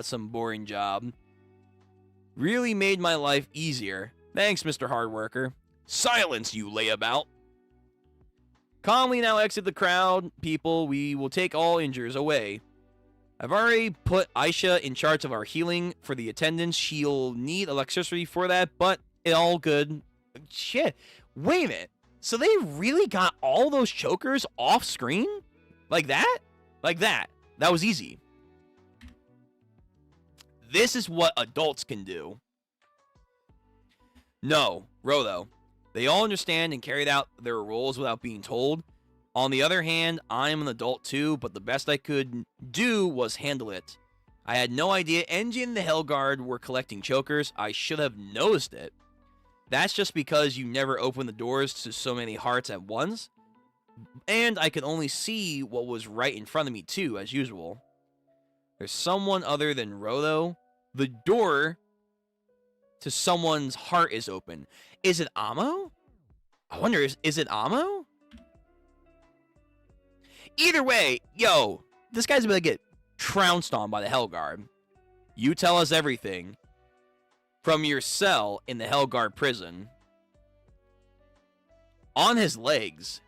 Speaker 2: some boring job? Really made my life easier. Thanks, Mr. Hardworker. Silence, you layabout. Calmly now exit the crowd, people. We will take all injuries away. I've already put Aisha in charge of our healing for the attendants. She'll need electricity for that, but it all good. Shit. Wait a minute. So they really got all those chokers off screen? Like that? Like that. That was easy. This is what adults can do. No, Rotho. They all understand and carried out their roles without being told. On the other hand, I am an adult too, but the best I could do was handle it. I had no idea Engie and the Hellguard were collecting chokers. I should have noticed it. That's just because you never opened the doors to so many hearts at once. And I could only see what was right in front of me too, as usual. There's someone other than Rotho. The door to someone's heart is open. Is it Amo? I wonder, is it Amo? Either way, yo, this guy's about to get trounced on by the Hellguard. You tell us everything from your cell in the Hellguard prison. On his legs,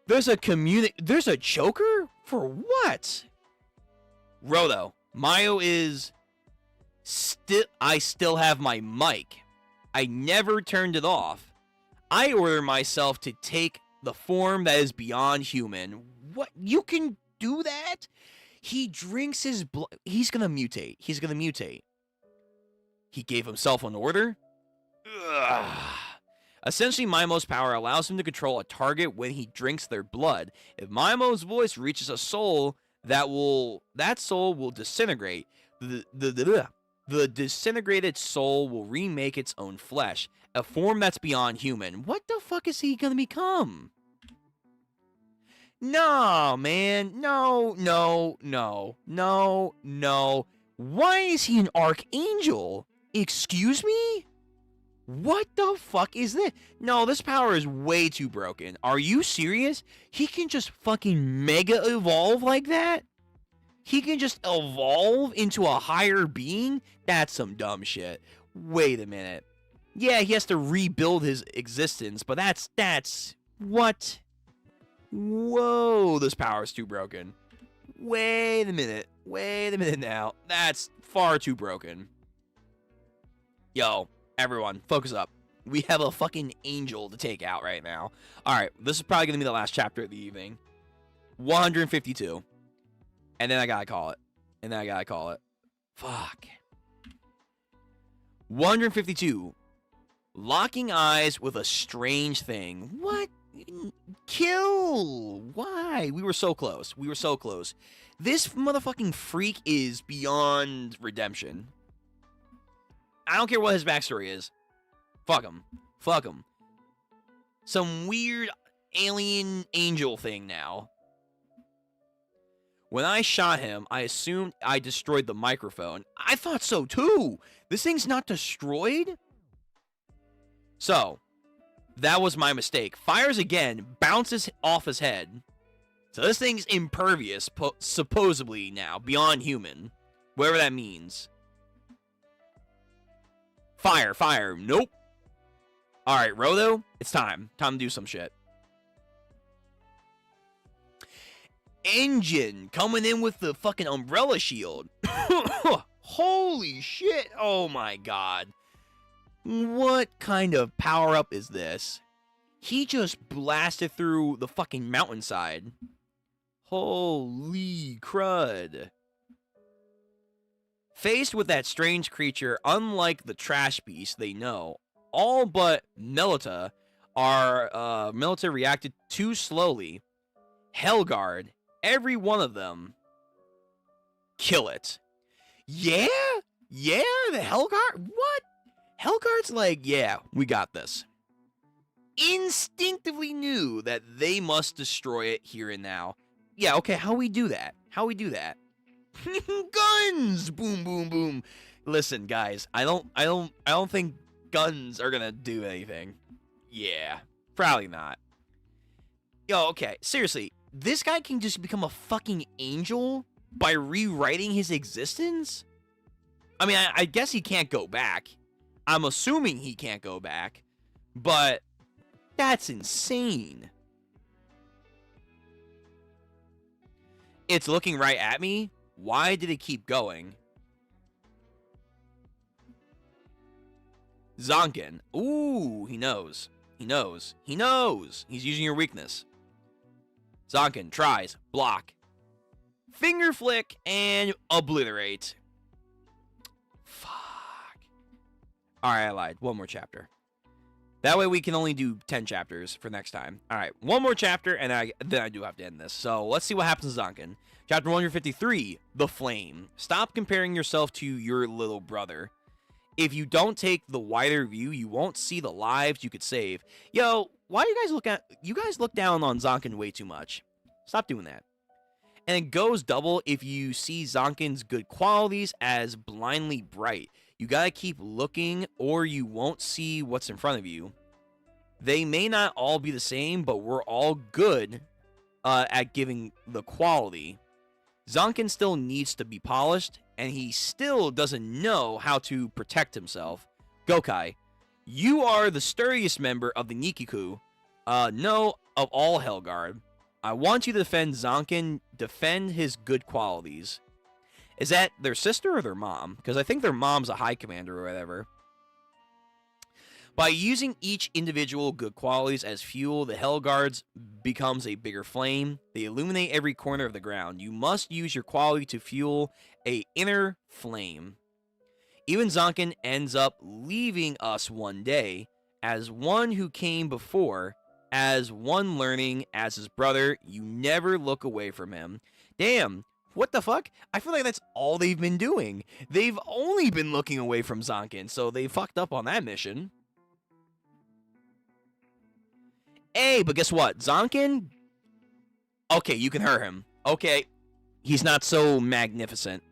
Speaker 2: there's a choker? For what? Roto, Mayo is I still have my mic. I never turned it off. I order myself to take the form that is beyond human. What? You can do that? He drinks his blood. He's gonna mutate. He gave himself an order? Ugh. Essentially, Maimo's power allows him to control a target when he drinks their blood. If Maimo's voice reaches a soul, that soul will disintegrate. The disintegrated soul will remake its own flesh, a form that's beyond human. What the fuck is he gonna become? No, man. No. Why is he an archangel? Excuse me? What the fuck is this? No, this power is way too broken. Are you serious? He can just fucking mega evolve like that? He can just evolve into a higher being? That's some dumb shit. Wait a minute. Yeah, he has to rebuild his existence, but that's... What? Whoa, this power is too broken. Wait a minute now. That's far too broken. Yo, everyone, focus up. We have a fucking angel to take out right now. Alright, this is probably going to be the last chapter of the evening. 152. And then I gotta call it. Fuck. 152. Locking eyes with a strange thing. What? Kill! Why? We were so close. This motherfucking freak is beyond redemption. I don't care what his backstory is. Fuck him. Some weird alien angel thing now. When I shot him, I assumed I destroyed the microphone. I thought so too. This thing's not destroyed? So, that was my mistake. Fires again, bounces off his head. So this thing's impervious, supposedly now, beyond human. Whatever that means. Fire. Nope. Alright, Roto, it's time. Time to do some shit. Engine coming in with the fucking umbrella shield. Holy shit. Oh my god. What kind of power-up is this? He just blasted through the fucking mountainside. Holy crud. Faced with that strange creature, unlike the trash beast they know, all but Melita reacted too slowly. Hellguard, every one of them. Kill it. Yeah, the Hellguard? What? Hellguard's like, yeah, we got this. Instinctively knew that they must destroy it here and now. Yeah, okay, how we do that? Guns! Boom, boom, boom. Listen, guys, I don't think guns are gonna do anything. Yeah, probably not. Yo, okay, seriously, this guy can just become a fucking angel by rewriting his existence? I mean, I guess he can't go back. I'm assuming he can't go back, but that's insane. It's looking right at me. Why did it keep going? Zonkin. Ooh, he knows. He's using your weakness. Zonkin tries. Block. Finger flick and obliterate. Fuck. Alright, I lied. One more chapter. That way we can only do 10 chapters for next time. Alright, one more chapter, and then I do have to end this. So, let's see what happens to Zonkin. Chapter 153, The Flame. Stop comparing yourself to your little brother. If you don't take the wider view, you won't see the lives you could save. Yo, why do you guys look down on Zonkin way too much? Stop doing that. And it goes double if you see Zonkin's good qualities as blindly bright. You gotta keep looking or you won't see what's in front of you. They may not all be the same, but we're all good. at giving the quality. Zanken still needs to be polished, and he still doesn't know how to protect himself. Gokai, you are the sturdiest member of the Nikiku. No, of all Hellguard. I want you to defend Zanken, defend his good qualities. Is that their sister or their mom? Because I think their mom's a high commander or whatever. By using each individual good qualities as fuel, the Hellguards becomes a bigger flame. They illuminate every corner of the ground. You must use your quality to fuel a inner flame. Even Zanken ends up leaving us one day, as one who came before, as one learning, as his brother. You never look away from him. Damn, what the fuck? I feel like that's all they've been doing. They've only been looking away from Zanken, so they fucked up on that mission. Hey, but guess what? Zanken? Okay, you can hurt him. Okay, he's not so magnificent.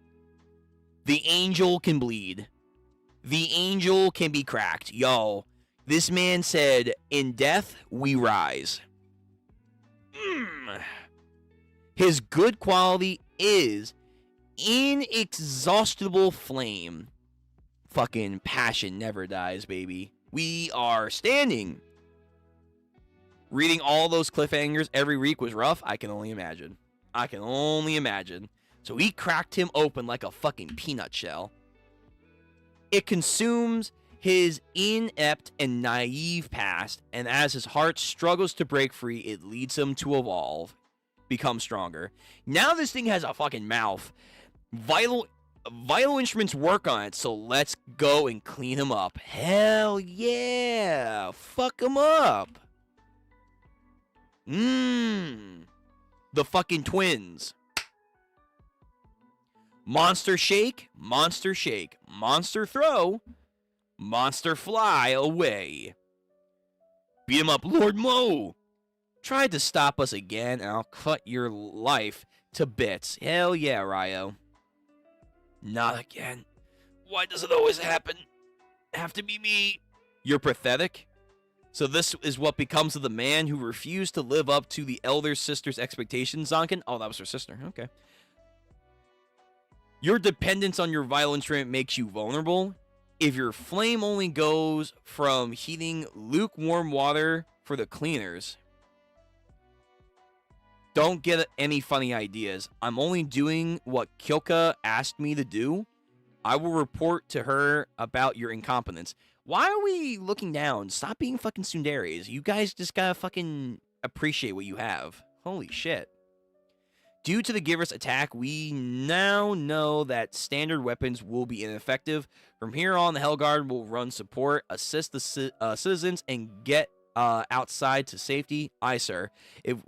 Speaker 2: The angel can bleed. The angel can be cracked. Yo, this man said, in death, we rise. His good quality is inexhaustible flame. Fucking passion never dies, baby. We are standing. Reading all those cliffhangers every week was rough. I can only imagine. I can only imagine. So he cracked him open like a fucking peanut shell. It consumes his inept and naive past, and as his heart struggles to break free, it leads him to evolve, become stronger. Now this thing has a fucking mouth. Vital instruments work on it, so let's go and clean him up. Hell yeah! Fuck him up! The fucking twins. Monster shake, monster shake, monster throw, monster fly away. Beat him up, Lord Mo. Tried to stop us again, and I'll cut your life to bits. Hell yeah, Ryo. Not again. Why does it always happen? Have to be me. You're pathetic. So this is what becomes of the man who refused to live up to the elder sister's expectations, Zanken? Oh, that was her sister. Okay. Your dependence on your vital instrument makes you vulnerable. If your flame only goes from heating lukewarm water for the cleaners, don't get any funny ideas. I'm only doing what Kyoka asked me to do. I will report to her about your incompetence. Why are we looking down? Stop being fucking tsunderes. You guys just gotta fucking appreciate what you have. Holy shit. Due to the Giver's attack, we now know that standard weapons will be ineffective. From here on, the Hellguard will run support, assist the citizens, and get outside to safety. Aye, sir. It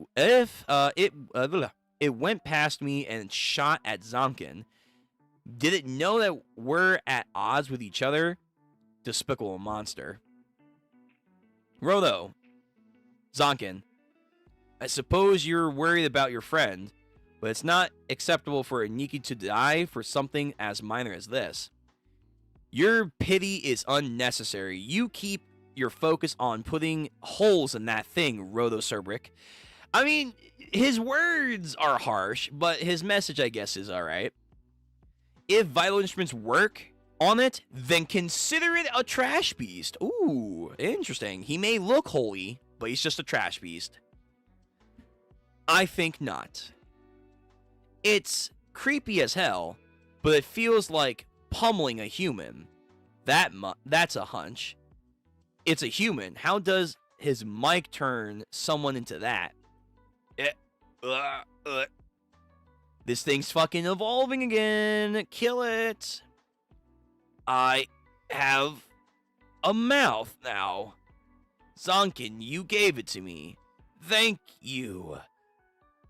Speaker 2: went past me and shot at Zanken. Did it know that we're at odds with each other? Despicable monster. Rodo. Zanken. I suppose you're worried about your friend, but it's not acceptable for a Nikki to die for something as minor as this. Your pity is unnecessary. You keep your focus on putting holes in that thing, Rodo Cerbrick. I mean, his words are harsh, but his message, I guess, is alright. If vital instruments work on it, then consider it a trash beast. Ooh, interesting. He may look holy, but he's just a trash beast. I think not. It's creepy as hell, but it feels like pummeling a human. That's a hunch. It's a human. How does his mic turn someone into that? This thing's fucking evolving again. Kill it. I have a mouth now. Zanken, you gave it to me. Thank you.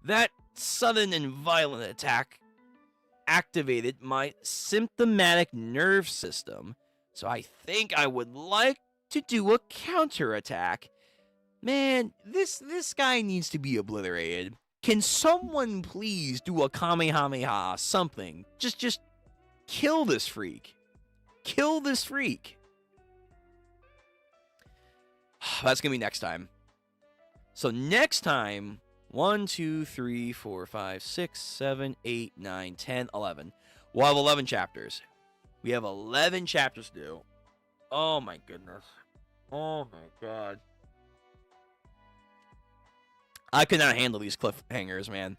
Speaker 2: That sudden and violent attack activated my symptomatic nerve system, so I think I would like to do a counterattack. Man, this guy needs to be obliterated. Can someone please do a Kamehameha, something? Just kill this freak. Kill this freak. That's gonna be next time. So next time, 1, 2, 3, 4, 5, 6, 7, 8, 9, 10, 11. We'll have 11 chapters. We have 11 chapters to do. Oh my goodness. Oh my god. I could not handle these cliffhangers, man.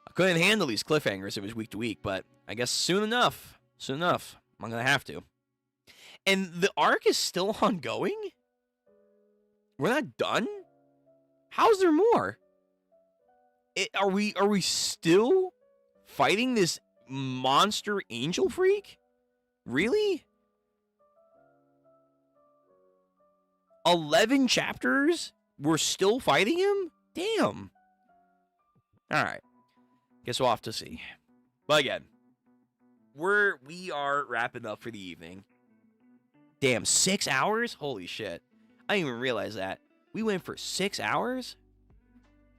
Speaker 2: I couldn't handle these cliffhangers if it was week to week, but I guess soon enough, I'm going to have to. And the arc is still ongoing? We're not done? How's there more? Are we still fighting this monster angel freak? Really? 11 chapters? We're still fighting him? Damn. Alright. Guess we'll have to see. But again, we are wrapping up for the evening. Damn, 6 hours? Holy shit. I didn't even realize that. We went for 6 hours?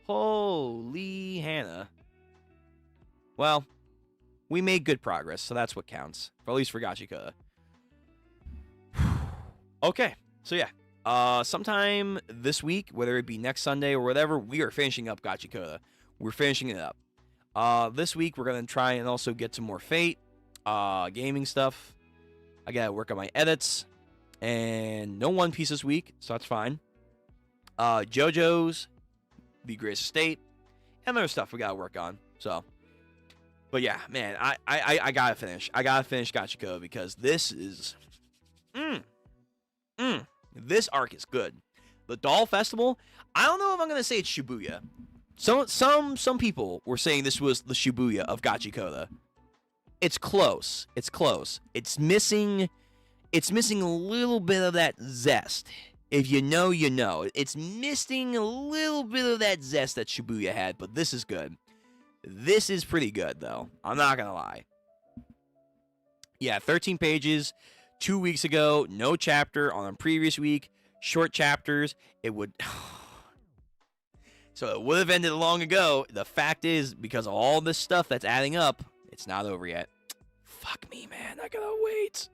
Speaker 2: Holy Hannah. Well, we made good progress, so that's what counts. Or at least for Gachiakuta. Okay, so yeah. Sometime this week, whether it be next Sunday or whatever, we are finishing up Gachiakuta. We're finishing it up. This week, we're going to try and also get some more Fate, gaming stuff. I got to work on my edits. And no One Piece this week, so that's fine. JoJo's, The Greatest Estate, and other stuff we got to work on. So, but yeah, man, I got to finish. I got to finish Gachiakuta because this is... This arc is good. The Doll Festival, I don't know if I'm going to say it's Shibuya. Some people were saying this was the Shibuya of Gachiakuta. It's close. It's close. It's missing a little bit of that zest. If you know, you know. It's missing a little bit of that zest that Shibuya had, but this is good. This is pretty good, though. I'm not going to lie. Yeah, 13 pages. 2 weeks ago, no chapter on the previous week. Short chapters. It would... So it would have ended long ago. The fact is, because of all this stuff that's adding up, it's not over yet. Fuck me, man. I gotta wait.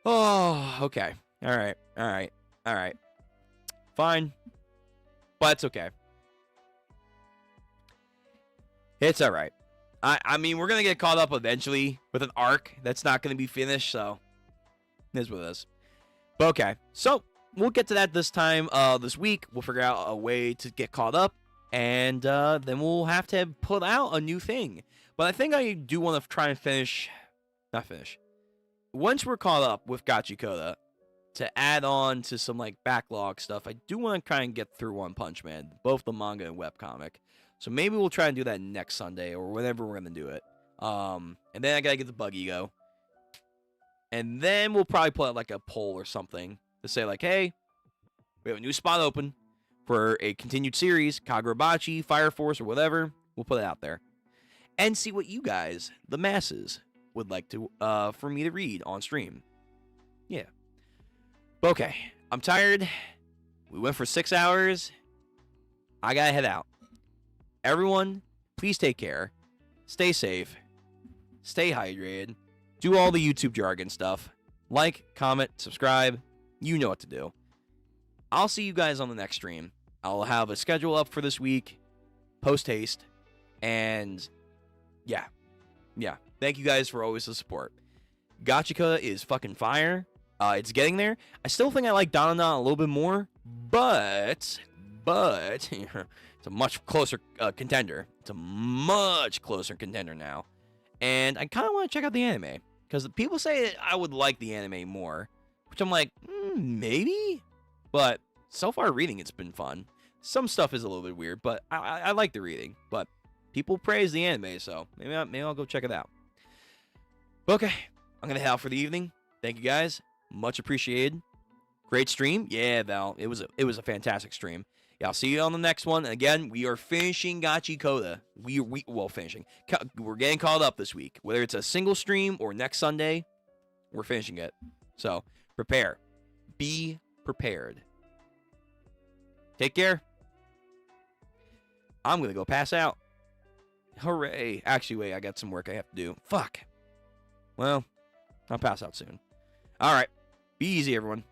Speaker 2: Oh, okay. All right. Fine. But it's okay. It's all right. I mean, we're going to get caught up eventually with an arc that's not going to be finished, so it is what it is. But okay. So we'll get to that this time this week. We'll figure out a way to get caught up, and then we'll have to put out a new thing. But I think I do want to try and finish... Not finish. Once we're caught up with Gachiakuta, to add on to some like backlog stuff, I do want to try and get through One Punch Man, both the manga and webcomic. So maybe we'll try and do that next Sunday or whenever we're going to do it. And then I got to get the Bug Ego. And then we'll probably put out like a poll or something to say like, hey, we have a new spot open for a continued series, Kagurabachi, Fire Force, or whatever. We'll put it out there. And see what you guys, the masses, would like to for me to read on stream. Yeah. But okay. I'm tired. We went for 6 hours. I gotta head out. Everyone, please take care. Stay safe. Stay hydrated. Do all the YouTube jargon stuff. Like, comment, subscribe. You know what to do. I'll see you guys on the next stream. I'll have a schedule up for this week. Post haste. And yeah. Thank you guys for always the support. Gachiakuta is fucking fire. It's getting there. I still think I like Danana a little bit more, but it's a much closer contender. It's a much closer contender now. And I kind of want to check out the anime, because people say that I would like the anime more, which I'm like, maybe? But so far reading, it's been fun. Some stuff is a little bit weird, but I like the reading. But people praise the anime, so maybe I'll go check it out. Okay, I'm going to head out for the evening. Thank you guys. Much appreciated. Great stream. Yeah, Val, it was a fantastic stream. Yeah, I'll see you on the next one. And again, we are finishing Gachiakuta. Finishing. We're getting caught up this week. Whether it's a single stream or next Sunday, we're finishing it. So, prepare. Be prepared. Take care. I'm going to go pass out. Hooray. Actually, wait, I got some work I have to do. Fuck. Well, I'll pass out soon. All right. Be easy, everyone.